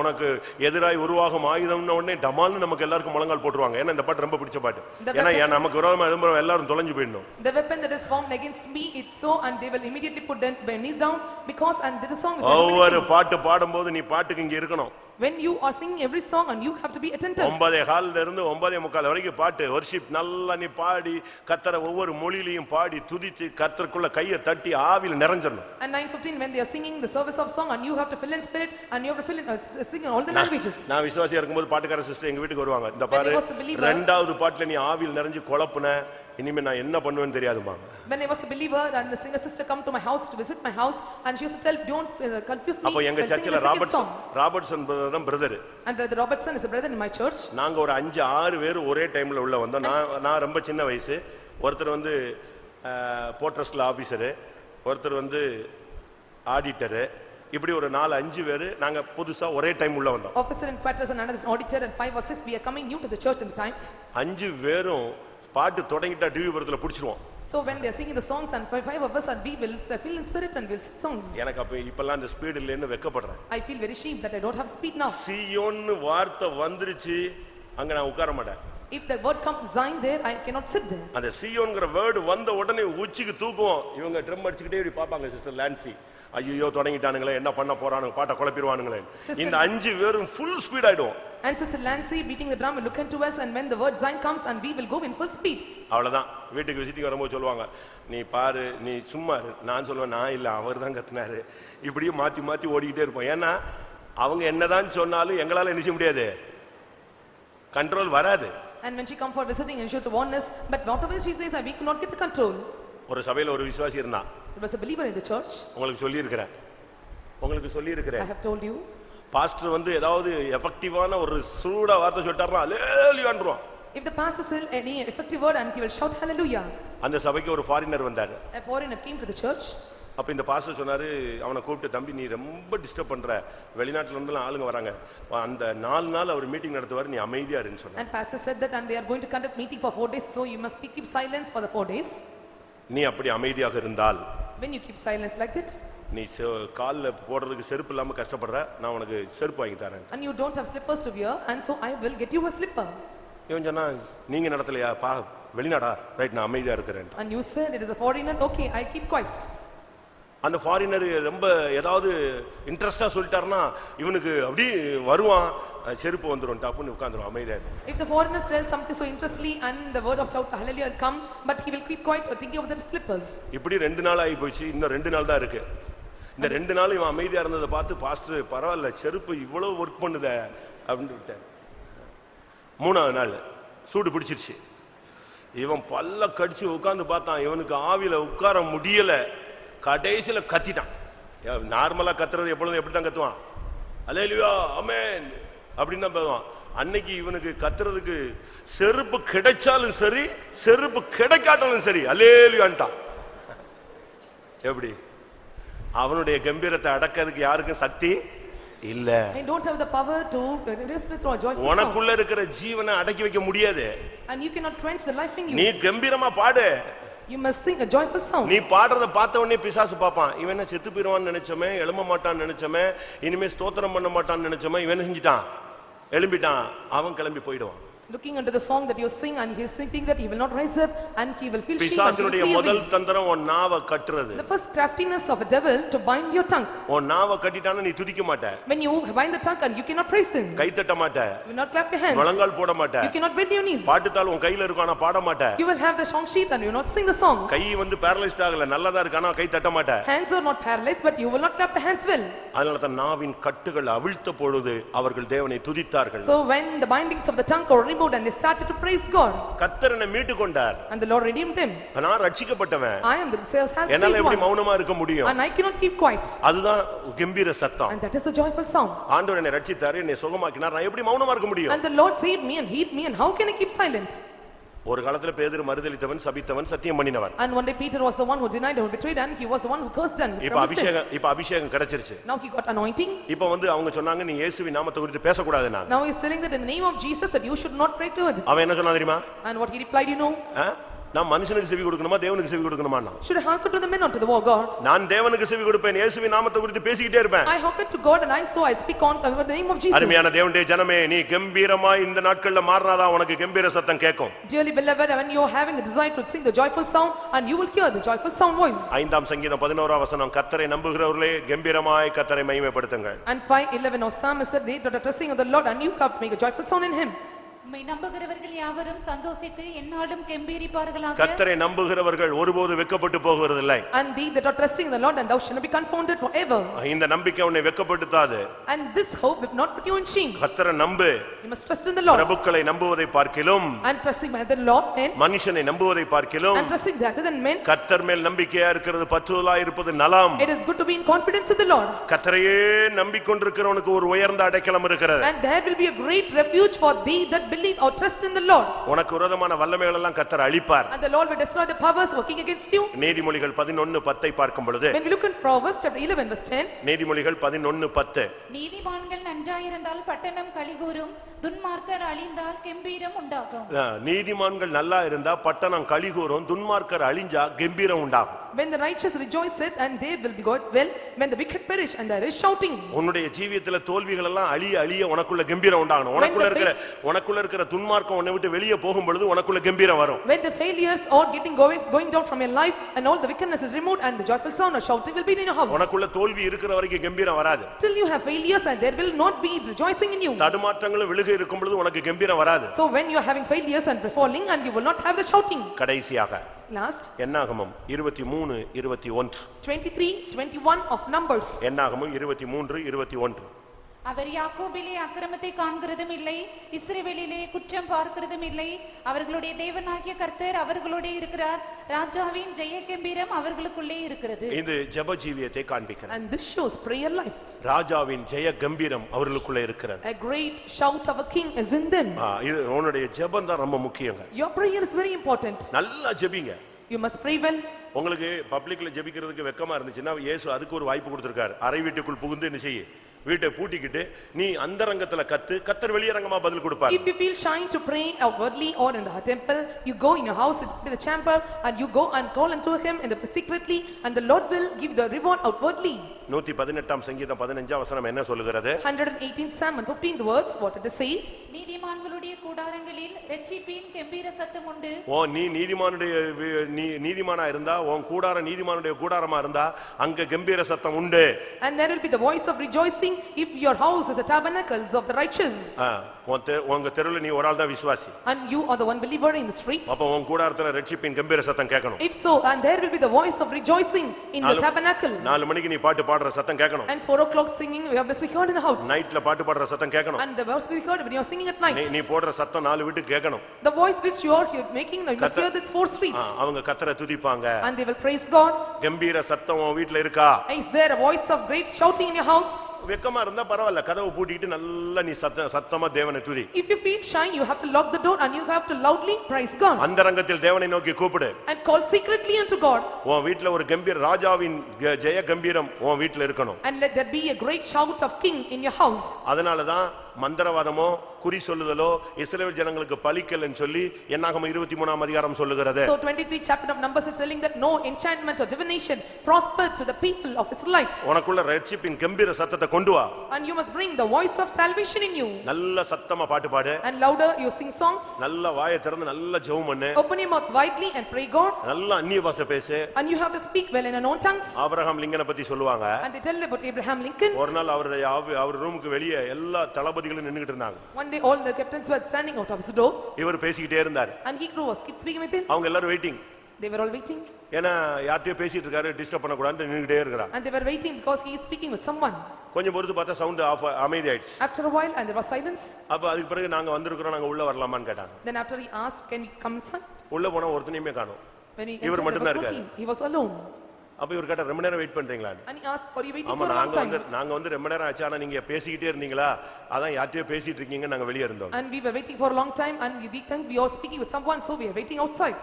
உனக்கு எதிராய் உருவாகும் ஆயுதம்னு உடனே டமால்னு நமக்கு எல்லாருக்கும் முழங்கால் போட்டுருவாங்க. ஏன்னா இந்த பாட்டு ரொம்ப பிடிச்ச பாட்டு. ஏன்னா நமக்கு விரோதமா எழும்புற எல்லாரும் தொலைஞ்சு போயிடணும்.
The weapon that is formed against me, it's so, and they will immediately put their knees down, because and this song is
ஒவ்வொரு பாட்டு பாடும்போது நீ பாட்டுக்கு இங்க இருக்கணும்.
When you are singing every song, and you have to be attentive.
9:15 இருந்து 9:45 வரைக்கும் பாட்டு worship நல்லா நீ பாடி கர்த்தரை ஒவ்வொரு மொழியிலையும் பாடி துதித்து கர்த்தருக்குள்ள கையை தட்டி ஆவியில் நிறைஞ்சிரணும்.
And 9:15 when they are singing the service of song, and you have to fill in spirit, and you have to fill in sing in all the languages.
நான் விசுவாசியா இருக்கும்போது பாட்டுக்கார சிஸ்டர் எங்க வீட்டுக்கு வருவாங்க. இந்த பாரு இரண்டாவது பாட்டுல நீ ஆவியில் நிறைஞ்சு குழப்புன இனிமே நான் என்ன பண்ணுவேன்னு தெரியாதுமா.
When I was a believer and the singer sister come to my house to visit my house, and she used to tell, don't confuse me.
அப்ப எங்க சர்ச்சில Robertson brother brother
and brother Robertson is a brother in my church.
நாங்க ஒரு 5-6 பேர் ஒரே டைம்ல உள்ள வந்தோம். நான் ரொம்ப சின்ன வயசு. ஒருத்தர் வந்து போர்ட்ரஸ்ல ஆபீசர், ஒருத்தர் வந்து ஆடிட்டர், இப்படி ஒரு 4-5 பேர் நாங்க புதுசா ஒரே டைம் உள்ள வந்தோம்.
Officer in quarters and another auditor, and 5 or 6 we are coming new to the church in the times.
5 பேரும் பாட்டு தொடங்கிட்டா TV பரத்துல புடிச்சிருவோம்.
So when they are singing the songs, and 5 of us, and we will feel in spirit and will sing songs.
எனக்கு அப்ப இப்பலாம் அந்த speed இல்லன்னு வெக்கப்படுறேன்.
I feel very ashamed that I don't have speed now.
சீயோன் வார்த்தை வந்துருச்சு, அங்க நான் உட்கார மாட்டேன்.
If the word comes Zion there, I cannot sit there.
அந்த சீயோன்ங்கற வேர்ட் வந்த உடனே உச்சிக்கு தூக்குவோம். இவங்க ட்ரம் அடிச்சிட்டே இப்படி பாப்பாங்க சிஸ்டர் லான்சி. ஐயோ தொடங்கிட்டானுங்களே, என்ன பண்ண போறானுங்க, பாட்ட குழப்பிடுவானுங்களே. இந்த 5 பேரும் full speed ஆயிடுவோம்.
And Sister Lancy beating the drum will look into us, and when the word Zion comes, and we will go in full speed.
அவ்வளவுதான். வீட்டுக்கு விசிட்டிங் வரும்போது சொல்லுவாங்க, நீ பாரு நீ சும்மா இரு. நான் சொல்லுவேன், நான் இல்ல அவர்தான் கத்துனாரு. இப்படியே மாத்தி மாத்தி ஓடிக்கிட்டே இருப்போம். ஏன்னா அவங்க என்னதான் சொன்னாலும் எங்களால என்ன செய்ய முடியாது, கண்ட்ரோல் வராது.
And when she come for visiting and she to warn us, but whatever she says, we could not get the control.
ஒரு சபையில ஒரு விசுவாசி இருந்தான்.
There was a believer in the church.
உங்களுக்கு சொல்லி இருக்கிறேன்.
I have told you.
Pastor வந்து ஏதாவது எஃபெக்டிவான ஒரு சூடா வார்த்தை சொல்லிட்டாருன்னா ஹalleluyaன்றோம்.
If the pastor says any effective word, and he will shout hallelujah.
அந்த சபைக்கு ஒரு ஃபாரினர் வந்தாரு.
A foreigner came to the church.
அப்ப இந்த பாஸ்டர் சொன்னாரு, அவனை கூப்பிட்டு, தம்பி நீ ரொம்ப டிஸ்டர்ப் பண்ற, வெளிநாட்டுல இருந்து ஆளுங்க வராங்க, அந்த 4 நாள் அவர் மீட்டிங் நடத்துவார், நீ அமைதியா இருன்னு சொன்னாரு.
And pastor said that, and they are going to conduct meeting for 4 days, so you must keep silence for the 4 days.
நீ அப்படி அமைதியாக இருந்தால்,
when you keep silence like that,
நீ கால்ல போடுறதுக்கு செருப்பு இல்லாம கஷ்டப்படுற, நான் உனக்கு செருப்பு வாங்கி தரேன்.
and you don't have slippers to wear, and so I will get you a slipper.
இவன் சொன்னா, நீங்க நடத்தலையா, வெளிநாடா, ரைட், நான் அமைதியா இருக்கிறேன்.
And you said it is a foreigner, okay, I keep quiet.
அந்த ஃபாரினர் ரொம்ப ஏதாவது இன்ட்ரெஸ்டா சொல்லிட்டாருன்னா இவனுக்கு அப்படி வருவான், செருப்பு வந்துரும், டப்புன்னு உட்கார்ந்துரும், அமைதியா.
If the foreigner tells something so interestedly, and the word of shout hallelujah will come, but he will keep quiet or thinking of the slippers.
இப்படி 2 நாள் ஆகி போச்சு. இன்னும் 2 நாள் தான் இருக்கு. இந்த 2 நாள் இவன் அமைதியா இருந்ததை பார்த்து பாஸ்டர், பரவாயில்ல, செருப்பு இவ்வளவு ஒர்க் பண்ணுத அப்படின்னு விட்டார். 3ஆவது நாள் சூடு பிடிச்சிருச்சு. இவன் பல்ல கடிச்சு உட்கார்ந்து பார்த்தான், இவனுக்கு ஆவியில உட்கார முடியல. கடைசியில கத்திட்டான். நார்மலா கத்துறது எப்பொழுதும் எப்படித்தான் கத்துவான், அல்லேலூயா ஆமென் அப்படின்னு தான் பேசுவான். அன்னைக்கு இவனுக்கு கத்துறதுக்கு செருப்பு கிடைச்சாலும் சரி, செருப்பு கிடைக்காட்டாலும் சரி, அல்லேலூயான்ட்டான். எப்படி? அவனுடைய கம்பீரத்தை அடக்கிறதுக்கு யாருக்கும் சக்தி இல்ல.
I don't have the power to rest through a joyful sound.
உனக்குள்ள இருக்கிற ஜீவனை அடக்கி வைக்க முடியாது.
And you cannot quench the life in you.
நீ கம்பீரமா பாடு.
You must sing a joyful sound.
நீ பாடுறத பார்த்த உடனே பிசாசு பாப்பான், இவன் என்ன செத்து போயிடுவான்னு நினைச்சோமே, எழும்ப மாட்டான்னு நினைச்சோமே, இனிமே ஸ்தோத்திரம் பண்ண மாட்டான்னு நினைச்சோமே, இவன் செஞ்சிட்டான், எழும்பிட்டான், அவன் கிளம்பி போயிடுவான்.
Looking into the song that you sing, and he is thinking that he will not rise up, and he will feel shame.
பிசாசுடைய முதல் தந்திரம் உன் நாவை கட்டுறது.
The first craftiness of a devil to bind your tongue.
உன் நாவை கட்டிட்டானா நீ துதிக்க மாட்ட.
When you bind the tongue, and you cannot praise him.
கை தட்ட மாட்ட.
You will not clap your hands.
முழங்கால் போட மாட்ட.
You cannot bend your knees.
பாட்டுத்தாள் உன் கையில இருக்கும், ஆனா பாட மாட்ட.
You will have the song sheet, and you will not sing the song.
கை வந்து paralyzed ஆகல, நல்லதா இருக்கு, ஆனா கை தட்ட மாட்ட.
Hands are not paralyzed, but you will not clap the hands well.
அதனால தான் நாவின் கட்டுகள் அவிழ்த்த பொழுது அவர்கள் தேவனை துதித்தார்கள்.
So when the bindings of the tongue were removed, and they started to praise God,
கர்த்தர் என்னை மீட்டு கொண்டார்,
and the Lord redeemed them.
நான் ரட்சிக்கப்பட்டவன்,
I am the saved
என்னால எப்படி
one,
மௌனமா இருக்க முடியும்?
and I cannot keep quiet.
அதுதான் கம்பீர சத்தம்.
And that is the joyful sound.
ஆண்டவர் என்னை ரட்சித்தார், என்னை சுகமாக்கினார், நான் எப்படி மௌனமா இருக்க முடியும்?
And the Lord saved me and healed me, and how can I keep silent?
ஒரு காலத்துல பேதுரு மறுதலித்தவன், சபித்தவன், சத்தியம் பண்ணினவன்.
And one day Peter was the one who denied and betrayed, and he was the one who cursed and promised him.
இப்ப அபிஷேகம் கிடைச்சிருச்சு.
Now he got anointing.
இப்ப அவங்க சொன்னாங்க நீ இயேசுவின் நாமத்தை குறித்து பேசக்கூடாதுன்னா.
Now he is telling that in the name of Jesus that you should not pray to it.
அவன் என்ன சொன்னா தெரியுமா?
And what he replied, you know?
நான் மனுஷனுக்கு செவி கொடுக்கணுமா தேவனுக்கு செவி கொடுக்கணுமா?
Should I hearken to the men or to the word God?
நான் தேவனுக்கு செவி கொடுப்பேன், இயேசுவின் நாமத்தை குறித்து பேசிக்கிட்டே இருப்பேன்.
I hearken to God and I speak on the name of Jesus.
அருமையான தேவனுடைய ஜனமே, நீ கம்பீரமாய் இந்த நாட்கள்ல மாறினாதான் உனக்கு கம்பீர சத்தம் கேட்கும்.
Dearly beloved, when you are having the desire to sing the joyful sound, and you will hear the joyful sound voice.
5ஆம் சங்கீதம் 11ஆம் வசனம், கர்த்தரை நம்புகிறவர்களே கம்பீரமாய் கர்த்தரை மகிமைப்படுத்துங்கள்.
And 5:11 of Psalm is that they that are trusting of the Lord, and you have make a joyful sound in him.
உம்மை நம்புகிறவர்கள் யாவரும் சந்தோஷித்து எந்நாளும் கெம்பீரிப்பார்களாக.
கர்த்தரை நம்புகிறவர்கள் ஒருபோது வெட்கப்பட்டு போகிறதில்லை.
And they that are trusting in the Lord, and thou shalt not be confounded forever.
இந்த நம்பிக்கை உன்னை வெட்கப்படுத்தாது.
And this hope will not put you in shame.
கர்த்தரை நம்பு.
You must trust in the Lord.
பிரபுக்களை நம்புவதை பார்க்கிலும்,
and trusting by the Lord men,
மனுஷனை நம்புவதை பார்க்கிலும்,
and trusting rather than men,
கர்த்தர் மேல் நம்பிக்கையா இருக்கிறது பற்றுதலாய் இருப்பது நலம்.
it is good to be in confidence in the Lord.
கர்த்தரையே நம்பிக்கொண்டிருக்கிறவனுக்கு ஒரு உயர்ந்த அடைக்கலம் இருக்கிறது.
And there will be a great refuge for thee that believe or trust in the Lord.
உனக்கு விரோதமான வல்லமைகள் எல்லாம் கர்த்தர் அழிப்பார்.
And the Lord will destroy the powers working against you.
நீதிமொழிகள் 11:10 பார்க்கும் பொழுது,
when we look in Proverbs chapter 11 verse 10,
நீதிமொழிகள் 11:10,
நீதிமான்கள் நன்றாயிருந்தால் பட்டணம் களிகூரும், துன்மார்க்கர் அழிந்தால் கெம்பீரம் உண்டாகும்.
நீதிமான்கள் நல்லா இருந்தா பட்டணம் களிகூரும், துன்மார்க்கர் அழிஞ்சா கம்பீரம் உண்டாகும்.
when the righteous rejoiceth, and they will be got well, when the wicked perish, and there is shouting.
உன்னுடைய ஜீவியத்துல தோல்விகள் எல்லாம் அழிய உனக்குள்ள கம்பீரம் உண்டாகணும். உனக்குள்ள இருக்கிற துன்மார்க்கம் உன்னை விட்டு வெளியே போகும் பொழுது உனக்குள்ள கம்பீரம் வரும்.
when the failures are going down from your life, and all the wickedness is removed, and the joyful sound of shouting will be in your house.
உனக்குள்ள தோல்வி இருக்கிற வரைக்கும் கம்பீரம் வராது.
till you have failures, and there will not be rejoicing in you.
தடுமாற்றங்களும் விழுகை இருக்கும் பொழுது உனக்கு கம்பீரம் வராது.
so when you are having failures and falling, and you will not have the shouting.
கடைசியாக
last
என்னாகமம் 23:21,
23:21 of Numbers.
என்னாகமம் 23:21,
அவர் யாக்கோபிலே அக்கிரமத்தை காண்கிறதும் இல்லை, இஸ்ரவேலிலே குற்றம் பார்க்கிறதும் இல்லை. அவர்களுடைய தேவனாகிய கர்த்தர் அவர்களோடே இருக்கிறார், ராஜாவின் ஜெய கம்பீரம் அவர்களுக்குள்ளே இருக்கிறது.
இது ஜெப ஜீவியத்தை காண்பிக்கிறது.
and this shows prayer life.
ராஜாவின் ஜெய கம்பீரம் அவர்களுக்குள்ளே இருக்கிறது.
a great shout of a king is in them.
இது உன்னுடைய ஜெபம் தான் ரொம்ப முக்கியங்க.
your prayer is very important.
நல்லா ஜெபிங்க.
you must pray well.
உங்களுக்கு பப்ளிக்ல ஜெபிக்கிறதுக்கு வெக்கமா இருந்துச்சுன்னா இயேசு அதுக்கு ஒரு வாய்ப்பு கொடுத்திருக்காரு. அறை வீட்டுக்குள் புகுந்து என்ன செய்ய, வீட்டை பூட்டிக்கிட்டு நீ அந்தரங்கத்துல கத்தர் வெளியரங்கமா பதில் கொடுப்பார்.
if you feel shy to pray outwardly or in the temple, you go in your house in the chamber, and you go and call unto him in the secretly, and the Lord will give the reward outwardly.
118ஆம் சங்கீதம் 15ஆம் வசனம் என்ன சொல்லுகிறது?
118th Psalm and 15th words, what it is say?
நீதிமான்களுடைய கூடாரங்களில் இரட்சிப்பின் கெம்பீர சத்தம் உண்டு.
நீ நீதிமானா இருந்தா, உன் கூடாரம் நீதிமானுடைய கூடாரமா இருந்தா அங்க கம்பீர சத்தம் உண்டு.
and there will be the voice of rejoicing if your house is the tabernacles of the righteous.
உங்க தெருவுல நீ ஒரு ஆள் தான் விசுவாசி,
and you are the one believer in the street.
அப்ப உன் கூடாரத்துல இரட்சிப்பின் கம்பீர சத்தம் கேட்கணும்.
if so, and there will be the voice of rejoicing in the tabernacle.
4 மணிக்கு நீ பாட்டு பாடுற சத்தம் கேட்கணும்.
and 4 o'clock singing we have been heard in the house.
நைட்ல பாட்டு பாடுற சத்தம் கேட்கணும்.
and the verse we heard when you are singing at night.
நீ போடுற சத்தம் 4 வீட்டுக்கு கேட்கணும்.
the voice which you are making, you must hear this 4 streets.
அவங்க கர்த்தரை துதிப்பாங்க.
and they will praise God.
கம்பீர சத்தம் உன் வீட்ல இருக்கா?
is there a voice of great shouting in your house?
வெக்கமா இருந்தா பரவாயில்ல, கதவை பூட்டிட்டு நல்லா நீ சத்தமா தேவனை துதி.
if you feel shy, you have to lock the door and you have to loudly praise God.
அந்தரங்கத்தில் தேவனை நோக்கி கூப்பிடு.
and call secretly unto God.
உன் வீட்ல ஒரு கம்பீர ராஜாவின் ஜெய கம்பீரம் உன் வீட்ல இருக்கணும்.
and let there be a great shout of king in your house.
அதனால தான் மந்திரவாதமோ குறி சொல்லுதலோ இஸ்ரவேல் ஜனங்களுக்கு பலிக்கலன்னு சொல்லி என்னாகமம் 23ஆம் அதிகாரம் சொல்லுகிறது.
so 23 chapter of Numbers is telling that no enchantment or divination prospered to the people of Israelites.
உனக்குள்ள இரட்சிப்பின் கம்பீர சத்தத்தை கொண்டு வா.
and you must bring the voice of salvation in you.
நல்ல சத்தமா பாட்டு பாடு.
and louder you sing songs.
நல்ல வாயை திறந்து நல்ல ஜெபம் பண்ணு.
open your mouth widely and pray God.
நல்ல அந்நிய பாஷை பேசு.
and you have to speak well in unknown tongues.
Abraham லிங்கனை பத்தி சொல்லுவாங்க.
and they tell about Abraham Lincoln.
ஒரு நாள் அவர் ரூமுக்கு வெளியே எல்லா தளபதிகளும் நின்னுகிட்டு இருந்தாங்க.
one day all the captains were standing out of his door.
இவர் பேசிக்கிட்டே இருந்தார்.
and he was speaking with him.
அவங்க எல்லாரும் waiting.
they were all waiting.
ஏனா யார்கிட்டயோ பேசிட்டு இருக்காரு, டிஸ்டர்ப் பண்ண கூடாதுன்னு நின்னுகிட்டே இருக்கறாங்க.
and they were waiting because he is speaking with someone.
கொஞ்சம் பொறுத்து பார்த்தா சவுண்ட் ஆஃப் அமைதி ஆயிடுச்சு.
after a while and there was silence.
அப்ப அதுக்கு பிறகு நாங்க வந்திருக்கோம், நாங்க உள்ள வரலாமான்னு கேட்டாங்க.
then after he asked, can we come inside?
உள்ள போனா ஒருத்தனையுமே காணோம்.
when he
இவர் மட்டும் தான் இருக்காரு.
he was alone.
அப்ப இவர் கேட்ட ரொம்ப நேரம் வெயிட் பண்றீங்களா?
And he asked, are you waiting
ஆமா
for a long time?
நாங்க வந்து ரொம்ப நேரம் ஆச்சு, ஆனா நீங்க பேசிக்கிட்டே இருந்தீங்களா, அதான் யார்கிட்டயோ பேசிட்டு இருக்கீங்க, நாங்க வெளியே இருந்தோம்.
And we were waiting for a long time and we think we are speaking with someone, so we are waiting outside.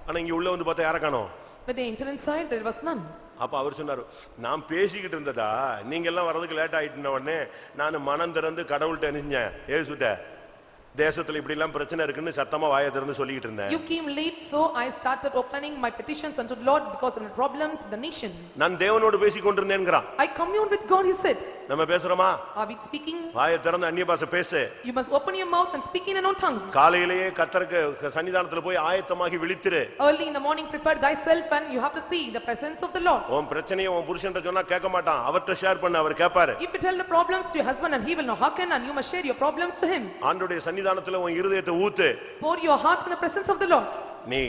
ஆனா இங்க உள்ள வந்து பார்த்தா யாரை காணோம்?
When they entered inside, there was none.
அப்ப அவர் சொன்னாரு, நான் பேசிக்கிட்டு இருந்ததா, நீங்க எல்லாம் வர்றதுக்கு லேட் ஆயிட்டுன உடனே நான் மனம் திறந்து கடவுள்கிட்ட நினைச்சேன், ஏசுட்ட தேசத்துல இப்படி எல்லாம் பிரச்சனை இருக்குன்னு சத்தமா வாயை திறந்து சொல்லிட்டு இருந்தேன்.
You came late, so I started opening my petitions unto the Lord because of the problems in the nation.
நான் தேவனோடு பேசிக் கொண்டிருந்தேன்ங்கறான்.
I communed with God, he said.
நம்ம பேசுறோமா?
Are we speaking?
வாயை திறந்து அந்நிய பாஷை பேசு.
You must open your mouth and speak in unknown tongues.
காலையிலேயே கர்த்தருக்கு சன்னிதானத்துல போய் ஆயத்தமாகி விழித்திரு.
Early in the morning prepare thyself and you have to see the presence of the Lord.
உன் பிரச்சனையை உன் புருஷன்ட்ட சொன்னா கேட்க மாட்டான், அவர்ட்ட ஷேர் பண்ணு, அவர் கேட்பாரு.
If you tell the problems to your husband and he will not hearken, and you must share your problems to him.
ஆண்டவருடைய சன்னிதானத்துல உன் இருதயத்தை ஊத்து.
Pour your heart in the presence of the Lord.
நீ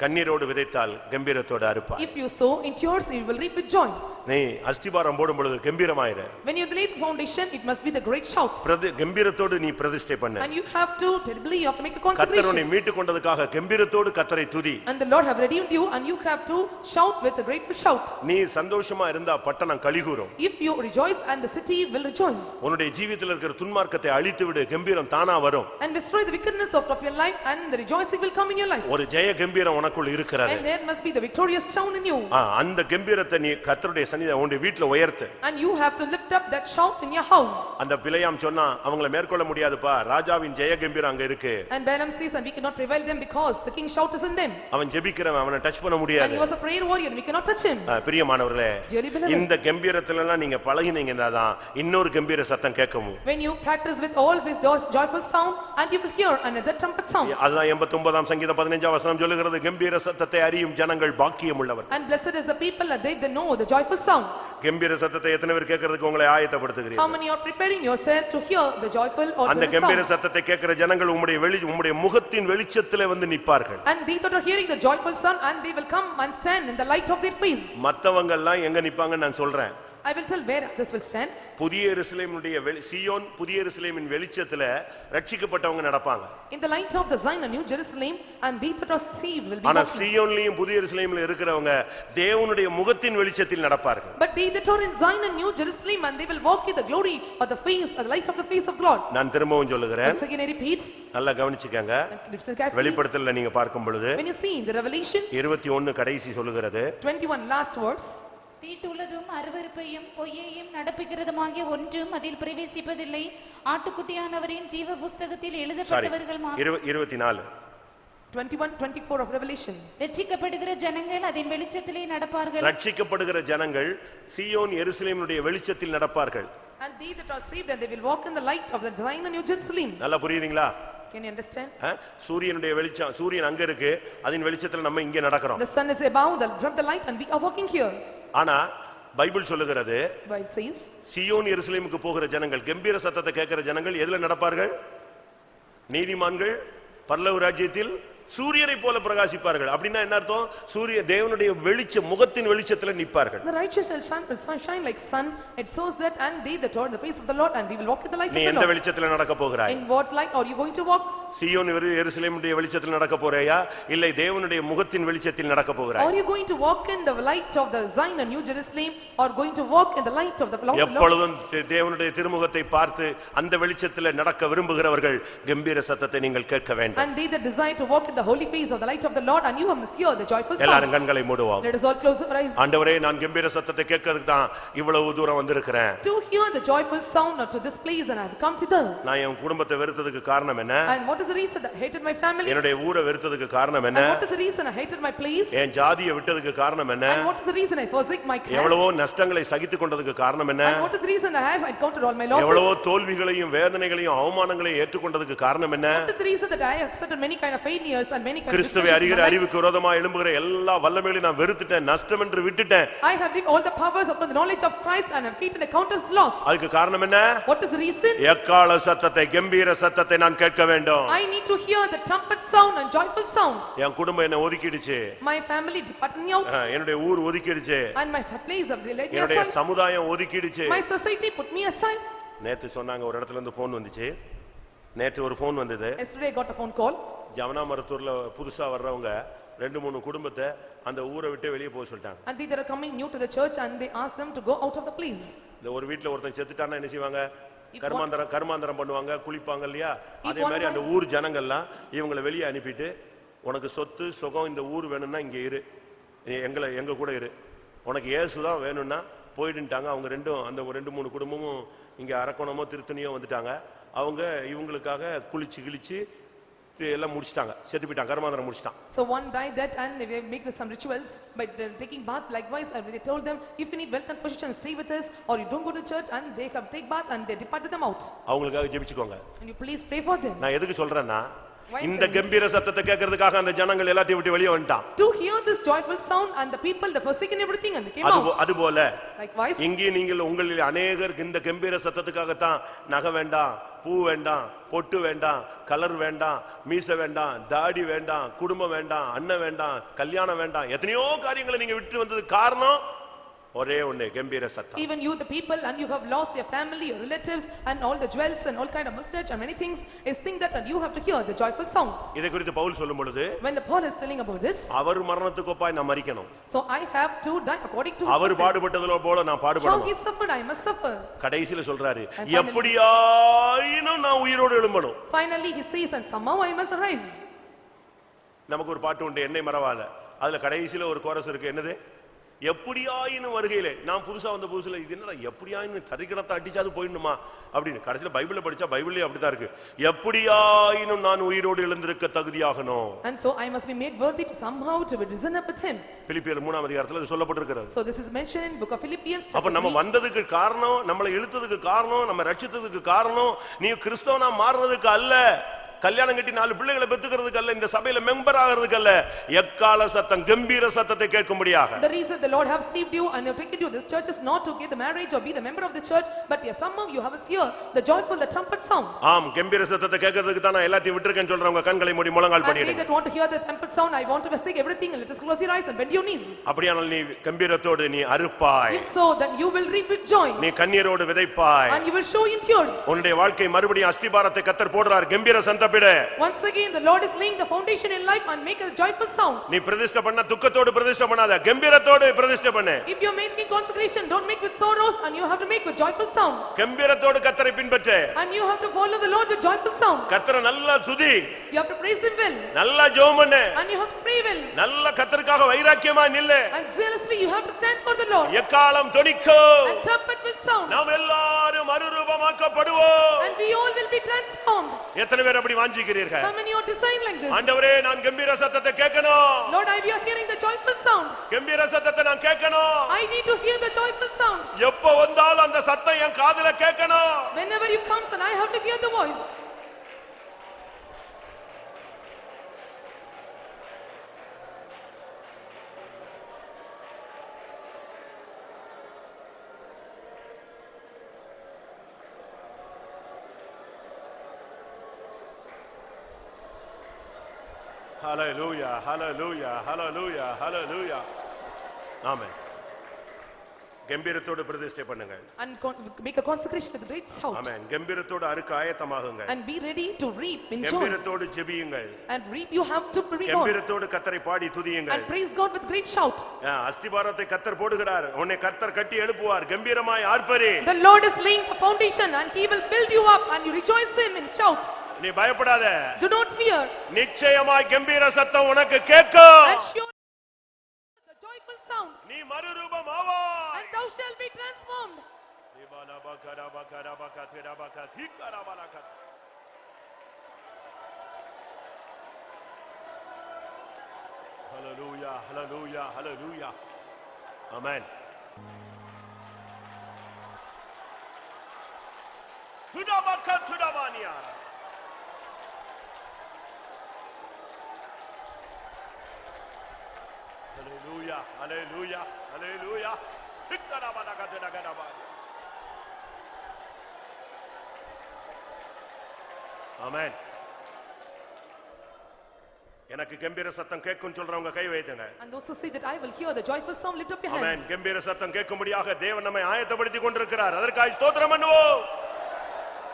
கண்ணீரோடு விதைத்தால் கம்பீரத்தோடு அறுப்பாய்.
If you sow in tears, you will reap with joy.
நீ அஸ்திபாரம் போடும் பொழுது கம்பீரமாயிரு.
When you lay the foundation, it must be the great shout.
கம்பீரத்தோடு நீ பிரதிஷ்டை பண்ணு.
And you have to terribly, you have to make a consecration.
கர்த்தர் உன்னை மீட்டு கொண்டதுக்காக கம்பீரத்தோடு கர்த்தரை துதி.
And the Lord have redeemed you, and you have to shout with a grateful shout.
நீ சந்தோஷமா இருந்தா பட்டணம் களிகூரும்.
If you rejoice, and the city will rejoice.
உன்னுடைய ஜீவிதத்தில் இருக்கிற துன்மார்க்கத்தை அழித்து விடு, கம்பீரம் தானா வரும்.
And destroy the wickedness of your life, and the rejoicing will come in your life.
ஒரு ஜெய கம்பீரம் உனக்குள் இருக்கிறது.
And there must be the victorious sound in you.
அந்த கம்பீரத்தை நீ கர்த்தருடைய சன்னிதானத்தில் உன்னுடைய வீட்ல உயர்த்து.
And you have to lift up that shout in your house.
அந்த பிலேயாம் சொன்னா அவங்களை மேற்கொள்ள முடியாதுப்பா, ராஜாவின் ஜெய கம்பீரம் அங்க இருக்கு.
And Balaam says, and we cannot prevail them because the king's shout is in them.
அவன் ஜெபிக்கிறவன், அவனை டச் பண்ண
And
முடியாது.
he was a prayer warrior, we cannot touch him.
பிரியமானவர்களே,
Dearly beloved,
இந்த கம்பீரத்துல எல்லாம் நீங்க பழகினீங்கன்னா தான் இன்னொரு கம்பீர சத்தம் கேட்கும்.
when you practice with all with those joyful sound, and you will hear another trumpet sound.
அதுதான் 89ஆம் சங்கீதம் 15ஆம் வசனம் சொல்லுகிறது, கம்பீர சத்தத்தை அறியும் ஜனங்கள் பாக்கியம் உள்ளவர்.
And blessed is the people that they know the joyful sound.
கம்பீர சத்தத்தை எத்தனை பேர் கேட்கிறதுக்கு உங்களை ஆயத்தப்படுத்துகிறீர்கள்?
How many are preparing yourself to hear the joyful or
அந்த
the
கம்பீர
sound?
சத்தத்தை கேட்கிற ஜனங்கள் உம்முடைய முகத்தின் வெளிச்சத்திலே வந்து நிப்பார்கள்.
And they that are hearing the joyful sound, and they will come and stand in the light of their face.
மத்தவங்க எல்லாம் எங்க நிப்பாங்கன்னு நான் சொல்றேன்.
I will tell where this will stand.
புதிய எருசலேமுடைய சீயோன் புதிய எருசலேமின் வெளிச்சத்துல ரட்சிக்கப்பட்டவங்க நடப்பாங்க.
In the light of the Zion and New Jerusalem, and they that are saved will be
ஆனா
walking.
சீயோன்லயும் புதிய எருசலேமில இருக்கிறவங்க தேவனுடைய முகத்தின் வெளிச்சத்தில் நடப்பார்கள்.
But they that are in Zion and New Jerusalem, and they will walk in the glory of the face, or the light of the face of God.
நான் திரும்பவும் சொல்லுகிறேன்,
Once again I repeat,
நல்லா கவனிச்சுக்கங்க.
listen carefully.
வெளிப்படுத்தல்ல நீங்க பார்க்கும் பொழுது
When you see in the Revelation
21 கடைசி சொல்லுகிறது,
21 last verse,
தீட்டுள்ளதும் அருவருப்பையும் பொய்யையும் நடப்பிக்கிறதுமாகிய ஒன்றும் அதில் பிரவேசிப்பதில்லை. ஆட்டுக்குட்டியானவரின் ஜீவ புஸ்தகத்தில் எழுதப்பட்டவர்கள்
24
21-24 of Revelation.
ரட்சிக்கப்படுகிற ஜனங்கள் அதன் வெளிச்சத்திலே நடப்பார்கள்.
ரட்சிக்கப்படுகிற ஜனங்கள் சீயோன் எருசலேமுடைய வெளிச்சத்தில் நடப்பார்கள்.
And they that are saved, and they will walk in the light of the Zion and New Jerusalem.
நல்லா புரியுதுங்களா?
Can you understand?
சூரியனுடைய வெளிச்சம், சூரியன் அங்க இருக்கு, அதன் வெளிச்சத்துல நம்ம இங்க நடக்கிறோம்.
The sun is above from the light, and we are walking here.
ஆனா பைபிள் சொல்லுகிறது,
Bible says,
சீயோன் எருசலேமுக்கு போகிற ஜனங்கள், கம்பீர சத்தத்தை கேட்கிற ஜனங்கள் எதுல நடப்பார்கள்? நீதிமான்கள் பரலோக ராஜ்யத்தில் சூரியனை போல பிரகாசிப்பார்கள். அப்படின்னா என்ன அர்த்தம்? சூரிய தேவனுடைய வெளிச்சம், முகத்தின் வெளிச்சத்துல நிப்பார்கள்.
the righteous shall shine like sun. It shows that, and they that are in the face of the Lord, and we will walk in the light of
நீ
the
எந்த
Lord.
வெளிச்சத்துல நடக்க போகிறாய்?
In what light are you going to walk?
சீயோன் எருசலேமுடைய வெளிச்சத்தில் நடக்க போறியா, இல்லை தேவனுடைய முகத்தின் வெளிச்சத்தில் நடக்க போகிறாய்?
Are you going to walk in the light of the Zion and New Jerusalem, or going to walk in the light of the Lord?
எப்பொழுதும் தேவனுடைய திருமுகத்தை பார்த்து அந்த வெளிச்சத்தில் நடக்க விரும்புகிறவர்கள் கம்பீர சத்தத்தை நீங்கள் கேட்க வேண்டும்.
And they that desire to walk in the holy face of the light of the Lord, and you must hear the joyful sound.
எல்லாரும் கண்களை மூடுவோம்.
Let us all close our eyes.
ஆண்டவரே, நான் கம்பீர சத்தத்தை கேட்கிறதுக்கு தான் இவ்வளவு தூரம் வந்திருக்கிறேன்.
To hear the joyful sound to this place, and I have come thither.
நான் என் குடும்பத்தை வெறுத்ததுக்கு காரணம் என்ன?
And what is the reason that I hated my family?
என்னுடைய ஊரை வெறுத்ததுக்கு காரணம் என்ன?
And what is the reason I hated my place?
என் ஜாதியை விட்டதுக்கு காரணம் என்ன?
And what is the reason I forsake my caste?
எவ்வளவோ நஷ்டங்களை சகித்துக் கொண்டதுக்கு காரணம் என்ன?
And what is the reason I have encountered all my losses?
எவ்வளவோ தோல்விகளையும் வேதனைகளையும் அவமானங்களையும் ஏற்றுக்கொண்டதுக்கு காரணம் என்ன?
What is the reason that I accepted many kind of failures and many kind of
கிறிஸ்துவை அறிகிற அறிவுக்கு விரோதமா எழும்புகிற எல்லா வல்லமைகளையும் நான் வெறுத்துட்டேன், நஷ்டம் என்று விட்டுட்டேன்.
I have lived all the powers upon the knowledge of Christ, and have hated a countless loss.
அதுக்கு காரணம் என்ன?
What is the reason?
எக்காள சத்தத்தை, கம்பீர சத்தத்தை நான் கேட்க வேண்டும்.
I need to hear the trumpet sound and joyful sound.
என் குடும்பம் என்ன ஒதுக்கிடுச்சு,
My family departed me out,
என்னுடைய ஊர் ஒதுக்கிடுச்சு,
and my place of let me
என்னுடைய
aside.
சமுதாயம் ஒதுக்கிடுச்சு.
My society put me aside.
நேத்து சொன்னாங்க, ஒரு இடத்துல இருந்து போன் வந்துச்சு. நேற்று ஒரு போன் வந்தது.
Yesterday I got a phone call.
ஜவனா மருத்தூர்ல புதுசா வர்றவங்க ரெண்டு மூணு குடும்பத்தை அந்த ஊரை விட்டு வெளியே போக சொல்லிட்டாங்க.
And they are coming new to the church and they ask them to go out of the place.
இந்த ஒரு வீட்ல ஒருத்தன் செத்துட்டானா என்ன செய்வாங்க? கர்மாந்தரம் பண்ணுவாங்க, குளிப்பாங்க இல்லையா? அதே மாதிரி அந்த ஊர் ஜனங்கள்லாம் இவங்களை வெளியே அனுப்பிட்டு, உனக்கு சொத்து சுகம் இந்த ஊர் வேணும்னா இங்க இரு, எங்க கூட இரு, உனக்கு இயேசுதான் வேணும்னா போயிடுட்டாங்க. அவங்க அந்த ரெண்டு மூணு குடும்பமும் இங்க அரக்கோணமோ திருத்தணியோ வந்துட்டாங்க. அவங்க இவங்களுக்காக குளிச்சு கிழிச்சு எல்லாம் முடிச்சிட்டாங்க, செத்து போயிட்டாங்க, கர்மாந்தரம் முடிச்சிட்டான்.
So one died that and they make some rituals by taking bath. Likewise they told them, if you need wealth and position, stay with us, or you don't go to church, and they come take bath and they departed them out.
அவங்களுக்காக ஜெபிச்சுக்கோங்க.
And you please pray for them.
நான் எதுக்கு சொல்றேன்னா, இந்த கம்பீர சத்தத்தை கேட்கிறதுக்காக அந்த ஜனங்கள் எல்லாத்தையும் விட்டு வெளியே வந்துட்டான்.
To hear this joyful sound and the people they forsaken everything and they came out.
அதுபோல
likewise
இங்கே நீங்கள் உங்களில் அநேகருக்கு இந்த கம்பீர சத்தத்துக்காக தான் நகை வேண்டாம், பூ வேண்டாம், பொட்டு வேண்டாம், கலர் வேண்டாம், மீச வேண்டாம், தாடி வேண்டாம், குடும்பம் வேண்டாம், அண்ணன் வேண்டாம், கல்யாணம் வேண்டாம், எத்தனையோ காரியங்களை நீங்க விட்டு வந்தது காரணம் ஒரே ஒண்ணே, கம்பீர சத்தம்.
Even you the people and you have lost your family, your relatives and all the jewels and all kind of mustache and many things is think that and you have to hear the joyful sound.
இதை குறித்து பவுல் சொல்லும் பொழுது,
when the Paul is telling about this,
அவர் மரணத்துக்கு ஒப்பாய் நான் மரிக்கணும்,
so I have to die according to
அவர் பாடுபட்டதுல போல நான் பாடுபடணும்.
how he suffered I must suffer.
கடைசில சொல்றாரு, எப்படியாயினும் நான் உயிரோடு எழும்பணும்.
finally he says and somehow I must arise.
நமக்கு ஒரு பாட்டு உண்டு, என்னை மறவால, அதுல கடைசில ஒரு கோரஸ் இருக்கு, என்னது? எப்படியாயினும் வருகையிலே. நான் புதுசா வந்த புதுசுல இது என்னடா எப்படியாயினும் தரிக்கடத்தை அடிச்சாது போயிடணுமா அப்படின்னு, கடைசியில பைபிள்ல படிச்சா பைபிள்லயே அப்படிதான் இருக்கு, எப்படியாயினும் நான் உயிரோடு எழுந்திருக்க தகுதியாகணும்.
and so I must be made worthy to somehow to be risen up with him.
பிலிப்பியர் 3ஆம் அதிகாரத்துல இது சொல்லப்பட்டிருக்கிறது.
so this is mentioned in book of Philippians.
அப்ப நம்ம வந்ததுக்கு காரணம், நம்மளை இழுத்ததுக்கு காரணம், நம்ம ரட்சித்ததுக்கு காரணம் நீ கிறிஸ்தவனா மாறுறதுக்கு அல்ல, கல்யாணம் கட்டி 4 பிள்ளைகளை பெத்துக்கிறதுக்கு அல்ல, இந்த சபையில மெம்பர் ஆகிறதுக்கு அல்ல, எக்கால சத்தம் கம்பீர சத்தத்தை கேட்கும்படியாக.
the reason the Lord have saved you and have taken you this church is not to get the marriage or be the member of the church, but somehow you have hear the joyful the trumpet sound.
ஆம், கம்பீர சத்தத்தை கேட்கிறதுக்கு தான் நான் எல்லாத்தையும் விட்டுருக்கேன்னு சொல்றவங்க கண்களை மூடி முழங்கால் படிடுங்க.
they that want to hear the trumpet sound, I want to forsake everything and let us close your eyes and bend your knees.
அப்படியானால் நீ கம்பீரத்தோடு நீ அறுப்பாய்,
if so then you will reap with joy,
நீ கண்ணீரோடு விதைப்பாய்,
and you will show in tears.
உன்னுடைய வாழ்க்கை மறுபடியும் அஸ்திபாரத்தை கர்த்தர் போடுறார், கம்பீர சத்தமிடு.
once again the Lord is laying the foundation in life and make a joyful sound.
நீ பிரதிஷ்டை பண்ண துக்கத்தோடு பிரதிஷ்டை பண்ணாத, கம்பீரத்தோடு பிரதிஷ்டை பண்ணு.
if you are making consecration, don't make with sorrows and you have to make with joyful sound.
கம்பீரத்தோடு கர்த்தரை பின்பற்று,
and you have to follow the Lord with joyful sound.
கர்த்தரை நல்லா துதி,
you have to praise him well,
நல்லா ஜெபம் பண்ணு,
and you have to pray well,
நல்லா கர்த்தருக்காக வைராக்கியமா நில்லு,
and zealously you have to stand for the Lord.
எக்காலம் தொனிக்கும்,
and trumpet will sound,
நாம் எல்லாரும் மறுரூபமாக்கப்படுவோம்,
and we all will be transformed.
எத்தனை பேர் அப்படி வாஞ்சிக்கிறீர்கள்?
how many are designed like this?
ஆண்டவரே நான் கம்பீர சத்தத்தை கேட்கணும்,
Lord I be hearing the joyful sound,
கம்பீர சத்தத்தை நான் கேட்கணும்,
I need to hear the joyful sound.
எப்ப வந்தாலும் அந்த சத்தம் என் காதுல கேட்கணும்.
whenever you comes and I have to hear the voice.
Hallelujah, hallelujah, hallelujah, hallelujah. Amen. கம்பீரத்தோடு பிரதிஷ்டை பண்ணுங்க.
and make a consecration with a great shout.
Amen. கம்பீரத்தோடு அறுக்க ஆயத்தமாகுங்க.
and be ready to reap in joy.
கம்பீரத்தோடு ஜெபியுங்கள்.
and reap you have to pray God.
கம்பீரத்தோடு கர்த்தரை பாடி துதியுங்கள்.
and praise God with great shout.
அஸ்திபாரத்தை கர்த்தர் போடுகிறார், உன்னை கர்த்தர் கட்டி எழுப்புவார், கம்பீரமாய் ஆர்ப்பரி.
the Lord is laying the foundation and he will build you up and you rejoice him in shout.
நீ பயப்படாத,
do not fear,
நிச்சயமாய் கம்பீர சத்தம் உனக்கு கேட்கும்.
and sure the joyful sound,
நீ மறுரூபம் ஆவாய்,
and thou shalt be transformed.
Hallelujah, hallelujah, hallelujah. Amen. Tudabakatudabania. Hallelujah, hallelujah, hallelujah. Amen. எனக்கு கம்பீர சத்தம் கேட்கும் சொல்றவங்க கை வைத்துங்க.
and those who say that I will hear the joyful sound, lift up your hands.
Amen. கம்பீர சத்தம் கேட்கும்படியாக தேவன் நம்மை ஆயத்தப்படுத்திக் கொண்டிருக்கிறார், அதற்காக ஸ்தோத்திரம் பண்ணுவோம்.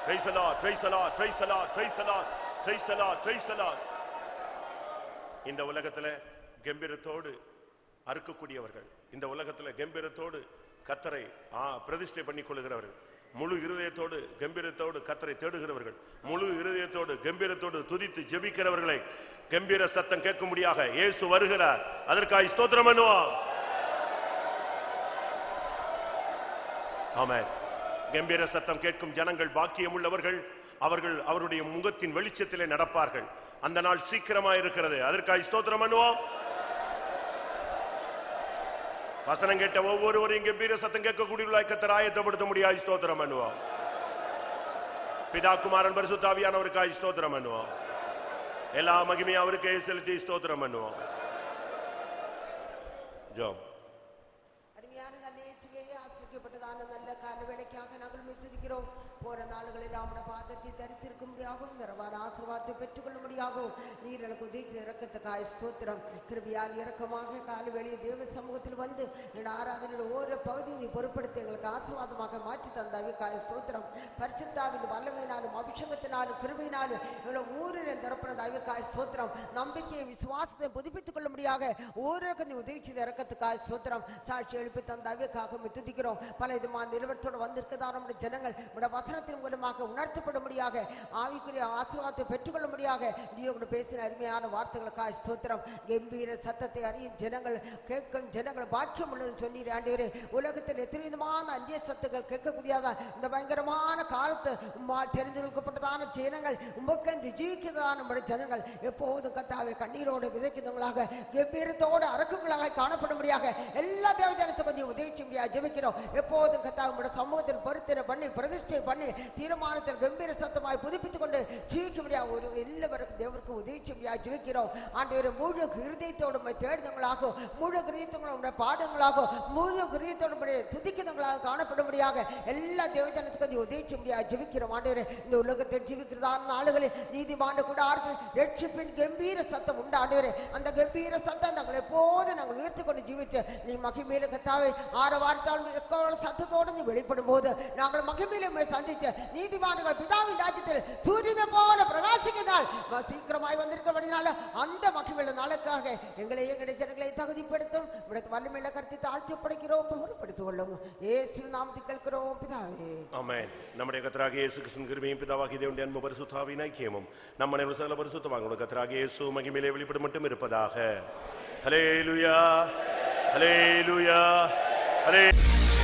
Praise the Lord, praise the Lord, praise the Lord, praise the Lord, praise the Lord, praise the Lord. இந்த உலகத்துல கம்பீரத்தோடு அறுக்கக்கூடியவர்கள், இந்த உலகத்துல கம்பீரத்தோடு கர்த்தரை பிரதிஷ்டை பண்ணிக் கொள்ளுகிறவர்கள், முழு இருதயத்தோடு கம்பீரத்தோடு கர்த்தரை தேடுகிறவர்கள், முழு இருதயத்தோடு கம்பீரத்தோடு துதித்து ஜெபிக்கிறவர்களை கம்பீர சத்தம் கேட்கும்படியாக இயேசு வருகிறார். அதற்காக ஸ்தோத்திரம் பண்ணுவோம். ஆமென். கம்பீர சத்தம் கேட்கும் ஜனங்கள் பாக்கியம் உள்ளவர்கள். அவர்கள் அவருடைய முகத்தின் வெளிச்சத்திலே நடப்பார்கள். அந்த நாள் சீக்கிரமா இருக்கிறது. அதற்காக ஸ்தோத்திரம் பண்ணுவோம். வசனம் கேட்ட ஒவ்வொருவரையும் கம்பீர சத்தம் கேட்கக்கூடியவர்களாய் கர்த்தர் ஆயத்தப்படுத்த முடியாது. ஸ்தோத்திரம் பண்ணுவோம். பிதா குமாரன் பரிசுத்த ஆவியானவருக்காய் ஸ்தோத்திரம் பண்ணுவோம். எல்லா மகிமையும் அவருக்கே செலுத்தி ஸ்தோத்திரம் பண்ணுவோம். ஜெபம்.
அருமையான நல்ல இயேசுவே, ஆசீர்வதிக்கப்பட்டதான நல்ல காலவேளைக்காக நாங்கள் துதிக்கிறோம். போற நாள்களில் அவன பாதத்தை தரித்திருக்கும்படியாகவும் நிறைவான ஆசீர்வாதத்தை பெற்றுக்கொள்ளும்படியாகவும் நீர் எனக்கு உதவி இறக்கத்துக்காய் ஸ்தோத்திரம். கிருபையால் இறக்கமாக காலவேளையை தேவ சமூகத்தில் வந்து என் ஆராதனையில் ஒவ்வொரு பகுதியை நீ பொறுப்படுத்தி எங்களுக்கு ஆசீர்வாதமாக மாற்றி தந்தாவிக்காய் ஸ்தோத்திரம். பரிசுத்தாவின் வல்லமையினாலும் அபிஷேகத்தினாலும் கிருபையினாலும் எங்களை ஊரில் திறப்பினதாவிக்காய் ஸ்தோத்திரம். நம்பிக்கையை விசுவாசத்தை புதுப்பித்துக் கொள்ளும்படியாக ஒவ்வொருவருக்கும் நீ உதவி செய்த இறக்கத்துக்காய் ஸ்தோத்திரம். சாட்சி எழுப்பி தந்தாவிக்காக துதிக்கிறோம். பல விதமான நிலவரத்தோடு வந்திருக்கதான் நம்முடைய ஜனங்கள் வசனத்தின் மூலமாக உணர்த்தப்படும்படியாக ஆவிக்குரிய ஆசீர்வாதத்தை பெற்றுக்கொள்ளும்படியாக நீரோடு பேசின அருமையான வார்த்தைகளுக்காக ஸ்தோத்திரம். கம்பீர சத்தத்தை அறியும் ஜனங்கள், கேட்கும் ஜனங்கள் பாக்கியம் உள்ளது சொன்னீர் ஆண்டவரே. உலகத்தில் எத்தனை விதமான அந்நிய சத்துக்கள் கேட்கக்கூடியதா இந்த பயங்கரமான காலத்து தெரிந்திருக்கப்பட்டதான ஜனங்கள் உமக்கென்று ஜீவிக்கிறதான நம்முடைய ஜனங்கள் எப்போதும் கர்த்தாவே கண்ணீரோடு விதைக்கிறவங்களாக கம்பீரத்தோடு அரக்குகளாக காணப்படும்படியாக எல்லா தேவஜனத்துக்கும் நீ உதவி செய்ய ஜெபிக்கிறோம். எப்போதும் கர்த்தாவே உம்முடைய சமூகத்தில் பொருத்தனை பண்ணி பிரதிஷ்டை பண்ணி தீர்மானத்தில் கம்பீர சத்தமாய் புதுப்பித்துக் கொண்டு ஜீவிக்க முடியாது ஒரு எல்லாருக்கும் தேவருக்கு உதவி செய்ய ஜீவிக்கிறோம். ஆண்டவரே, முழு இருதயத்தோடு தேடுதவங்களாகும், முழு கிரீத்தங்களோட பாடங்களாகும், முழு கிரீத்தோடு துதிக்கிறவங்களாக காணப்படும்படியாக எல்லா தேவஜனத்துக்கும் நீ உதவி செய்ய ஜீவிக்கிறோம். ஆண்டவரே, இந்த உலகத்தில் ஜீவிக்கிறதான நாளுகளில் நீதிமான கூட ஆறுதல் ரட்சிப்பின் கம்பீர சத்தம் உண்டு. ஆண்டவரே, அந்த கம்பீர சத்தம் நாங்கள் எப்போது நாங்கள் உயர்த்தி கொண்டு ஜீவிச்சு நீ மகிமையில கர்த்தாவே ஆரவாரத்தால் எக்கோட சத்தத்தோடு நீ வெளிப்படும் போது நாங்கள் மகிமையில சந்தித்து நீதிமான்கள் பிதாவின் ராஜ்யத்தில் சூரியனை போல பிரகாசிக்கிறால் சீக்கிரமாய் வந்திருக்கிறபடினால அந்த மகிமையில நாளுக்காக எங்களுடைய ஜனங்களை தகுதிப்படுத்தும் வல்லமையில கருத்தை தாழ்த்தி படைக்கிறோம், பொறுப்படுத்திக் கொள்ளும். இயேசு நாமத்தில் கேட்கிறோம் பிதாவே, ஆமென்.
நம்முடைய கர்த்தராகிய இயேசு கிறிஸ்துவின் கிருபையும் பிதாவாகிய தேவனுடைய அன்பும் பரிசுத்த ஆவியின் ஐக்கியமும் நம்ம அனைவரும் சகல பரிசுத்தவான்களும் கர்த்தராகிய இயேசு மகிமையிலே வெளிப்பட மட்டும் இருப்பதாக. ஹல்லேலூயா, ஹல்லேலூயா, ஹல்லேலூயா.